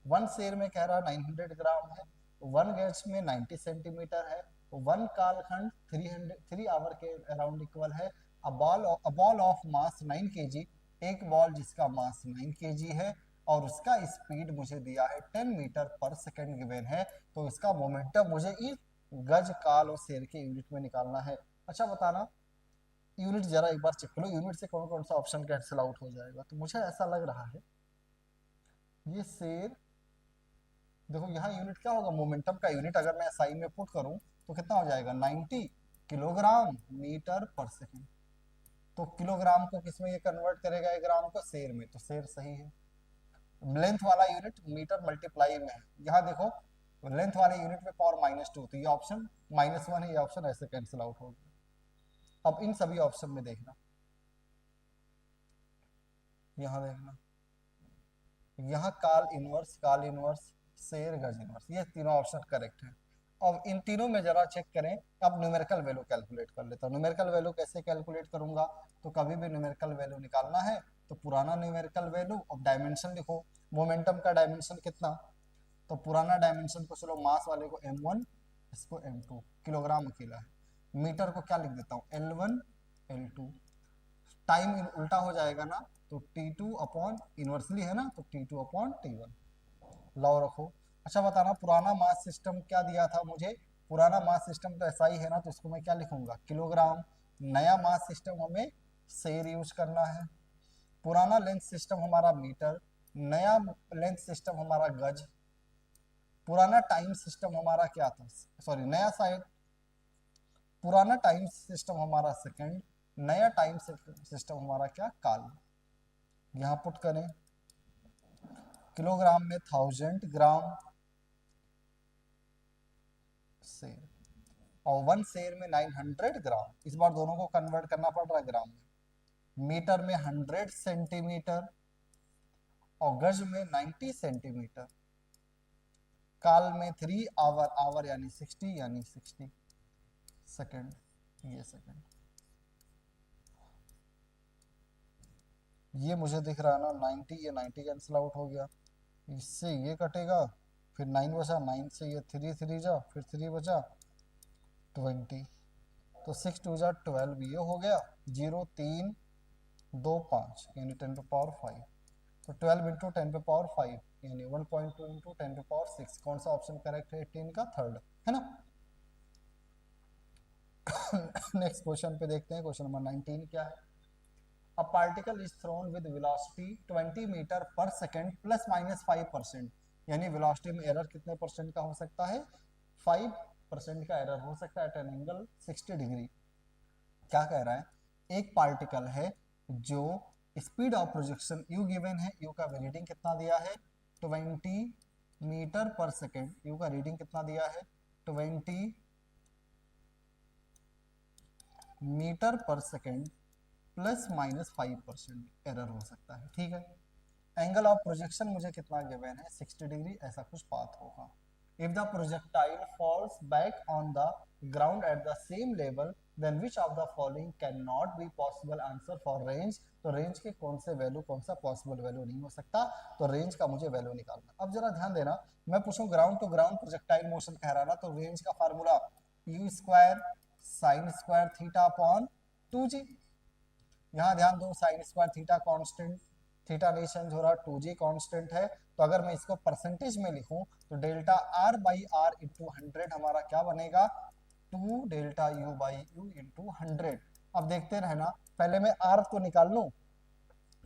वन शेर में कह रहा 900 ग्राम है, वन गज में 90 सेंटीमीटर है, वन कालखंड 3 आवर के अराउंड इक्वल है, अ बॉल ऑफ मास 9 kg, एक बॉल जिसका मास 9 kg है और उसका स्पीड मुझे दिया है 10 मीटर पर सेकेंड गिवन है, तो इसका मोमेंटम मुझे इस गज, काल और शेर के यूनिट में निकालना है। अच्छा बताना यूनिट जरा एक बार चेक करो, यूनिट से कौन कौन सा ऑप्शन कैंसिल आउट हो जाएगा, तो मुझे ऐसा लग रहा है ये शेर, देखो यहाँ यूनिट क्या होगा, मोमेंटम का यूनिट अगर मैं SI में पुट करूं तो कितना हो जाएगा 90 किलोग्राम मीटर पर सेकेंड, तो किलोग्राम को किसमें ये कन्वर्ट करेगा, ग्राम को शेर में, तो शेर सही है। लेंथ वाला यूनिट मीटर मल्टीप्लाई में है, यहाँ देखो लेंथ वाले यूनिट में पावर -2, तो ये ऑप्शन -1 है, ये ऑप्शन ऐसे कैंसिल आउट हो गया। अब इन सभी ऑप्शन में देखना, यहाँ देखना, यहाँ काल इनवर्स, शेर, गज इनवर्स, ये तीनों ऑप्शन करेक्ट है। अब इन तीनों में जरा चेक करें, अब न्यूमेरिकल वैल्यू कैलकुलेट कर लेता हूँ। न्यूमेरिकल वैल्यू कैसे कैलकुलेट करूंगा, तो कभी भी न्यूमेरिकल वैल्यू निकालना है तो पुराना न्यूमेरिकल वैल्यू, अब डायमेंशन लिखो, मोमेंटम का डायमेंशन कितना, तो पुराना डायमेंशन को चलो मास वाले को m1, इसको m2, किलोग्राम अकेला है, मीटर को क्या लिख देता हूँ L1 L2, टाइम उल्टा हो जाएगा ना, तो T2 अपॉन इनवर्सली है ना, तो T2 अपॉन T1, लॉ रखो। अच्छा बताना पुराना मास सिस्टम क्या दिया था मुझे, पुराना मास सिस्टम तो ऐसा ही है ना, तो इसको मैं क्या लिखूंगा, किलोग्राम, नया मास सिस्टम हमें शेर यूज करना है, पुराना लेंथ सिस्टम हमारा मीटर, नया लेंथ सिस्टम हमारा गज, पुराना टाइम सिस्टम हमारा क्या था, सॉरी नया साइड, पुराना टाइम सिस्टम हमारा सेकंड, नया टाइम सिस्टम हमारा क्या, काल। यहाँ पुट करें, किलोग्राम में 1000 ग्राम शेर, और 1 शेर में 900 ग्राम, इस बार दोनों को कन्वर्ट करना पड़ रहा है ग्राम में, मीटर में 100 सेंटीमीटर और गज में 90 सेंटीमीटर, काल में 3 आवर, आवर यानी 60 सेकंड, ये सेकंड, ये मुझे दिख रहा है ना 90, ये 90 कैंसिल आउट हो गया, इससे ये कटेगा, फिर 9 बचा, 9 से ये 3 जा, फिर 3 बचा 20, तो 6 2 जा 12, ये हो गया 0 3 2 5 यानी 10 पे पावर 5, तो 12 इंटू 10 पे पावर 5 यानी 1.2 इंटू 10 पे पावर 6, कौन सा ऑप्शन करेक्ट है, 18 का थर्ड है ना। नेक्स्ट क्वेश्चन पे देखते हैं, क्वेश्चन नंबर 19 क्या है, A particle is thrown with velocity 20 metre पर सेकेंड ±5%, यानी वेलोसिटी में एरर कितने परसेंट का हो सकता है, 5% का एरर हो सकता है एट एन एंगल 60 डिग्री। क्या कह रहा है, एक पार्टिकल है जो speed of projection u given है, u का रीडिंग कितना दिया है 20 मीटर पर सेकेंड, u का रीडिंग कितना दिया है 20 मीटर पर सेकेंड प्लस माइनस 5% एरर हो सकता है, ठीक है। एंगल ऑफ प्रोजेक्शन मुझे कितना गिवन है 60 डिग्री, ऐसा कुछ पाथ होगा। If the projectile falls back on the ground at the same level then which of the following can not be possible answer for range. तो रेंज के कौन से वैल्यू, कौन सा पॉसिबल वैल्यू नहीं हो सकता, तो रेंज का मुझे वैल्यू निकालना। अब जरा ध्यान देना, मैं पूछूं ground to ground projectile motion कह रहा ना, तो रेंज का formula u square sine square theta upon 2g। यहाँ ध्यान दो, sine square theta constant, theta नहीं चेंज हो रहा, 2g कांस्टेंट है। तो अगर मैं इसको परसेंटेज में लिखूं तो delta r by R into 100 हमारा क्या बनेगा 2 delta u by U into 100। अब देखते रहना, पहले मैं r को निकाल लूं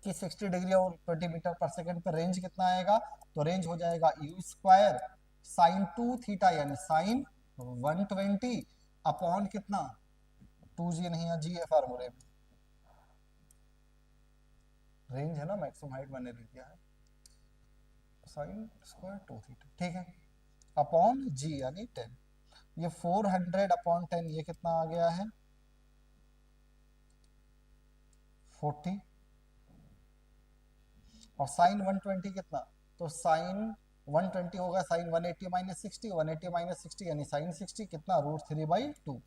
कि 60 डिग्री और 20 मीटर पर सेकंड पे रेंज कितना आएगा, तो रेंज हो जाएगा u स्क्वायर साइन 2 थीटा यानी साइन 120 अपॉन कितना 2g नहीं है, g है फार्मूले में, रेंज है ना, मैक्सिमम हाइट मैंने लिख दिया है साइन स्क्वायर 2 थीटा, ठीक है, अपॉन जी यानी 10। ये 400 अपॉन 10 ये कितना आ गया है 40, और साइन 120 कितना, तो साइन 120 होगा साइन 180 माइनस 60, 180 माइनस 60 यानी साइन 60 कितना √3/2।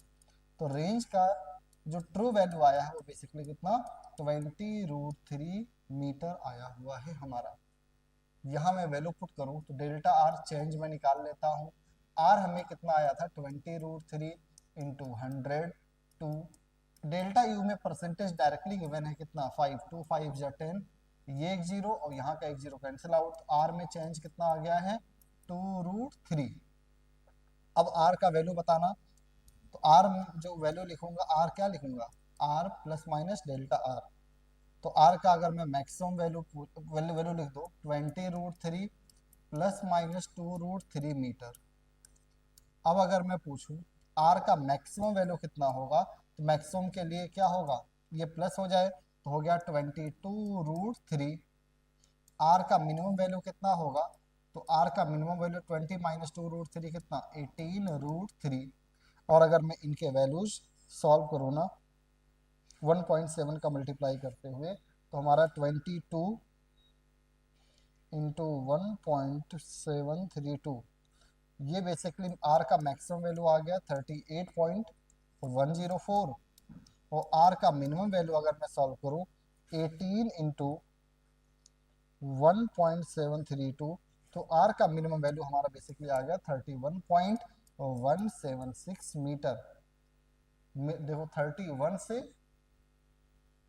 तो रेंज का जो ट्रू वैल्यू आया है वो बेसिकली कितना 20√3 मीटर आया हुआ है हमारा। यहाँ मैं वैल्यू पुट करूँ तो डेल्टा आर चेंज में निकाल लेता हूँ, आर हमें कितना आया था 20√3 इंटू 100 टू डेल्टा यू में परसेंटेज डायरेक्टली गिवन है कितना 5, 2 5 जा 10, ये एक जीरो और यहाँ का एक जीरो कैंसिल आउट, आर में चेंज कितना आ गया है 2√3। अब आर का वैल्यू बताना, तो आर जो वैल्यू लिखूंगा आर क्या लिखूंगा R plus minus delta R. तो आर का अगर मैं मैक्सिमम वैल्यू वैल्यू लिख दो 20√3 प्लस माइनस 2√3 मीटर। अब अगर मैं पूछूं आर का मैक्सिमम वैल्यू कितना होगा, तो मैक्सिमम के लिए क्या होगा, ये प्लस हो जाए तो हो गया 22√3। आर का मिनिमम वैल्यू कितना होगा, तो आर का मिनिमम वैल्यू 20 माइनस 2√3 कितना 18√3। और अगर मैं इनके वैल्यूज सॉल्व करूँ ना 1.7 का मल्टीप्लाई करते हुए, तो हमारा 22 इंटू 1.732, ये बेसिकली आर का मैक्सिमम वैल्यू आ गया 38.104, और आर का मिनिमम वैल्यू अगर मैं सॉल्व करूँ 18 इंटू 1.732, तो आर का मिनिमम वैल्यू हमारा बेसिकली आ गया 31.176 मीटर। देखो 31 से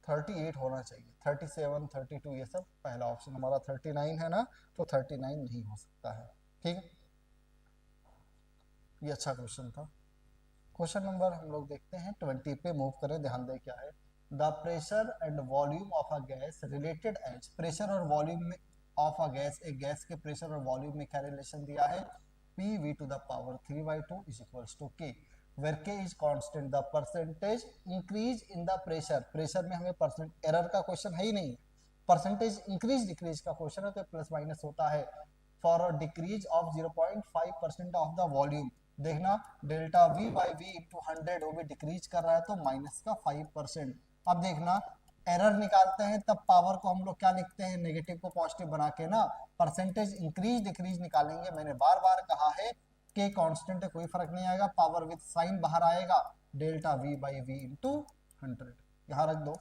38 होना चाहिए, 37 32 ये सब पहला ऑप्शन हमारा 39 है ना, तो 39 नहीं हो सकता है, ठीक है। ये अच्छा क्वेश्चन था। क्वेश्चन नंबर हम लोग देखते हैं 20 पे मूव करें, ध्यान दें क्या है। The pressure and volume of a gas related as, pressure और वॉल्यूम में ऑफ अ गैस, एक गैस के प्रेशर और वॉल्यूम में क्या रिलेशन दिया है PV to the power 3/2 is equals to K where K is constant, the percentage increase in the pressure, pressure में हमें परसेंट एरर का क्वेश्चन है ही नहीं, परसेंटेज इंक्रीज डिक्रीज का क्वेश्चन है तो प्लस माइनस होता है। For a decrease of 0.5% of the volume, देखना delta V by V into 100 वो भी डिक्रीज कर रहा है तो माइनस का 5%। अब देखना एरर निकालते हैं तब पावर को हम लोग क्या लिखते हैं नेगेटिव को पॉजिटिव बना के ना, परसेंटेज इंक्रीज डिक्रीज निकालेंगे। मैंने बार बार कहा है के कांस्टेंट है कोई फर्क नहीं आएगा, पावर विद साइन बाहर आएगा, delta V by V into 100 यहाँ रख दो,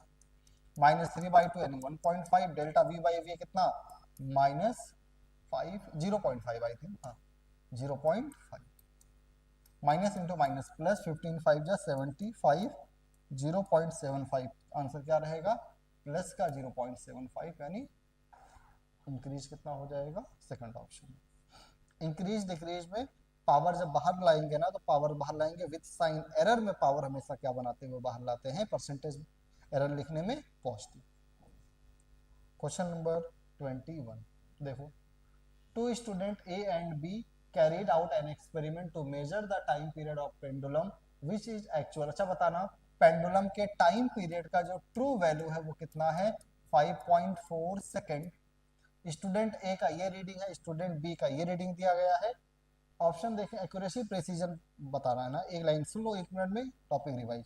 -3/2 यानी 1.5, डेल्टा V बाई वी कितना -0.5 आई थिंक, हाँ 0.5, माइनस इंटू माइनस प्लस 15 5 जा 75, 0.75 आंसर क्या रहेगा प्लस का 0.75 यानी इंक्रीज कितना हो जाएगा सेकंड ऑप्शन। इंक्रीज डिक्रीज में पावर जब बाहर लाएंगे ना तो पावर बाहर लाएंगे विद साइन, एरर में पावर हमेशा क्या बनाते हुए बाहर लाते हैं परसेंटेज एरर लिखने में पॉजिटिव। क्वेश्चन नंबर 21 देखो, two student A and B carried out an experiment to measure the time period of pendulum which is actual। अच्छा बताना पेंडुलम के टाइम पीरियड का जो ट्रू वैल्यू है वो कितना है 5.4 सेकेंड। स्टूडेंट ए का ये रीडिंग है, स्टूडेंट बी का ये रीडिंग दिया गया है। ऑप्शन देखें, एक्यूरेसी प्रेसिजन बताना है ना, एक लाइन सुन लो 1 मिनट में, टॉपिक रिवाइज।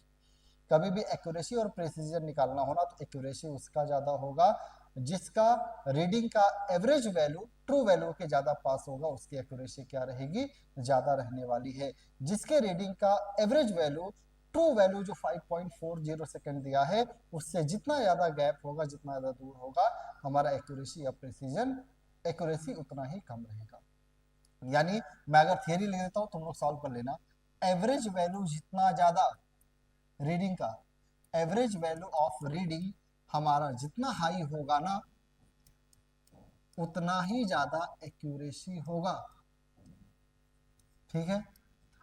कभी भी एक्यूरेसी और प्रेसिजन निकालना होना तो एक्यूरेसी उसका ज्यादा होगा जिसका रीडिंग का एवरेज वैल्यू ट्रू वैल्यू के ज्यादा पास होगा, उसकी एक्यूरेसी क्या रहेगी, ज्यादा रहने वाली है। जिसके रीडिंग का एवरेज वैल्यू ट्रू वैल्यू जो 5.40 सेकेंड दिया है उससे जितना ज्यादा गैप होगा, जितना ज्यादा दूर होगा, हमारा एक्यूरेसी या प्रेसिजन एक्यूरेसी उतना ही कम रहेगा। यानी मैं अगर थियरी ले लेता हूं, तुम लोग सॉल्व कर लेना। एवरेज वैल्यू जितना ज्यादा रीडिंग का, एवरेज वैल्यू ऑफ रीडिंग हमारा जितना हाई होगा ना, उतना ही ज्यादा एक्यूरेसी होगा। ठीक है।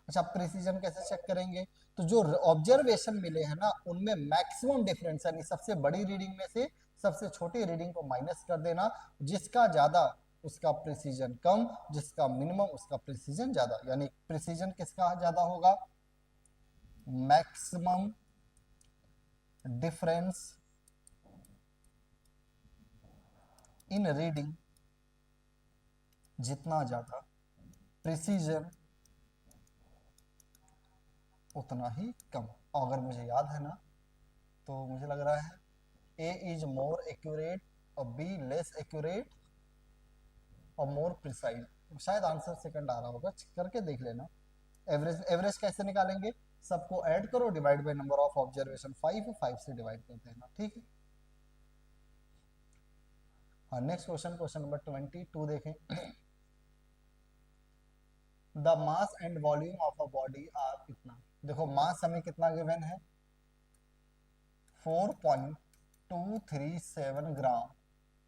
अच्छा, प्रिसीजन कैसे चेक करेंगे? तो जो ऑब्जर्वेशन मिले हैं ना उनमें मैक्सिमम डिफरेंस, यानी सबसे बड़ी रीडिंग में से सबसे छोटी रीडिंग को माइनस कर देना, जिसका ज्यादा उसका प्रिसीजन कम, जिसका मिनिमम उसका प्रिसीजन ज्यादा। यानी प्रिसीजन किसका ज्यादा होगा, मैक्सिमम डिफरेंस इन रीडिंग जितना ज्यादा, प्रिसीजन उतना ही कम। और अगर मुझे याद है ना, तो मुझे लग रहा है ए इज मोर एक्यूरेट और बी लेस एक्यूरेट और मोर प्रिसाइज। शायद आंसर सेकंड आ रहा होगा, करके देख लेना। एवरेज, एवरेज कैसे निकालेंगे, सबको ऐड करो, divide by number of observation 5 से डिवाइड कर देना। ठीक है। हाँ, नेक्स्ट क्वेश्चन, क्वेश्चन नंबर 22 देखें। The mass and volume of a body are कितना। देखो मास हमें कितना गिवन है 4.237 ग्राम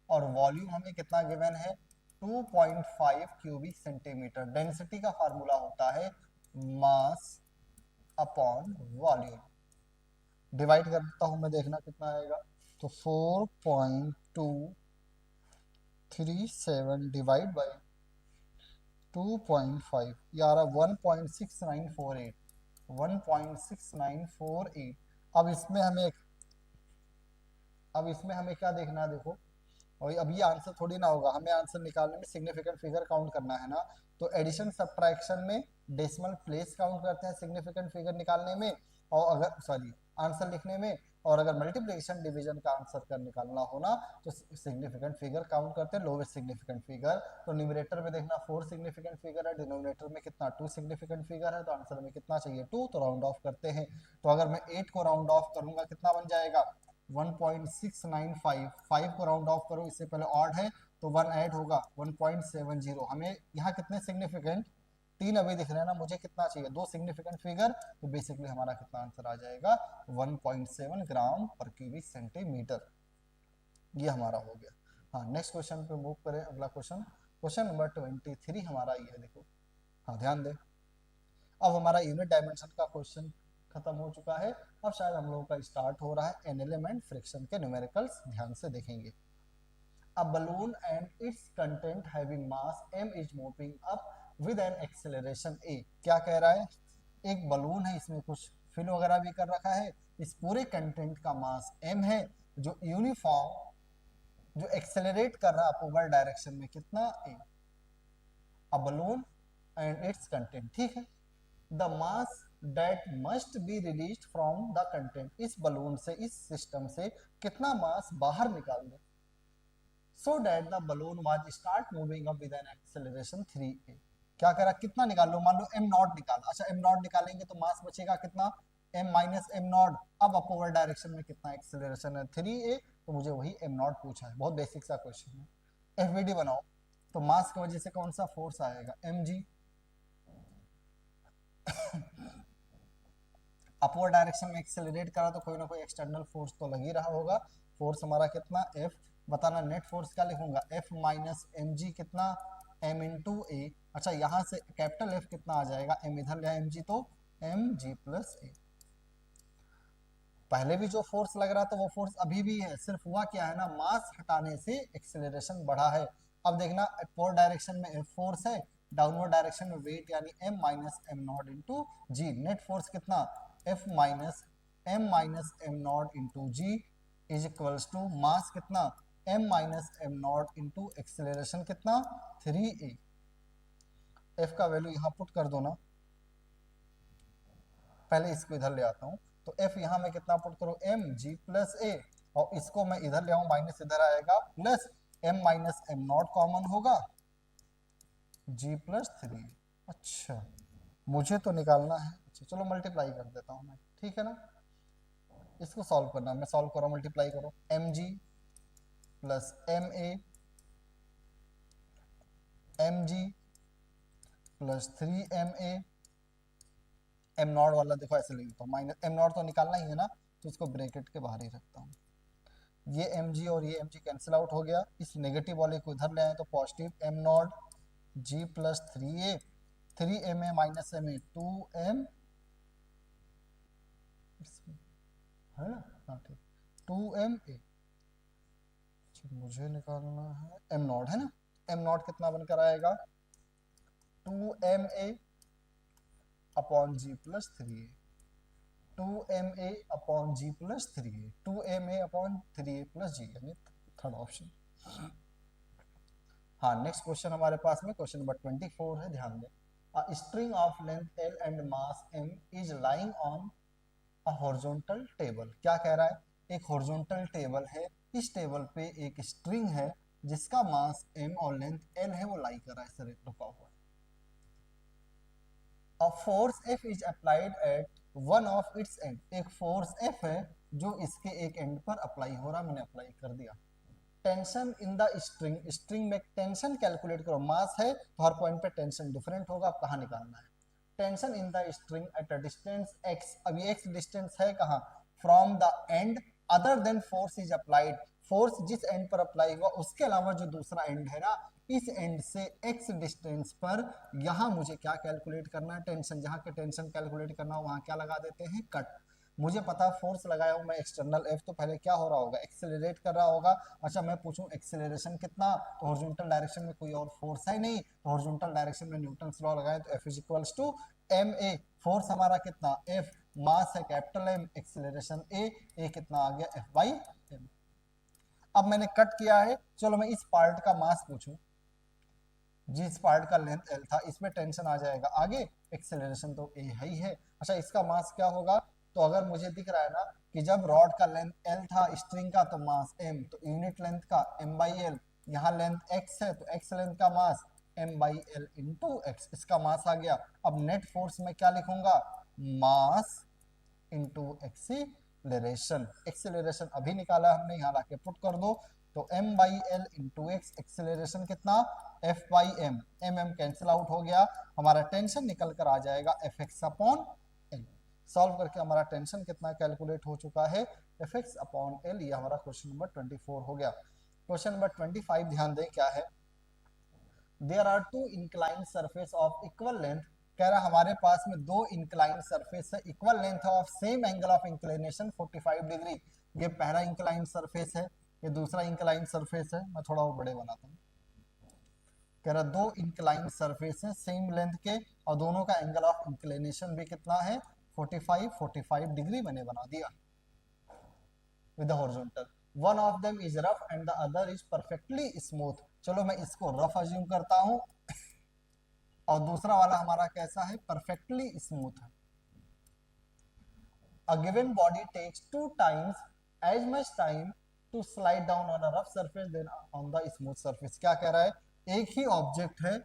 और वॉल्यूम हमें कितना गिवन है 2.5 क्यूबिक सेंटीमीटर। डेंसिटी का फार्मूला होता है मास अपॉन वॉल्यूम। डिवाइड कर देता हूं मैं, देखना कितना आएगा। तो 4.237 डिवाइड बाय 2.5 यार 1.6948 1.6948। अब इसमें हमें क्या देखना है, देखो, और अब ये आंसर थोड़ी ना होगा, हमें आंसर निकालने में सिग्निफिकेंट फिगर काउंट करना है ना। तो एडिशन सब्ट्रैक्शन में डेसिमल प्लेस काउंट करते हैं सिग्निफिकेंट फिगर निकालने में, और अगर आंसर लिखने में, और अगर मल्टीप्लिकेशन डिवीजन का आंसर कर निकालना होना तो सिग्निफिकेंट फिगर काउंट करते हैं, लोवेस्ट सिग्निफिकेंट फिगर। तो न्यूमरेटर में देखना 4 सिग्निफिकेंट फिगर है, डिनोमिनेटर में कितना 2 सिग्निफिकेंट फिगर है, तो आंसर में कितना चाहिए 2, तो राउंड ऑफ करते हैं। तो अगर मैं 8 को राउंड ऑफ करूंगा कितना बन जाएगा 1.695, 5 को राउंड ऑफ करो, इससे पहले ऑड है तो 1 ऐड होगा 1.70। हमें यहाँ कितने सिग्निफिकेंट 3 अभी दिख रहे हैं ना, मुझे कितना चाहिए 2 सिग्निफिकेंट फिगर, तो बेसिकली हमारा कितना आंसर आ जाएगा 1.7 ग्राम पर क्यूबिक सेंटीमीटर। ये हमारा हो गया। हाँ, नेक्स्ट क्वेश्चन पे मूव करें। अगला क्वेश्चन, क्वेश्चन नंबर 23 हमारा ये है, देखो। हाँ, ध्यान दें। अब हमारा यूनिट डायमेंशन का क्वेश्चन खत्म हो चुका है, अब शायद हम लोगों का स्टार्ट हो रहा है एनएलएम एंड फ्रिक्शन के न्यूमेरिकल्स। ध्यान से देखेंगे। A balloon and its content having mass m is moving up with an acceleration a। क्या कह रहा है, एक बलून है, इसमें कुछ फिल वगैरह भी कर रखा है, इस पूरे कंटेंट का मास m है, जो यूनिफॉर्म जो एक्सेलरेट कर रहा है अपवर्ड डायरेक्शन में, कितना a। A balloon and its content, ठीक है। The mass that must be released from the content, इस बलून से, इस सिस्टम से कितना मास बाहर निकाल दे, so that the balloon was start moving up with an acceleration 3a। क्या करा, कितना निकाल लो, मान लो m नॉट निकाला। अच्छा, m नॉट निकालेंगे तो मास बचेगा कितना m माइनस m नॉट। अब अपवर्ड डायरेक्शन में कितना एक्सेलरेशन है 3a, तो मुझे वही m नॉट पूछा है, बहुत बेसिक सा क्वेश्चन है। एफबीडी बनाओ, तो मास की वजह से कौन सा फोर्स आएगा mg। अपवर्ड डायरेक्शन में एक्सेलरेट करा तो कोई ना कोई एक्सटर्नल फोर्स तो लग ही रहा होगा। फोर्स हमारा कितना f, बताना नेट फोर्स क्या लिखूंगा F माइनस एम जी, कितना m इंटू ए। अच्छा, यहाँ से कैपिटल F कितना आ जाएगा, m इधर लिया mg तो mg प्लस ए। पहले भी जो फोर्स लग रहा था वो फोर्स अभी भी है, सिर्फ हुआ क्या है ना, मास हटाने से एक्सेलरेशन बढ़ा है। अब देखना अपवर्ड डायरेक्शन में F फोर्स है, डाउनवर्ड डायरेक्शन में वेट यानी m minus M not into G. Net force कितना, F minus M not into G is equals to mass कितना, m minus M not into acceleration कितना 3a। F का value यहाँ put कर दो ना, पहले इसको इधर ले आता हूँ। तो F यहाँ में कितना पुट करो, m g प्लस a, और इसको मैं इधर ले आऊँ, माइनस इधर आएगा, plus m minus M not common होगा g प्लस 3। अच्छा मुझे तो निकालना है, अच्छा चलो मल्टीप्लाई कर देता हूँ मैं, ठीक है ना। इसको सॉल्व करना, मैं सॉल्व करो, मल्टीप्लाई करो, mg plus mg plus 3ma, am not वाला देखो ऐसे लिख देता हूँ, माइनस एम नॉट तो निकालना ही है ना, तो इसको ब्रैकेट के बाहर ही रखता हूँ। ये mg और ये mg कैंसिल आउट हो गया, इस नेगेटिव वाले को इधर ले आए तो positive am not g plus 3a, 3ma minus ma 2m है ना, हाँ ठीक, 2ma। मुझे निकालना है एम नॉट, है ना, एम नॉट कितना बनकर आएगा 2ma upon G plus 3a, 2ma upon G plus 3a, 2ma upon 3a plus G, यानी थर्ड ऑप्शन। हाँ नेक्स्ट क्वेश्चन हमारे पास में क्वेश्चन नंबर 24 है, ध्यान दें। A string of length l and mass m is lying on a horizontal table. क्या कह रहा है, एक हॉरिजॉन्टल टेबल है, इस टेबल पे एक स्ट्रिंग है जिसका मास m और लेंथ l है, वो लाई कर रहा है, सर रुका हुआ है। A force F is applied at one of its end, एक फोर्स F है जो इसके एक एंड पर अप्लाई हो रहा, मैंने अप्लाई कर दिया। Tension in the string, string में टेंशन कैलकुलेट करो, मास है तो हर पॉइंट पे टेंशन डिफरेंट होगा, आप कहाँ निकालना है। Tension in the string eight a distance x, अभी x डिस्टेंस है कहाँ, from the end other than force is applied, force जिस एंड पर अप्लाई हुआ उसके अलावा जो दूसरा एंड है ना, इस एंड से x डिस्टेंस पर यहाँ मुझे क्या कैलकुलेट करना है, टेंशन, जहाँ के टेंशन कैलकुलेट करना हो वहाँ क्या लगा देते हैं, कट। मुझे पता फोर्स लगाया हूँ मैं एक्सटर्नल F, तो पहले क्या हो रहा होगा, एक्सेलरेट कर रहा होगा। अच्छा मैं पूछूं एक्सेलरेशन कितना, तो हॉरिजॉन्टल डायरेक्शन में कोई और फोर्स है नहीं, तो हॉरिजॉन्टल डायरेक्शन में न्यूटन्स लॉ लगाए तो F is equals to ma, force हमारा कितना F, मास है कैपिटल M, एक्सेलरेशन a कितना आ गया F बाई m। अब मैंने कट किया है, चलो मैं इस पार्ट का मास पूछूं, जिस पार्ट का लेंथ l था, इसमें टेंशन आ जाएगा आगे, एक्सेलरेशन तो a है ही है। अच्छा इसका मास क्या होगा, तो अगर मुझे दिख रहा है ना कि जब रॉड का लेंथ l था स्ट्रिंग का, तो मास m, तो यूनिट लेंथ का m बाई एल, यहाँ लेंथ x है तो x लेंथ का मास m by L into x, इसका मास आ गया। अब नेट फोर्स में क्या लिखूंगा, मास इंटू एक्सीलरेशन, एक्सीलरेशन अभी निकाला हमने, यहाँ लाके पुट कर दो, तो m by L into x, acceleration कितना f by m, m cancel out हो गया, हमारा टेंशन निकल कर आ जाएगा F x upon L. Solve करके हमारा टेंशन कितना कैलकुलेट हो चुका है, एफ एक्स अपॉन एल, ये हमारा क्वेश्चन नंबर 24 हो गया। क्वेश्चन नंबर 25 ध्यान दें क्या है, there are two incline surface of equal length, कह रहा हमारे पास में दो इंक्लाइन सरफेस है, equal length of same angle of inclination 45 degree. ये पहला इंक्लाइन सरफेस है, ये दूसरा इंक्लाइन सरफेस है, मैं थोड़ा वो बड़े बनाता हूँ। कह रहा दो इंक्लाइन सरफेस है सेम लेंथ के, और दोनों का एंगल ऑफ इंक्लिनेशन भी कितना है 45 डिग्री, मैंने बना दिया with the horizontal. One of them is rough and the other is perfectly smooth, चलो मैं इसको रफ अज्यूम करता हूँ, और दूसरा वाला हमारा कैसा है, परफेक्टली स्मूथ है। A given body takes 2 times as much time to slide down on a rough surface than on the smooth surface। क्या कह रहा है, एक ही ऑब्जेक्ट है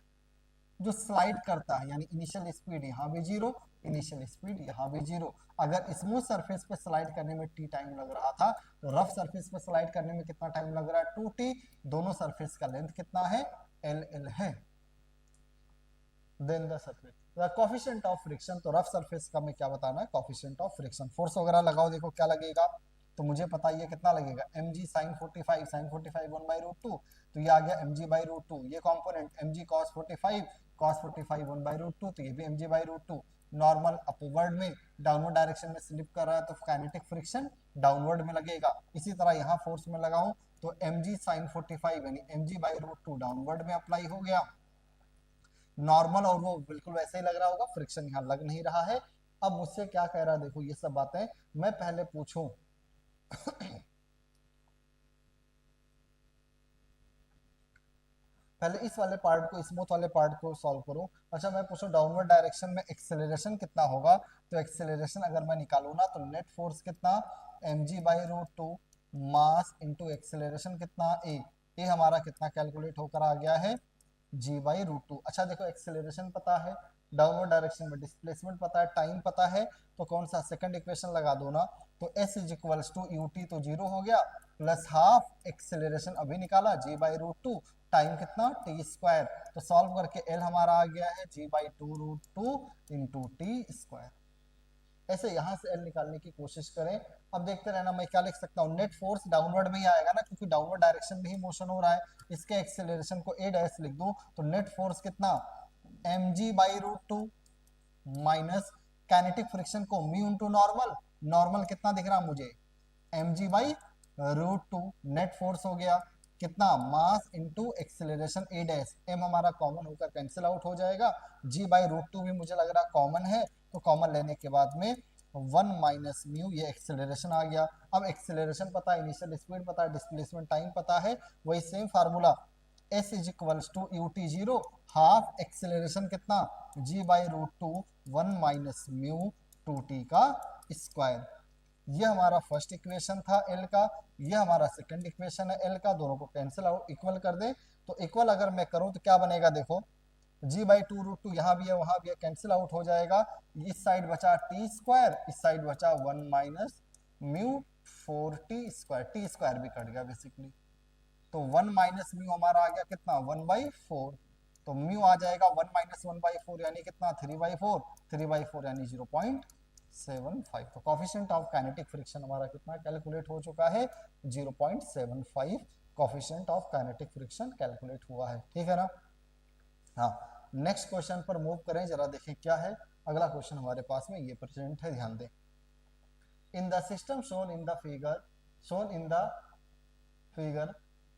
जो स्लाइड करता है, यानी इनिशियल स्पीड यहाँ भी जीरो, इनिशियल स्पीड यहाँ भी जीरो। अगर स्मूथ सरफेस पे स्लाइड करने में t टाइम लग रहा था, तो रफ सरफेस पे स्लाइड करने में कितना टाइम लग रहा है 2t, दोनों सरफेस का लेंथ कितना है l है। Then the surface the coefficient of friction, तो रफ सरफेस का मैं क्या बताना है, कोफिशिएंट ऑफ फ्रिक्शन, फोर्स वगैरह लगाओ, देखो क्या लगेगा, तो मुझे पता है ये कितना लगेगा mg sin 45, sin 45 1 by root 2, तो ये आ गया mg बाई रूट 2, ये component mg cos 45, cos 45 1 by root 2, तो ये भी mg by root 2। Normal upward में, डाउनवर्ड डायरेक्शन में स्लिप कर रहा है तो काइनेटिक फ्रिक्शन डाउनवर्ड में लगेगा। इसी तरह यहाँ फोर्स में लगाऊं तो mg sin 45 यानी mg बाई रूट 2 डाउनवर्ड में अप्लाई हो गया। नॉर्मल और वो बिल्कुल वैसे ही लग रहा होगा, फ्रिक्शन यहाँ लग नहीं रहा है। अब मुझसे क्या कह रहा है, देखो ये सब बातें मैं पहले पूछूं पहले इस वाले पार्ट को, स्मूथ वाले पार्ट को सॉल्व करूं। अच्छा मैं पूछूं डाउनवर्ड डायरेक्शन में एक्सेलरेशन कितना होगा, तो एक्सेलरेशन अगर मैं निकालू ना तो नेट फोर्स कितना, mg/√2 मास इंटू एक्सेलरेशन कितना ए हमारा कितना कैलकुलेट होकर आ गया है, g/√2। अच्छा देखो एक्सेलरेशन पता है, डाउनवर्ड डायरेक्शन में डिस्प्लेसमेंट पता है, टाइम पता है, तो कौन सा सेकंड इक्वेशन लगा दो ना, तो s is equals to ut तो जीरो हो गया, प्लस हाफ एक्सेलरेशन अभी निकाला g/√2, टाइम कितना टी स्क्वायर, तो सॉल्व करके एल हमारा आ गया है g/2√2 इंटू टी स्क्वायर। ऐसे यहां से एल निकालने की कोशिश करें। अब देखते रहना, मैं क्या लिख सकता हूँ, नेट फोर्स डाउनवर्ड में ही आएगा ना, क्योंकि डाउनवर्ड डायरेक्शन में ही मोशन हो रहा है। इसके एक्सेलरेशन को ए डैश लिख दूं तो नेट फोर्स कितना, mg/√2 माइनस काइनेटिक फ्रिक्शन को म्यू इंटू नॉर्मल, नॉर्मल कितना दिख रहा मुझे, mg/√2, नेट फोर्स हो गया कितना, मास इंटू एक्सेलरेशन ए डैश, एम हमारा कॉमन होकर कैंसिल आउट हो जाएगा, g/√2 भी मुझे लग रहा कॉमन है, तो कॉमन लेने के बाद में 1 माइनस म्यू, ये एक्सेलरेशन आ गया। अब एक्सेलरेशन पता है, इनिशियल स्पीड पता है, डिस्प्लेसमेंट टाइम पता है, वही same formula s is equals to ut zero, half acceleration कितना, g/√2 1 माइनस म्यू 2t का स्क्वायर। ये हमारा फर्स्ट इक्वेशन था एल का, ये हमारा सेकंड इक्वेशन है एल का, दोनों को कैंसिल आउट इक्वल कर दे, तो इक्वल अगर मैं करूं तो क्या बनेगा, देखो g/2√2 यहाँ भी है वहां भी है, कैंसिल आउट हो जाएगा, इस साइड बचा टी स्क्वायर, इस साइड बचा 1 minus mu 4t square, T square भी कट गया बेसिकली, तो 1 माइनस म्यू हमारा आ गया कितना 1/4, तो म्यू आ जाएगा 1 माइनस 1/4 यानी कितना 3/4, 3/4 यानी 0.75, तो कोफिशिएंट ऑफ काइनेटिक फ्रिक्शन हमारा कितना कैलकुलेट हो चुका है, 0.75 coefficient of kinetic friction calculate हुआ है, ठीक है ना। हाँ नेक्स्ट क्वेश्चन पर मूव करें, जरा देखें क्या है अगला क्वेश्चन हमारे पास में, ये प्रेजेंट है, ध्यान दें। In the system shown in the figure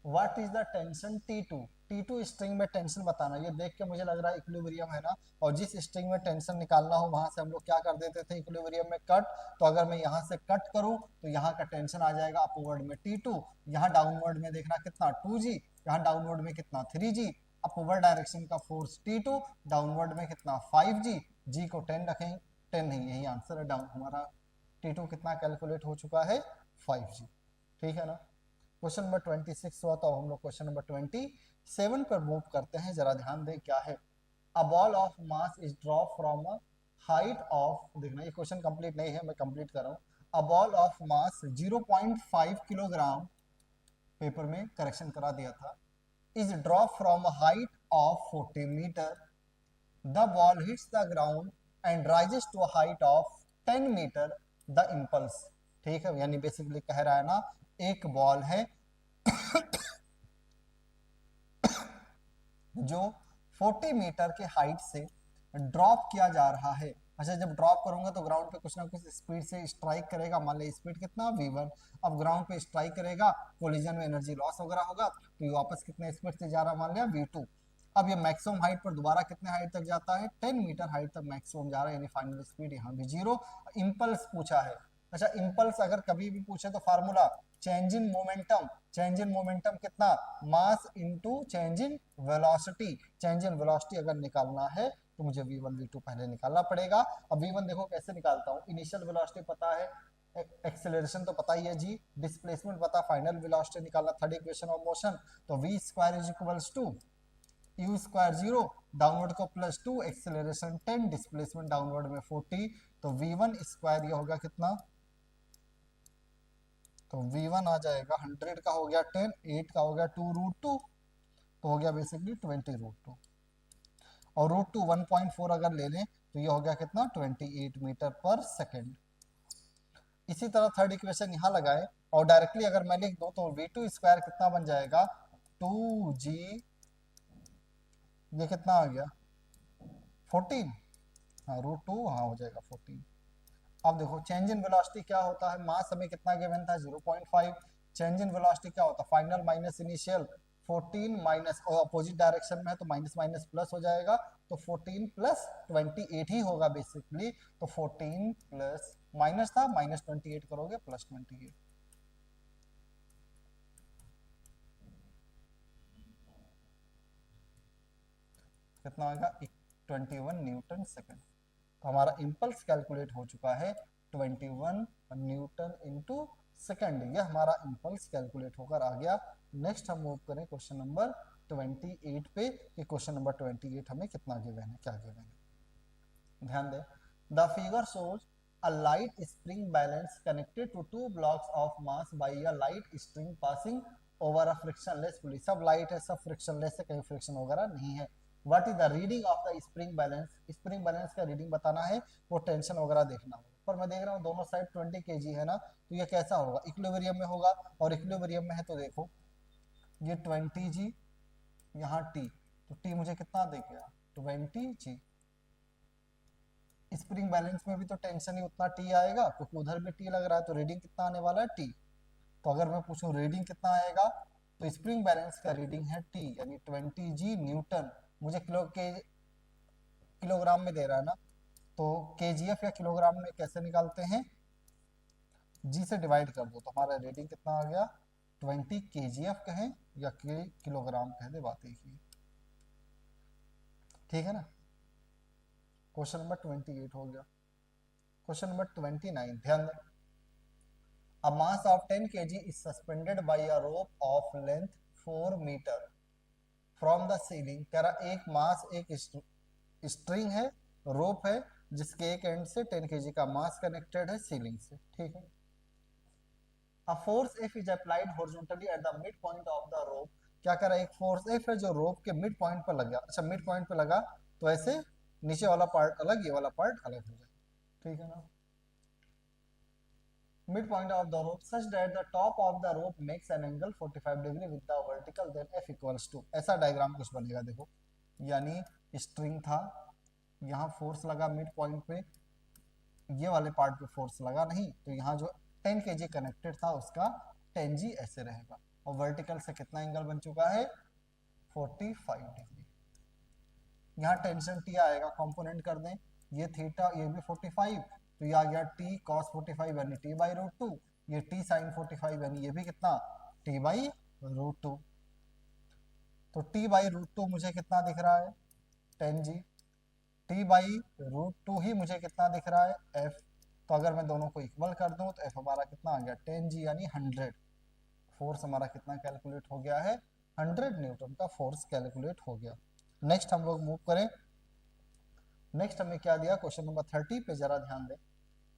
what is the tension T2, T2 string में टेंशन बताना, ये देख के मुझे लग रहा है इक्विलिब्रियम है ना, और जिस स्ट्रिंग में टेंशन निकालना हो वहां से हम लोग क्या कर देते थे इक्विलिब्रियम में कट, तो अगर मैं यहाँ से कट करूं तो यहाँ का टेंशन आ जाएगा अपवर्ड में T2, यहाँ डाउनवर्ड में देखना कितना 2G, यहाँ डाउनवर्ड में कितना 3G, अपवर्ड डायरेक्शन का फोर्स T2, डाउनवर्ड में कितना 5G, G को 10 रखें, 10 नहीं यही आंसर है, डाउन हमारा T2 कितना कैलकुलेट हो चुका है 5G, ठीक है ना। क्वेश्चन नंबर 26 हुआ, तो हम लोग क्वेश्चन नंबर 27 पर मूव करते हैं, जरा ध्यान दें क्या है। अ ball of mass is drop from a height of, देखना ये क्वेश्चन कंप्लीट नहीं है, मैं कंप्लीट कर रहा हूँ। A ball of mass 0.5 kilogram, paper में करेक्शन करा दिया था, is drop from a height of 40 metre, the ball hits the ground and rises to a height of 10 metre, the impulse, ठीक है, यानी बेसिकली कह रहा है ना, एक बॉल है जो 40 मीटर के हाइट से ड्रॉप किया जा रहा है। अच्छा जब ड्रॉप करूंगा तो ग्राउंड पे कुछ ना कुछ स्पीड से स्ट्राइक करेगा, मान ली स्पीड कितना v1, अब ग्राउंड पे स्ट्राइक करेगा, कोलिजन में एनर्जी लॉस वगैरह होगा, तो ये वापस कितने स्पीड से जा रहा मान लिया v2। अब ये मैक्सिमम हाइट पर दोबारा कितने हाइट तक जाता है, 10 मीटर हाइट तक मैक्सिमम जा रहा है, यानी फाइनल स्पीड यहाँ भी 0। इम्पल्स पूछा है, अच्छा इम्पल्स अगर कभी भी पूछे तो formula change in momentum, change in momentum कितना, mass into change in velocity, change in velocity अगर निकालना है तो मुझे v1 v2 पहले निकालना पड़ेगा। अब v1 देखो कैसे निकालता हूँ, इनिशियल वेलोसिटी पता है, एक्सेलरेशन तो पता ही है जी, डिस्प्लेसमेंट पता, फाइनल वेलोसिटी निकालना, थर्ड इक्वेशन ऑफ मोशन, तो v square is equals to u square 0, downward को प्लस 2, एक्सेलरेशन 10, डिस्प्लेसमेंट डाउनवर्ड में 40, तो v1 स्क्वायर ये होगा कितना, तो v1 आ जाएगा 100 का हो गया 10, 8 का हो गया 2√2, तो हो गया बेसिकली 20√2, और √2 1.4 अगर ले लें तो ये हो गया कितना 28 मीटर पर सेकेंड। इसी तरह थर्ड इक्वेशन यहाँ लगाए और डायरेक्टली अगर मैं लिख दूं तो v2 स्क्वायर कितना बन जाएगा 2g, ये कितना आ गया 14, हाँ √2 हाँ हो जाएगा 14। अब देखो चेंज इन वेलोसिटी क्या होता है, मास हमें कितना गिवन था 0.5, चेंज इन वेलोसिटी क्या होता है फाइनल माइनस इनिशियल 14 माइनस, और अपोजिट डायरेक्शन में है तो माइनस माइनस प्लस हो जाएगा, तो 14 प्लस 28 ही होगा बेसिकली। तो 14 प्लस, माइनस था माइनस 28 करोगे प्लस 28, कितना होगा 21 न्यूटन सेकेंड। तो हमारा इम्पल्स कैलकुलेट हो चुका है 21 न्यूटन इंटू सेकेंड, यह हमारा इम्पल्स कैलकुलेट होकर आ गया। नेक्स्ट हम मूव करें क्वेश्चन नंबर 28 पे, कि क्वेश्चन नंबर 28 हमें कितना गिवन है, क्या गिवन है। ध्यान दें, the figure shows a light spring balance connected to two blocks of mass by a light string passing over a frictionless pulley। सब लाइट है, सब फ्रिक्शनलेस है, कहीं फ्रिक्शन वगैरह नहीं है। What is the reading of the spring balance, spring balance का reading बताना है, वो टेंशन वगैरह देखना होगा। पर मैं देख रहा हूँ दोनों साइड 20 kg है ना, तो ये कैसा होगा, इक्विलिब्रियम में होगा, और इक्विलिब्रियम में है तो देखो ये 20g, यहाँ t, तो t मुझे कितना दे गया 20g। स्प्रिंग बैलेंस में भी तो टेंशन ही उतना टी आएगा, क्योंकि उधर भी टी लग रहा है, तो रीडिंग कितना आने वाला है टी। तो अगर मैं पूछूं रीडिंग कितना आएगा, तो स्प्रिंग बैलेंस का रीडिंग है टी, यानी 20g न्यूटन। मुझे किलोग्राम में दे रहा है ना, तो केजीएफ या किलोग्राम में कैसे निकालते हैं, जी से डिवाइड कर दो, तो हमारा रीडिंग कितना आ गया 20 केजीएफ कहें या किलोग्राम कह दे, बात एक ही, ठीक है ना। क्वेश्चन नंबर 28 हो गया। क्वेश्चन नंबर 29, ध्यान दें, a mass of 10 kg is suspended by a rope of length 4 meter from the ceiling। कह रहा एक मास, एक स्ट्रिंग है, रोप है, जिसके एक एंड से 10 kg का मास कनेक्टेड है सीलिंग से, ठीक है। A force F is applied horizontally at the midpoint of the rope। क्या कर रहा है, एक फोर्स F है जो रोप के मिड पॉइंट पर लग गया। अच्छा, मिड पॉइंट पर लगा तो ऐसे नीचे वाला पार्ट अलग, ये वाला पार्ट अलग हो जाए, ठीक है ना। midpoint of the rope such that the top of the rope makes an angle 45 degree with the vertical, then F equals to, ऐसा डायग्राम कुछ बनेगा। देखो, यानी स्ट्रिंग था, यहाँ फोर्स लगा मिड पॉइंट पे, ये वाले पार्ट पे फोर्स लगा नहीं, तो यहाँ जो 10 kg कनेक्टेड था उसका 10g ऐसे रहेगा, और वर्टिकल से कितना एंगल बन चुका है 45 डिग्री। यहाँ टेंशन टी आएगा, कंपोनेंट कर दें, ये थीटा, ये भी 45, तो ये आ गया टी कॉस 45 यानी टी बाई रूट टू, ये टी साइन 45 यानी ये भी कितना टी बाई रूट टू। तो टी बाई रूट टू मुझे कितना दिख रहा है 10g, T by root two ही मुझे कितना दिख रहा है f। तो अगर मैं दोनों को इक्वल कर दूं तो f हमारा कितना आ गया 10g यानी 100। फोर्स हमारा कितना कैलकुलेट हो गया है 100 न्यूटन का फोर्स कैलकुलेट हो गया। नेक्स्ट हम लोग मूव करें, नेक्स्ट हमें क्या दिया क्वेश्चन नंबर 30 पे जरा ध्यान दें।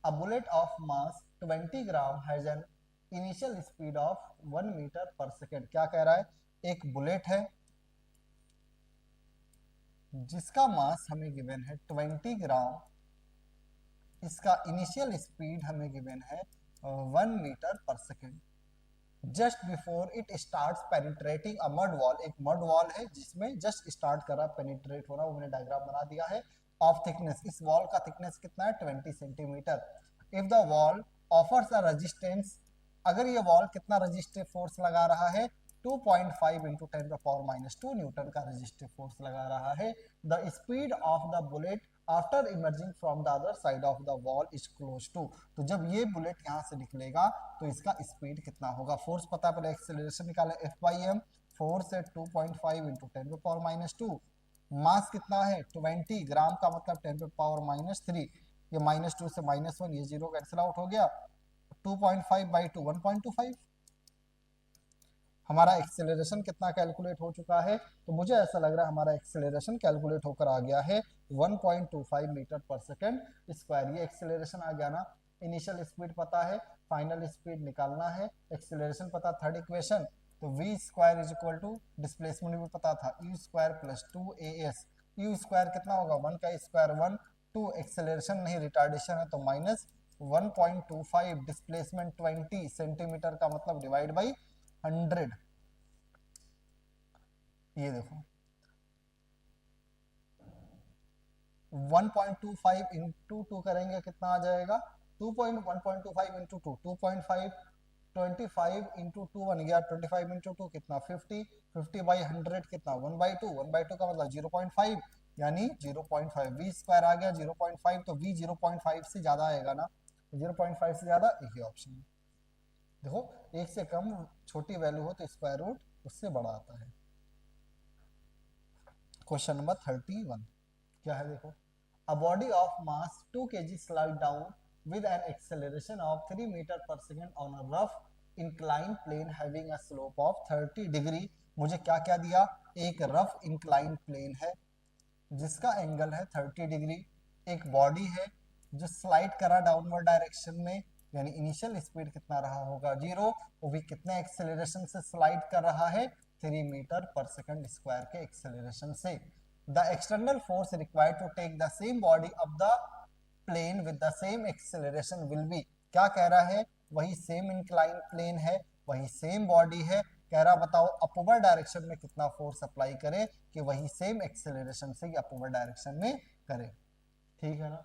A bullet of mass 20 gram has an initial speed of 1 metre पर सेकेंड। क्या कह रहा है, एक बुलेट है जिसका मास हमें गिवन है 20 ग्राम, इसका इनिशियल स्पीड हमें गिवन है 1 मीटर पर second. Just before it starts penetrating a mud wall, एक मड वॉल है जिसमें जस्ट स्टार्ट कर रहा है पेनिट्रेट हो रहा है, वो मैंने डायग्राम बना दिया है। ऑफ थिकनेस, इस वॉल का थिकनेस कितना है 20 centimetre. If the wall offers a resistance, अगर ये वॉल कितना रेजिस्टिव फोर्स लगा रहा है 2.5 इंटू 10⁻⁻2 न्यूटन का रेजिस्टिव फोर्स लगा रहा है। The speed of the bullet after emerging from the other side of the wall is close to, तो जब ये बुलेट यहाँ से निकलेगा तो इसका स्पीड कितना होगा। फोर्स पता है, पहले एक्सेलरेशन निकाले F/m, फोर्स है 2.5 इंटू 10⁻⁻2, मास कितना है 20 ग्राम का मतलब 10⁻⁻3, ये -2 से -1, ये 0 कैंसिल आउट हो गया, 2.5 बाई 2 1.25। हमारा एक्सेलरेशन कितना कैलकुलेट हो चुका है, तो मुझे ऐसा लग रहा है हमारा एक्सेलरेशन कैलकुलेट होकर आ गया है 1.25 मीटर पर सेकेंड स्क्वायर। ये एक्सेलरेशन आ गया ना, इनिशियल स्पीड पता है, फाइनल स्पीड निकालना है, एक्सेलरेशन पता, थर्ड इक्वेशन, तो v square is equal to displacement भी पता था u square plus 2as, u square कितना होगा 1 का स्क्वायर 1, 2 एक्सेलरेशन नहीं रिटार्डेशन है तो माइनस 1.25, डिस्प्लेसमेंट 20 सेंटीमीटर का मतलब डिवाइड बाई 100। ये देखो 1.25 इंटू 2 करेंगे कितना आ जाएगा 1.25 इंटू 2 2.5 25 इंटू टू बन गया, 25 इंटू टू कितना 50, 50 बाई 100 कितना 1/2, 1/2 का मतलब 0.5 यानी 0.5, वी स्क्वायर आ गया 0.5, तो वी 0.5 से ज्यादा आएगा ना, 0.5 से ज्यादा एक ही ऑप्शन है। देखो एक से कम छोटी वैल्यू हो तो स्क्वायर रूट उससे बड़ा आता है। क्वेश्चन नंबर 31 क्या है देखो, a body of mass 2 kg slide down with an acceleration of 3 meter per second on a rough inclined plane having a slope of 30 degree। मुझे क्या क्या दिया, एक रफ इंक्लाइन प्लेन है जिसका एंगल है 30 डिग्री, एक बॉडी है जो स्लाइड करा डाउनवर्ड डायरेक्शन में, यानी इनिशियल स्पीड कितना रहा होगा 0, वो भी कितने एक्सेलरेशन से स्लाइड कर रहा है 3 मीटर पर सेकंड स्क्वायर के एक्सेलरेशन से। The external force required to take the same body up the plane with the same acceleration will be, क्या कह रहा है, वही सेम इंक्लाइन प्लेन है, वही सेम बॉडी है, कह रहा बताओ अपवर्ड डायरेक्शन में कितना फोर्स अप्लाई करे कि वही सेम एक्सेलरेशन से अपवर्ड डायरेक्शन में करे। ठीक है ना,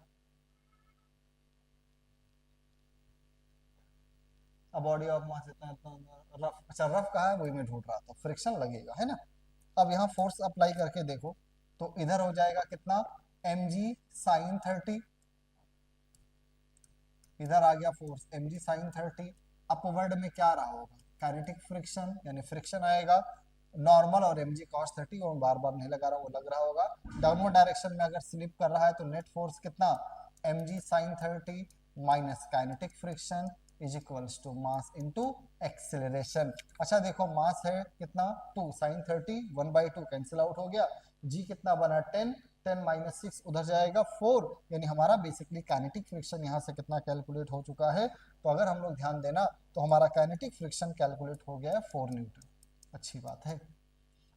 अब बॉडी ऑफ मास इतना इतना रफ, अच्छा रफ कहा है वही मैं ढूंढ रहा था, फ्रिक्शन लगेगा है ना। अब यहाँ फोर्स अप्लाई करके देखो तो इधर हो जाएगा कितना mg sin 30, इधर आ गया फोर्स mg sin 30, अपवर्ड में क्या रहा होगा काइनेटिक फ्रिक्शन यानी फ्रिक्शन आएगा, नॉर्मल और mg cos 30 और बार बार नहीं लगा रहा वो लग रहा होगा, डाउनवर्ड डायरेक्शन में अगर स्लिप कर रहा है तो नेट फोर्स कितना mg sin 30 minus kinetic friction is equals to mass into acceleration. अच्छा देखो मास है कितना 2 sin 30 1/2 कैंसिल आउट हो गया, g कितना बना 10, 10 माइनस 6 उधर जाएगा 4, यानी हमारा बेसिकली काइनेटिक फ्रिक्शन यहाँ से कितना कैलकुलेट हो चुका है, तो अगर हम लोग ध्यान देना तो हमारा काइनेटिक फ्रिक्शन कैलकुलेट हो गया है 4 न्यूटन। अच्छी बात है।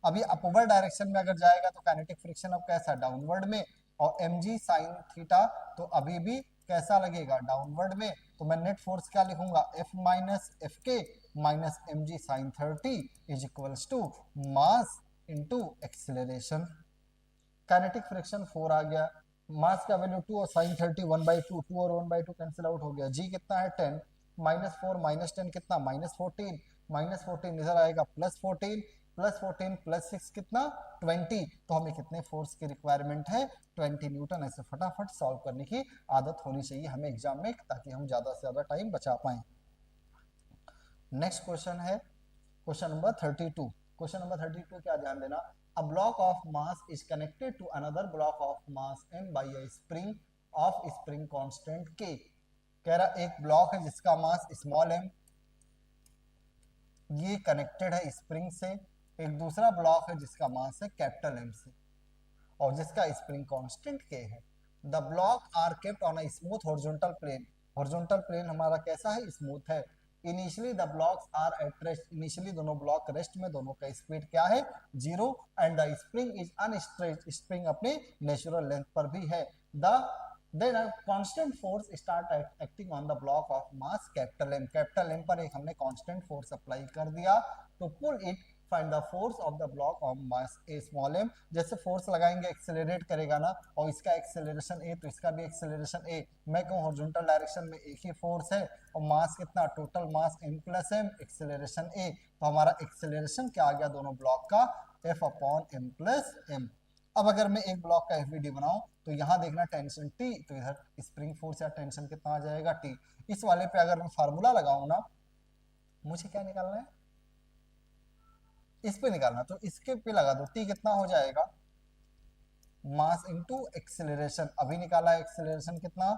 अब ये अपवर्ड डायरेक्शन में अगर जाएगा तो काइनेटिक फ्रिक्शन अब कैसा डाउनवर्ड में, और mg sin थीटा तो अभी भी कैसा लगेगा डाउनवर्ड में, तो मैं नेट फोर्स क्या लिखूंगा f minus F K minus mg sin 30 is equals to mass into acceleration. Kinetic friction 4 आ गया, मास का वैल्यू 2 और sin 30 1/2, 2 और 1/2 कैंसिल आउट हो गया, g कितना है 10, -4 -10 कितना -14, -14 इधर आएगा +14, +14 +6 कितना 20, तो हमें कितने फोर्स की रिक्वायरमेंट है 20 न्यूटन। ऐसे फटाफट सॉल्व करने की आदत होनी चाहिए हमें एग्जाम में ताकि हम ज्यादा से ज्यादा टाइम बचा पाए। नेक्स्ट क्वेश्चन है क्वेश्चन नंबर 32। क्वेश्चन नंबर 32 क्या ध्यान देना, a block of mass is connected to another block of mass m by a spring of spring constant k। कह रहा एक ब्लॉक है जिसका मास स्मॉल m, ये कनेक्टेड है स्प्रिंग से, एक दूसरा ब्लॉक है जिसका मास है कैपिटल M से और जिसका स्प्रिंग कांस्टेंट k है। The block are kept on a smooth horizontal plane, horizontal plane हमारा कैसा है स्मूथ है। Initially the blocks are at rest, initially दोनों ब्लॉक रेस्ट में, दोनों का स्पीड क्या है 0, and the spring is unstretched, spring अपने नेचुरल लेंथ पर भी है। The then a constant force start acting on the block of mass capital M, capital M पर एक हमने constant force अप्लाई कर दिया, तो pull it find the force of the block of mass a small m, जैसे force लगाएंगे accelerate करेगा ना, और इसका एक्सेलरेशन a तो इसका भी एक्सेलरेशन a, मैं कहूँ हॉरिजॉन्टल डायरेक्शन में एक ही फोर्स है और मास कितना total mass m plus m acceleration a, तो हमारा एक्सेलरेशन क्या आ गया दोनों ब्लॉक का f upon m plus m। अब अगर मैं एक ब्लॉक का एफबीडी बनाऊं तो यहाँ देखना टेंशन T, तो इधर स्प्रिंग फोर्स या टेंशन कितना आ जाएगा T। इस वाले पे अगर मैं फार्मूला लगाऊं ना, मुझे क्या निकालना है इस पे निकालना, तो इसके पे लगा दो T कितना हो जाएगा मास इनटू एक्सेलरेशन, अभी निकाला है एक्सेलरेशन कितना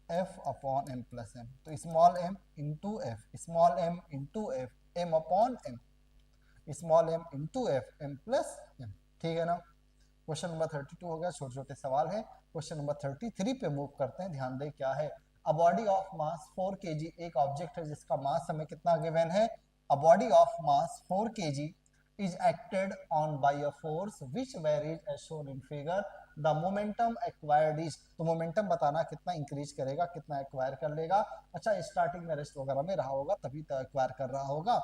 F upon m plus m, तो small m into F, small m into F, m upon m, small m into F, m plus m। ठीक है ना, क्वेश्चन नंबर 32 हो गया, छोटे छोटे सवाल है। क्वेश्चन नंबर 33 पे मूव करते हैं, ध्यान दें क्या है। A body of mass 4 kg, एक ऑब्जेक्ट है जिसका मास हमें कितना गिवन है, a body of mass 4 kg is acted on by a force which varies as shown in figure, the momentum acquired is, तो मोमेंटम बताना कितना इंक्रीज करेगा कितना एक्वायर कर लेगा। अच्छा स्टार्टिंग में रेस्ट वगैरह में रहा होगा तभी तो एक्वायर कर रहा होगा।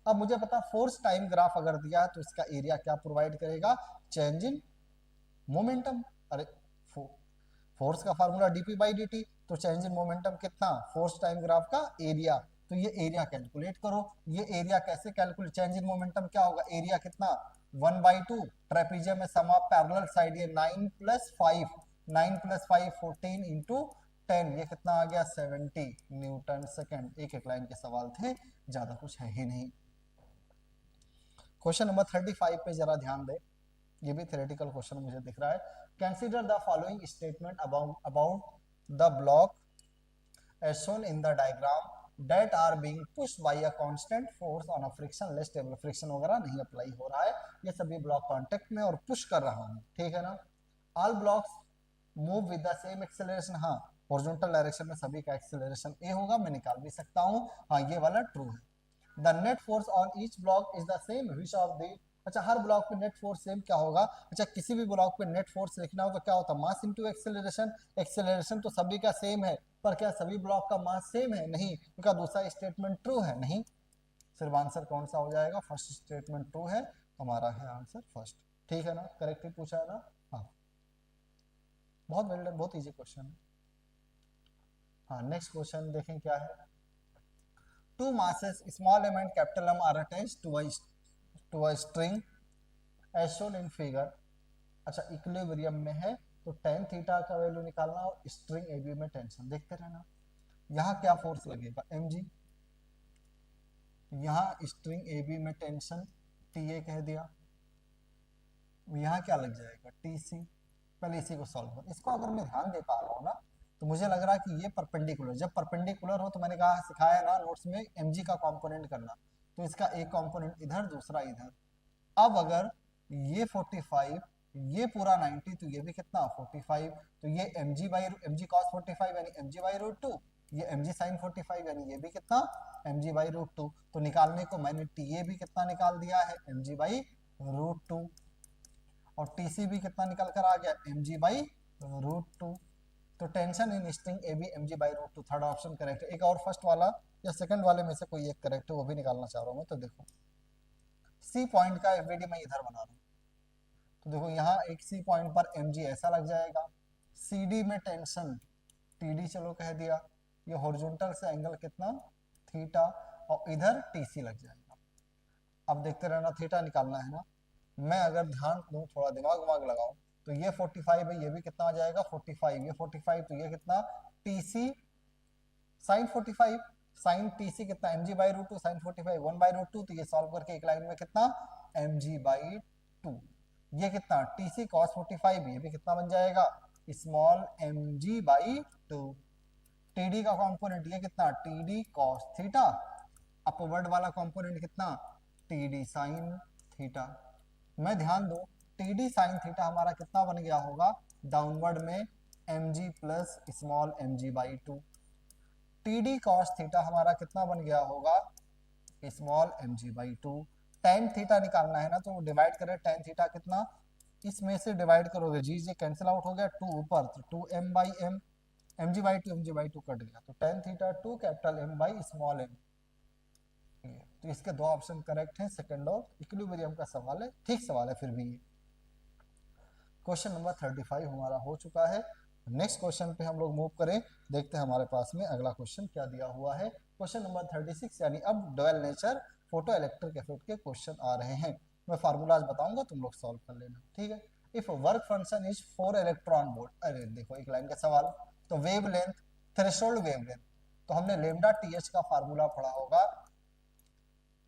अब मुझे पता फोर्स टाइम ग्राफ अगर दिया है तो इसका एरिया क्या प्रोवाइड करेगा, चेंज इन मोमेंटम। अरे फोर्स का फार्मूला dp बाई dt, तो चेंज इन मोमेंटम कितना फोर्स टाइम ग्राफ का एरिया, तो ये एरिया कैलकुलेट करो। ये एरिया कैसे कैलकुलेट, चेंज इन मोमेंटम क्या होगा, एरिया कितना 1/2, ट्रेपीजियम में सम ऑफ पैरेलल साइड ये 9 + 5, 9 + 5 14 × 10, ये कितना आ गया 70 न्यूटन सेकेंड। एक एक लाइन के सवाल थे, ज्यादा कुछ है ही नहीं। क्वेश्चन नंबर 35 पे जरा ध्यान दे, ये भी थ्योरेटिकल क्वेश्चन मुझे दिख रहा है। Consider the following statement about the block as shown in the diagram that are being pushed by a constant force on a frictionless table। Friction वगैरह नहीं अप्लाई हो रहा है, ये सभी ब्लॉक कांटेक्ट में और पुश कर रहा हूँ, ठीक है ना। All blocks move with the same acceleration, हाँ हॉरिजॉन्टल डायरेक्शन में सभी का एक्सेलरेशन ए होगा, मैं निकाल भी सकता हूँ, हाँ ये वाला ट्रू है। The net force on each block is the same which of the, अच्छा हर ब्लॉक पे नेट फोर्स सेम क्या होगा, अच्छा किसी भी ब्लॉक पे नेट फोर्स लिखना हो तो क्या होता है, मास इनटू एक्सेलरेशन। एक्सेलरेशन तो सभी का सेम है, पर क्या सभी ब्लॉक का मास सेम है, नहीं, क्योंकि दूसरा स्टेटमेंट ट्रू है, नहीं। सिर्फ आंसर कौन सा हो जाएगा, फर्स्ट स्टेटमेंट ट्रू है, हमारा है आंसर फर्स्ट, ठीक है ना, करेक्ट ही पूछा है ना, हाँ बहुत वेल डन, बहुत इजी क्वेश्चन है। हाँ नेक्स्ट क्वेश्चन देखें क्या है। Two masses small m and capital M are attached to a string as shown in figure। अच्छा इक्विलिब्रियम में है तो tan थीटा का वैल्यू निकालना और स्ट्रिंग ए बी में टेंशन देखते रहना। यहाँ क्या फोर्स लगेगा mg, यहाँ स्ट्रिंग ए बी में टेंशन TA कह दिया, यहाँ क्या लग जाएगा TC। पहले इसी को सॉल्व कर, इसको अगर मैं ध्यान दे पा रहा हूँ ना तो मुझे लग रहा है कि ये परपेंडिकुलर, जब परपेंडिकुलर हो तो मैंने कहा सिखाया ना नोट्स में mg का कंपोनेंट करना, तो इसका एक कंपोनेंट इधर दूसरा इधर। अब अगर ये 45 ये पूरा 90 तो ये भी कितना 45, तो ये mg cos 45 यानी mg/√2, ये mg sin 45 यानी ये भी कितना mg/√2। तो निकालने को मैंने TA भी कितना निकाल दिया है mg/√2 और TC भी कितना निकल कर आ गया mg/√2। तो tension in string A B mg/√2, third option correct है। एक और फर्स्ट वाला या सेकंड वाले में से कोई एक करेक्ट है, वो भी निकालना चाह रहा हूँ मैं। तो देखो सी पॉइंट का एफबीडी मैं इधर बना रहा हूँ, तो देखो यहाँ एक सी पॉइंट पर mg ऐसा लग जाएगा, CD में टेंशन TD चलो कह दिया, ये हॉरिजॉन्टल से एंगल कितना थीटा और इधर TC लग जाएगा। अब देखते रहना, थीटा निकालना है ना, मैं अगर ध्यान दूं थोड़ा दिमाग लगाऊं तो ये 45 है, ये भी कितना आ जाएगा 45, ये 45 तो ये कितना TC sin 45, sin TC कितना mg/√2 sin 45 1/√2, तो ये सॉल्व करके एक लाइन में कितना mg/2, ये कितना TC cos 45, ये भी कितना बन जाएगा स्मॉल mg/2। TD का कंपोनेंट ये कितना TD cos थीटा, अपवर्ड वाला कंपोनेंट कितना TD sin थीटा। मैं ध्यान दो TD sin थीटा हमारा कितना बन गया होगा डाउनवर्ड में mg plus small mg/2। TD cos theta हमारा कितना बन गया होगा स्मॉल mg/2। tan थीटा निकालना है ना तो डिवाइड करें, tan थीटा कितना इसमें से डिवाइड करोगे जी जे कैंसिल आउट हो गया, 2 ऊपर तो 2m/m, mg/2 कट गया, तो tan theta 2 capital M by small m। तो इसके दो ऑप्शन करेक्ट हैं, सेकंड और इक्विलिब्रियम का सवाल है, ठीक सवाल है फिर भी ये। क्वेश्चन नंबर 35 हमारा हो चुका है। नेक्स्ट क्वेश्चन पे हम लोग मूव करें, देखते हैं हमारे पास में अगला क्वेश्चन क्या दिया हुआ है। क्वेश्चन नंबर 36 यानी अब dual nature photo electric effect के क्वेश्चन आ रहे हैं। मैं फार्मूलाज बताऊंगा, तुम लोग सॉल्व कर लेना, ठीक है। If work function is 4 electron volt, अरे देखो एक लाइन का सवाल, तो wave length threshold wave length, तो हमने लेमडा TH का फार्मूला पढ़ा होगा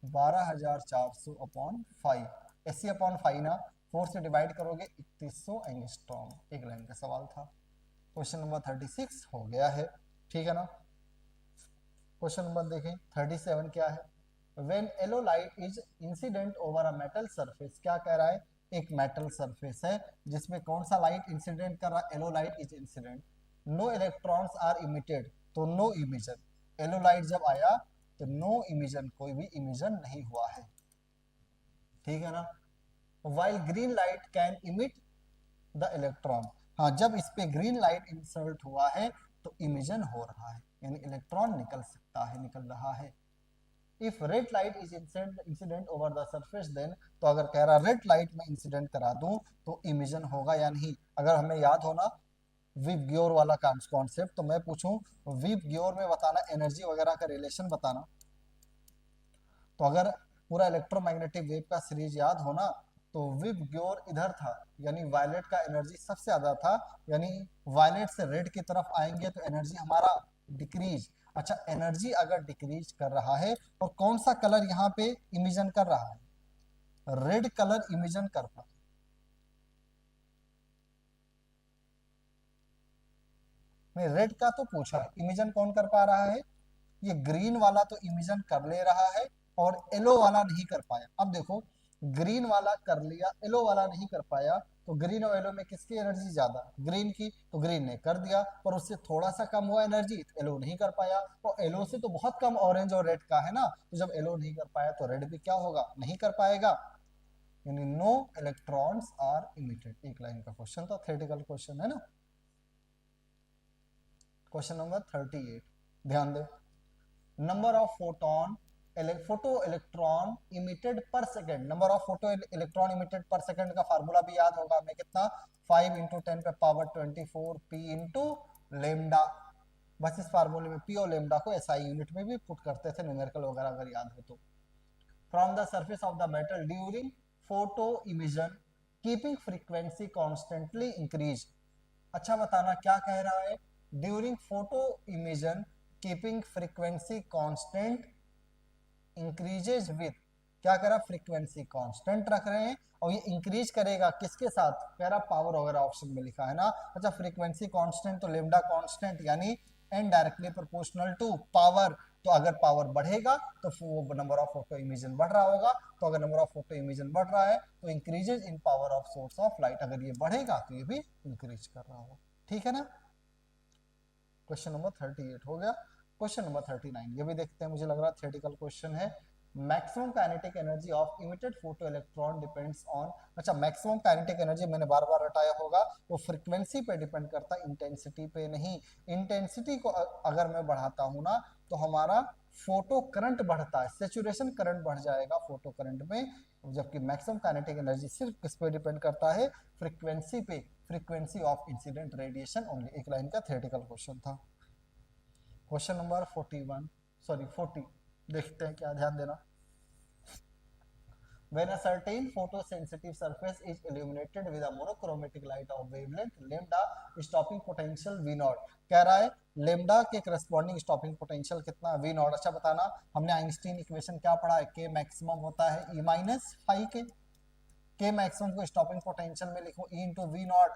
12400/5, SC/5 ना 4 से डिवाइड करोगे 3100 एंगस्ट्रॉम, एक लाइन का सवाल था। क्वेश्चन नंबर 36 हो गया है, ठीक है ना। क्वेश्चन नंबर देखें 37 क्या है, when yellow light is incident over a metal surface, क्या कह रहा है, एक मेटल सरफेस है जिसमें कौन सा लाइट इंसिडेंट कर रहा है, yellow light is incident, no electrons are emitted, तो नो इमिशन, येलो लाइट जब आया तो नो इमिशन, कोई भी इमिशन नहीं हुआ है, ठीक है ना। While green light can emit the electron, हाँ जब इस पे ग्रीन लाइट इंसर्ट हुआ है तो इमिशन हो रहा है, यानी इलेक्ट्रॉन निकल सकता है, निकल रहा है। If red light is incident over the surface then, तो अगर कह रहा रेड लाइट में इंसिडेंट करा दूं तो इमिशन होगा या नहीं। अगर हमें याद हो ना विबग्योर वाला कॉन्सेप्ट। तो मैं पूछूं विबग्योर में बताना, एनर्जी वगैरह का रिलेशन बताना। तो अगर पूरा इलेक्ट्रोमैग्नेटिक वेव का सीरीज याद हो ना, तो विबग्योर इधर था, यानी वायलेट का एनर्जी सबसे ज्यादा था, यानी वायलेट से रेड की तरफ आएंगे तो एनर्जी हमारा डिक्रीज। अच्छा, एनर्जी अगर डिक्रीज कर रहा है और कौन सा कलर यहाँ पे इमिजन कर रहा है, रेड कलर इमिजन कर रहा है। नहीं, रेड का तो पूछा है, इमिजन कौन कर पा रहा है, ये ग्रीन वाला तो इमिजन कर ले रहा है और येलो वाला नहीं कर पाया। अब देखो, ग्रीन वाला कर लिया, येलो वाला नहीं कर पाया, तो ग्रीन और येलो में किसकी एनर्जी ज्यादा, ग्रीन की, तो ग्रीन ने कर दिया, पर उससे थोड़ा सा कम हुआ एनर्जी, तो येलो नहीं कर पाया। और येलो से तो बहुत कम ऑरेंज और रेड का है ना, तो जब येलो नहीं कर पाया तो रेड भी क्या होगा, नहीं कर पाएगा, यानी नो इलेक्ट्रॉन्स आर इमिटेड। एक लाइन का क्वेश्चन था, थ्योरेटिकल क्वेश्चन है ना। क्वेश्चन नंबर 38, ध्यान दे, number of photo electron emitted per second. Number of photo electron emitted per second का फार्मूला भी याद होगा हमें, कितना, 5 इंटू 10 पे पावर 24 पी इंटू लेमडा। बस इस फार्मूले में पी और लेमडा को एसआई यूनिट में भी पुट करते थे, न्यूमेरिकल वगैरह अगर याद हो तो। From the surface of the metal during photo emission keeping frequency constantly increase. अच्छा बताना क्या कह रहा है, during photo emission keeping frequency constant increases with, क्या कह रहा, फ्रीक्वेंसी कांस्टेंट रख रहे हैं और ये इंक्रीज करेगा किसके साथ, कह रहा पावर वगैरह ऑप्शन में लिखा है ना। अच्छा, फ्रीक्वेंसी कांस्टेंट तो लेमडा कांस्टेंट, यानी n directly proportional to power. तो अगर पावर बढ़ेगा तो वो नंबर ऑफ फोटो इमिशन बढ़ रहा होगा, तो अगर नंबर ऑफ फोटो इमिशन बढ़ रहा है तो increases in power of source of light, अगर ये बढ़ेगा तो ये भी इंक्रीज कर रहा होगा। ठीक है ना। क्वेश्चन नंबर 38 हो गया। क्वेश्चन नंबर 39 ये भी देखते हैं, मुझे लग रहा है थ्योरेटिकल क्वेश्चन है। Maximum kinetic energy of emitted photo electron depends on. अच्छा, मैक्सिमम काइनेटिक एनर्जी मैंने बार बार रटाया होगा, वो फ्रीक्वेंसी पे डिपेंड करता है, इंटेंसिटी पे नहीं। इंटेंसिटी को अगर मैं बढ़ाता हूं ना, तो हमारा फोटो करंट बढ़ता है, सेचुरेशन करंट बढ़ जाएगा फोटो करंट में, जबकि मैक्सिमम काइनेटिक एनर्जी सिर्फ किस पे डिपेंड करता है, फ्रीक्वेंसी पे, frequency of incident radiation only. एक लाइन का थ्योरेटिकल क्वेश्चन था। क्वेश्चन नंबर 40, देखते हैं क्या, ध्यान देना। When a certain photosensitive surface is illuminated with a monochromatic light of wavelength lambda, stopping potential V naught, कह रहा है लेमडा के करस्पॉन्डिंग स्टॉपिंग पोटेंशियल कितना, V naught। अच्छा बताना, हमने आइंस्टीन इक्वेशन क्या पढ़ा है, K मैक्सिमम होता है E माइनस फाई के। K मैक्सिमम को स्टॉपिंग पोटेंशियल में लिखो E into V naught,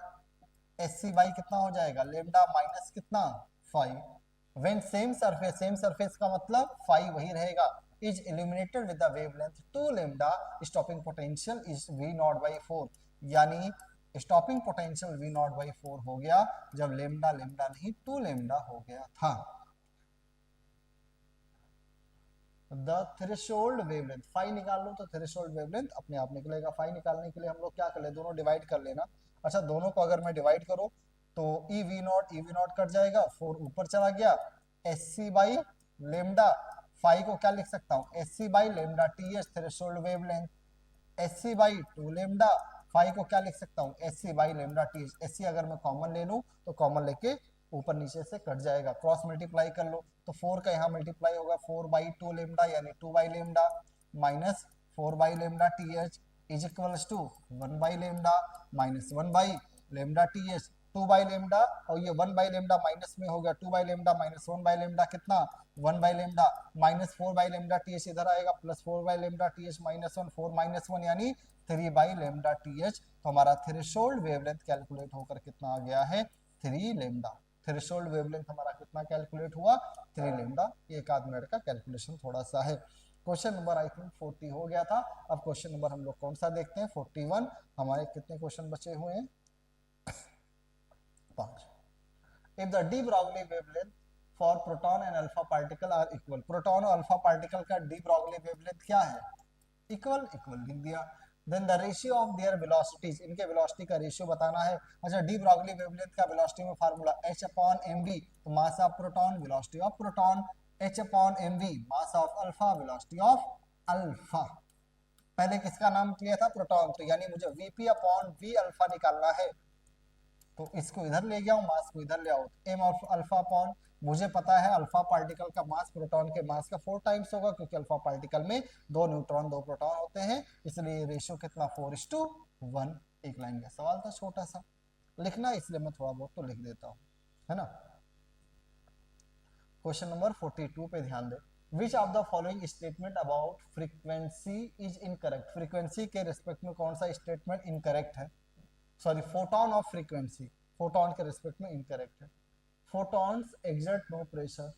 S C by कितना हो जाएगा, लेमडा माइनस कितना, फाइव। व्हेन सेम सरफेस का मतलब फाइव वही रहेगा, is illuminated with the wavelength 2 lambda, stopping potential is V naught by 4, यानी stopping potential V naught by 4 हो गया जब लेमडा लेमडा नहीं 2 लैम्डा हो गया था। द थ्रेशोल्ड वेवलेंथ, फाई निकाल लो तो थ्रेशोल्ड वेवलेंथ अपने आप निकलेगा। फाई निकालने के लिए हम लोग क्या कर ले, दोनों डिवाइड कर लेना। अच्छा, दोनों को अगर मैं डिवाइड करूं तो ई वी नॉट कट जाएगा, 4 ऊपर चला गया, S C by lambda, phi को क्या लिख सकता हूं, S C by lambda T H threshold wavelength, S C by 2 lambda, phi को क्या लिख सकता हूं, S C by lambda T H. S C अगर मैं कॉमन ले लूं तो कॉमन लेके ऊपर नीचे से कट जाएगा, क्रॉस मल्टीप्लाई कर लो तो 4 का यहाँ मल्टीप्लाई होगा, 4 बाई 2 लेमडा यानी 2 by lambda minus 4 by lambda T H is equals to 1 by lambda minus 1 by lambda T H, 2 by lambda और ये 1 बाई लेमडा माइनस में हो गया, 2 by lambda minus 1 by lambda कितना, 1 by lambda minus 4 by lambda T H इधर आएगा, plus 4 by lambda T H minus 1, 4 minus 1 यानी 3 by lambda T H. तो हमारा थ्रेशोल्ड वेवलेंथ कैलकुलेट होकर कितना आ गया है, 3 लेमडा। थ्रेशोल्ड वेवलेंथ हमारा कितना कैलकुलेट हुआ, 3 लेमडा। एक आध मिनट का कैलकुलेशन थोड़ा सा है। क्वेश्चन नंबर आई थिंक 40 हो गया था। अब क्वेश्चन नंबर हम लोग कौन सा देखते हैं, 41। हमारे कितने क्वेश्चन बचे हुए हैं, 5। If the de Broglie wavelength for proton and alpha particle are equal, proton और अल्फा पार्टिकल का डी ब्रॉगली वेवलेंथ क्या है, इक्वल, लिख दिया। Then the ratio of their velocities, इनके वेलोसिटी का रेशियो बताना है। अच्छा, डी ब्रॉगली वेवलेंथ का वेलोसिटी में फार्मूला h अपॉन mv, तो mass of proton velocity of proton, h upon mv mass of alpha velocity of alpha. पहले किसका नाम किया था, प्रोटॉन, तो यानी मुझे vp अपॉन v अल्फा निकालना है। तो इसको इधर ले गया हूँ, मास को इधर ले आओ, एम ऑफ अल्फा अपॉन, मुझे पता है अल्फा पार्टिकल का मास प्रोटॉन के मास का 4 टाइम्स होगा, क्योंकि अल्फा पार्टिकल में 2 न्यूट्रॉन 2 प्रोटॉन होते हैं, इसलिए रेशियो कितना 4:1। एक लाइन का सवाल था छोटा सा, लिखना इसलिए मैं थोड़ा बहुत तो लिख देता हूँ, है ना। क्वेश्चन नंबर 42 पे ध्यान दे, which of the following statement about frequency is incorrect. Frequency के रिस्पेक्ट में कौन सा स्टेटमेंट इनकरेक्ट है, sorry photon of frequency, photon के रिस्पेक्ट में इनकरेक्ट है। Photons exert no pressure,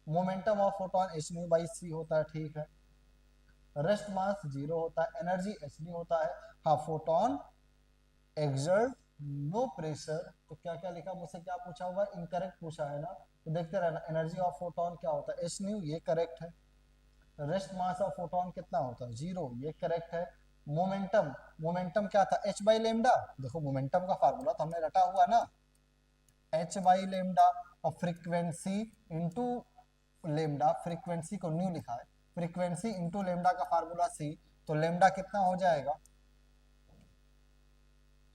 momentum of photon h nu by c होता है, ठीक है। रेस्ट मास 0 होता है, एनर्जी एच न्यू होता है। हाँ, फोटोन एग्जर्ट नो प्रेशर, तो क्या क्या लिखा, मुझसे क्या पूछा हुआ, इनकरेक्ट पूछा है ना, तो देखते रहना। एनर्जी ऑफ फोटोन क्या होता है, एच न्यू, ये करेक्ट है। रेस्ट मास ऑफ फोटोन कितना होता है, 0, ये करेक्ट है। मोमेंटम, मोमेंटम क्या था, एच बाई लेमडा, देखो मोमेंटम का फार्मूला तो हमने रटा हुआ ना, एच बाई लेमडा, और फ्रीक्वेंसी इंटू लेमडा, फ्रीक्वेंसी को न्यू लिखा है, फ्रीक्वेंसी इंटू लेमडा का फार्मूला सी, तो लेमडा कितना हो जाएगा,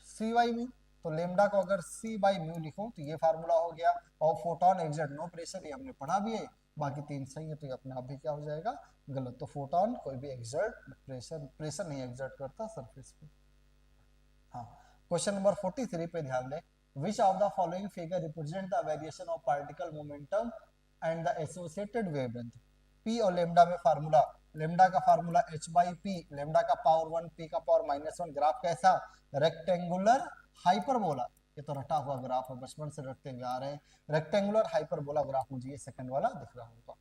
सी बाई म्यू, तो लेमडा को अगर सी बाई म्यू लिखो तो ये फार्मूला हो गया। और फोटोन एग्जर्ट नो प्रेशर, ये हमने पढ़ा भी है, बाकी 3 सही है, तो ये अपने आप भी क्या हो जाएगा, गलत। तो फोटोन कोई भी एग्जर्ट प्रेशर नहीं एग्जर्ट करता सरफेस पे। हाँ, क्वेश्चन नंबर 43 पे ध्यान दें, विच of the following figure represent the variation of particle momentum and the associated wavelength. P और लेमडा में फार्मूला, लेमडा का formula H by P, lambda का पावर 1, पी का पावर -1। ग्राफ कैसा, रेक्टेंगुलर हाइपरबोला, ये तो रटा हुआ ग्राफ है, बचपन से रखते हुए आ रहे हैं। रेक्टेंगुलर हाइपरबोला ग्राफ मुझे ये सेकंड वाला दिख रहा होगा।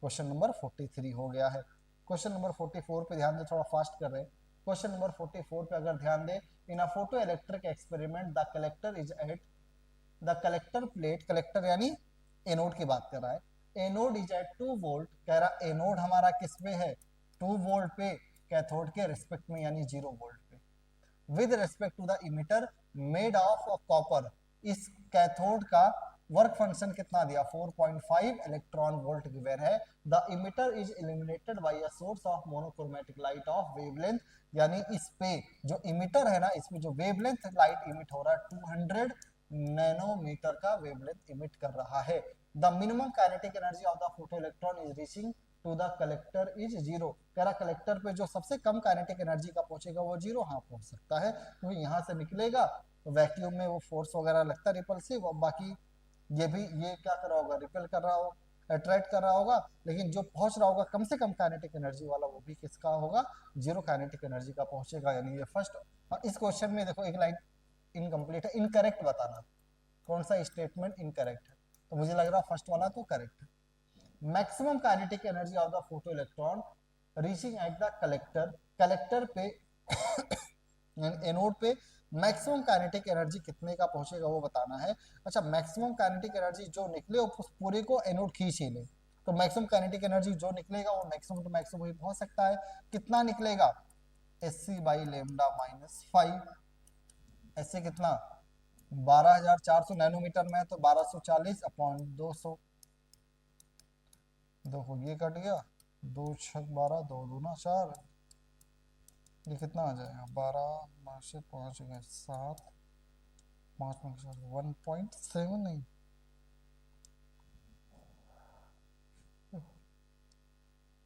क्वेश्चन नंबर 43 हो गया है। क्वेश्चन नंबर 44 पे ध्यान दे, थोड़ा फास्ट कर रहे हैं। क्वेश्चन नंबर 44 पे अगर ध्यान दे, in a photo electric experiment the collector is at the collector plate, collector यानी एनोड की बात कर रहा है, एनोड इज एट 2 वोल्ट, कह रहा एनोड हमारा किस पे है, 2 वोल्ट पे, कैथोड के रिस्पेक्ट में यानी 0 वोल्ट पे, with respect to the emitter made of copper, इस कैथोड का वर्क फंक्शन कितना दिया, 4.5 इलेक्ट्रॉन वोल्ट गिवन है। The emitter is illuminated by a source of monochromatic light of wavelength, यानी इस पे जो इमिटर है ना, इसमें जो वेवलेंथ लाइट इमिट हो रहा है 200 नैनोमीटर का वेवलेंथ इमिट कर रहा है। The minimum kinetic energy of the photo electron is reaching to the collector is 0, कह रहा कलेक्टर पे जो सबसे कम काइनेटिक एनर्जी का पहुंचेगा वो 0, हाँ पहुंच सकता है, क्योंकि तो यहाँ से निकलेगा वैक्यूम में वो फोर्स वगैरह लगता है रिपल्सिव, और बाकी ये भी, ये क्या कर रहा होगा, रिपेल कर रहा होगा, अट्रैक्ट कर रहा होगा, लेकिन जो पहुंच रहा होगा कम से कम काइनेटिक एनर्जी वाला वो भी किसका होगा, 0 काइनेटिक एनर्जी का पहुंचेगा, यानी ये फर्स्ट। और इस क्वेश्चन में देखो एक लाइन इनकम्प्लीट है, इनकरेक्ट बताना कौन सा स्टेटमेंट इनकरेक्ट है, तो मुझे लग रहा है फर्स्ट वाला तो करेक्ट है। Maximum kinetic energy of the photo electron reaching eight the collector, collector पे एनोड पे मैक्सिमम काइनेटिक एनर्जी कितने का पहुंचेगा वो बताना है। अच्छा, मैक्सिमम काइनेटिक एनर्जी जो निकले उस पूरे को एनोड खींच ही ले, तो मैक्सिमम काइनेटिक एनर्जी जो निकलेगा वो मैक्सिमम टू मैक्सिमम ही पहुंच सकता है। कितना निकलेगा, एससी बाई लेमडा -5, ऐसे कितना 12,400 नैनोमीटर में है, तो 1240 अपॉन 200, देखो ये कट गया, 2 6 12, 2 दूना 4, ये कितना आ जाएगा, 12 से 5 गए 7, 5 में 1.7 नहीं,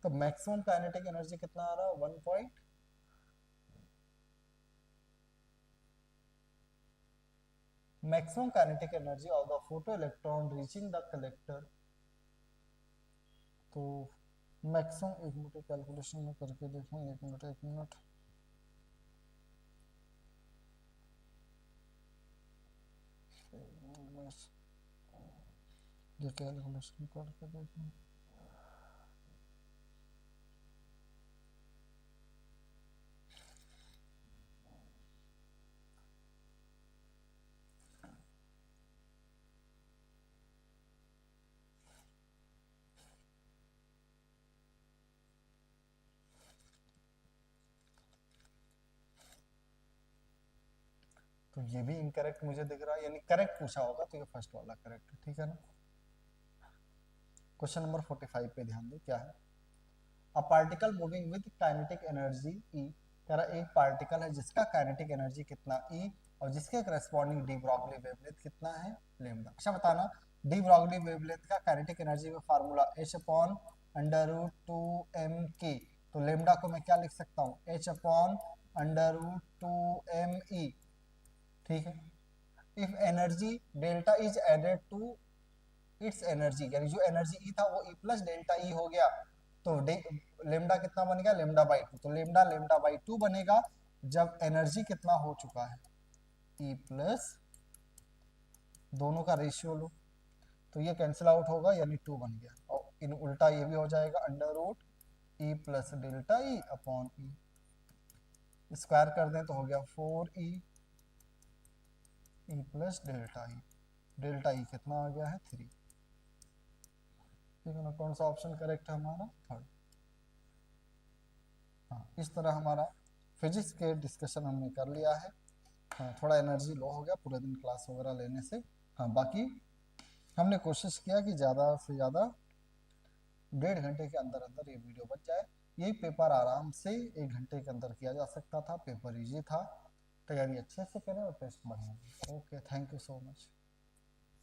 तो मैक्सिमम काइनेटिक एनर्जी कितना आ रहा है, 1. Maximum kinetic energy of the photo electron reaching the collector, तो मैक्सिमम, एक मिनट कैलकुलेशन में करके देखूं, एक मिनट ये कैलकुलेशन करके देखूं, तो ये भी इनकरेक्ट मुझे दिख रहा है, यानी करेक्ट पूछा होगा तो ये फर्स्ट वाला करेक्ट है, ठीक है ना। क्वेश्चन नंबर 45 पे ध्यान दे, क्या है, a particle moving with kinetic energy E, कह रहा एक पार्टिकल है जिसका काइनेटिक एनर्जी कितना ई और जिसके करस्पॉन्डिंग डी ब्रॉगली वेवलेंथ कितना है, लेमडा। अच्छा बताना, डी ब्रॉगली वेवलेंथ का काइनेटिक एनर्जी में formula h upon under root 2m k, तो लेमडा को मैं क्या लिख सकता हूँ, h upon under root 2m e, ठीक है। If energy delta is added to its energy, यानी जो एनर्जी ई था वो ई प्लस डेल्टा ई हो गया, तो लेमडा कितना बनेगा, लेमडा बाई 2, तो लेमडा लेमडा बाई 2 बनेगा जब एनर्जी कितना हो चुका है, ई प्लस, दोनों का रेशियो लो तो ये कैंसिल आउट होगा यानी 2 बन गया, और इन उल्टा ये भी हो जाएगा under root E plus delta E upon E, square कर दें तो हो गया 4e ई प्लस डेल्टा ई कितना आ गया है 3, ठीक है ना। कौन सा ऑप्शन करेक्ट है हमारा, थर्ड। हाँ, इस तरह हमारा फिजिक्स के डिस्कशन हमने कर लिया है। हाँ, थोड़ा एनर्जी लो हो गया पूरे दिन क्लास वगैरह लेने से। हाँ, बाकी हमने कोशिश किया कि ज़्यादा से ज़्यादा 1.5 घंटे के अंदर अंदर ये वीडियो बन जाए। यही पेपर आराम से 1 घंटे के अंदर किया जा सकता था, पेपर इजी था, तैयारी अच्छे से करें और टेस्ट बढ़िया। Okay, thank you so much.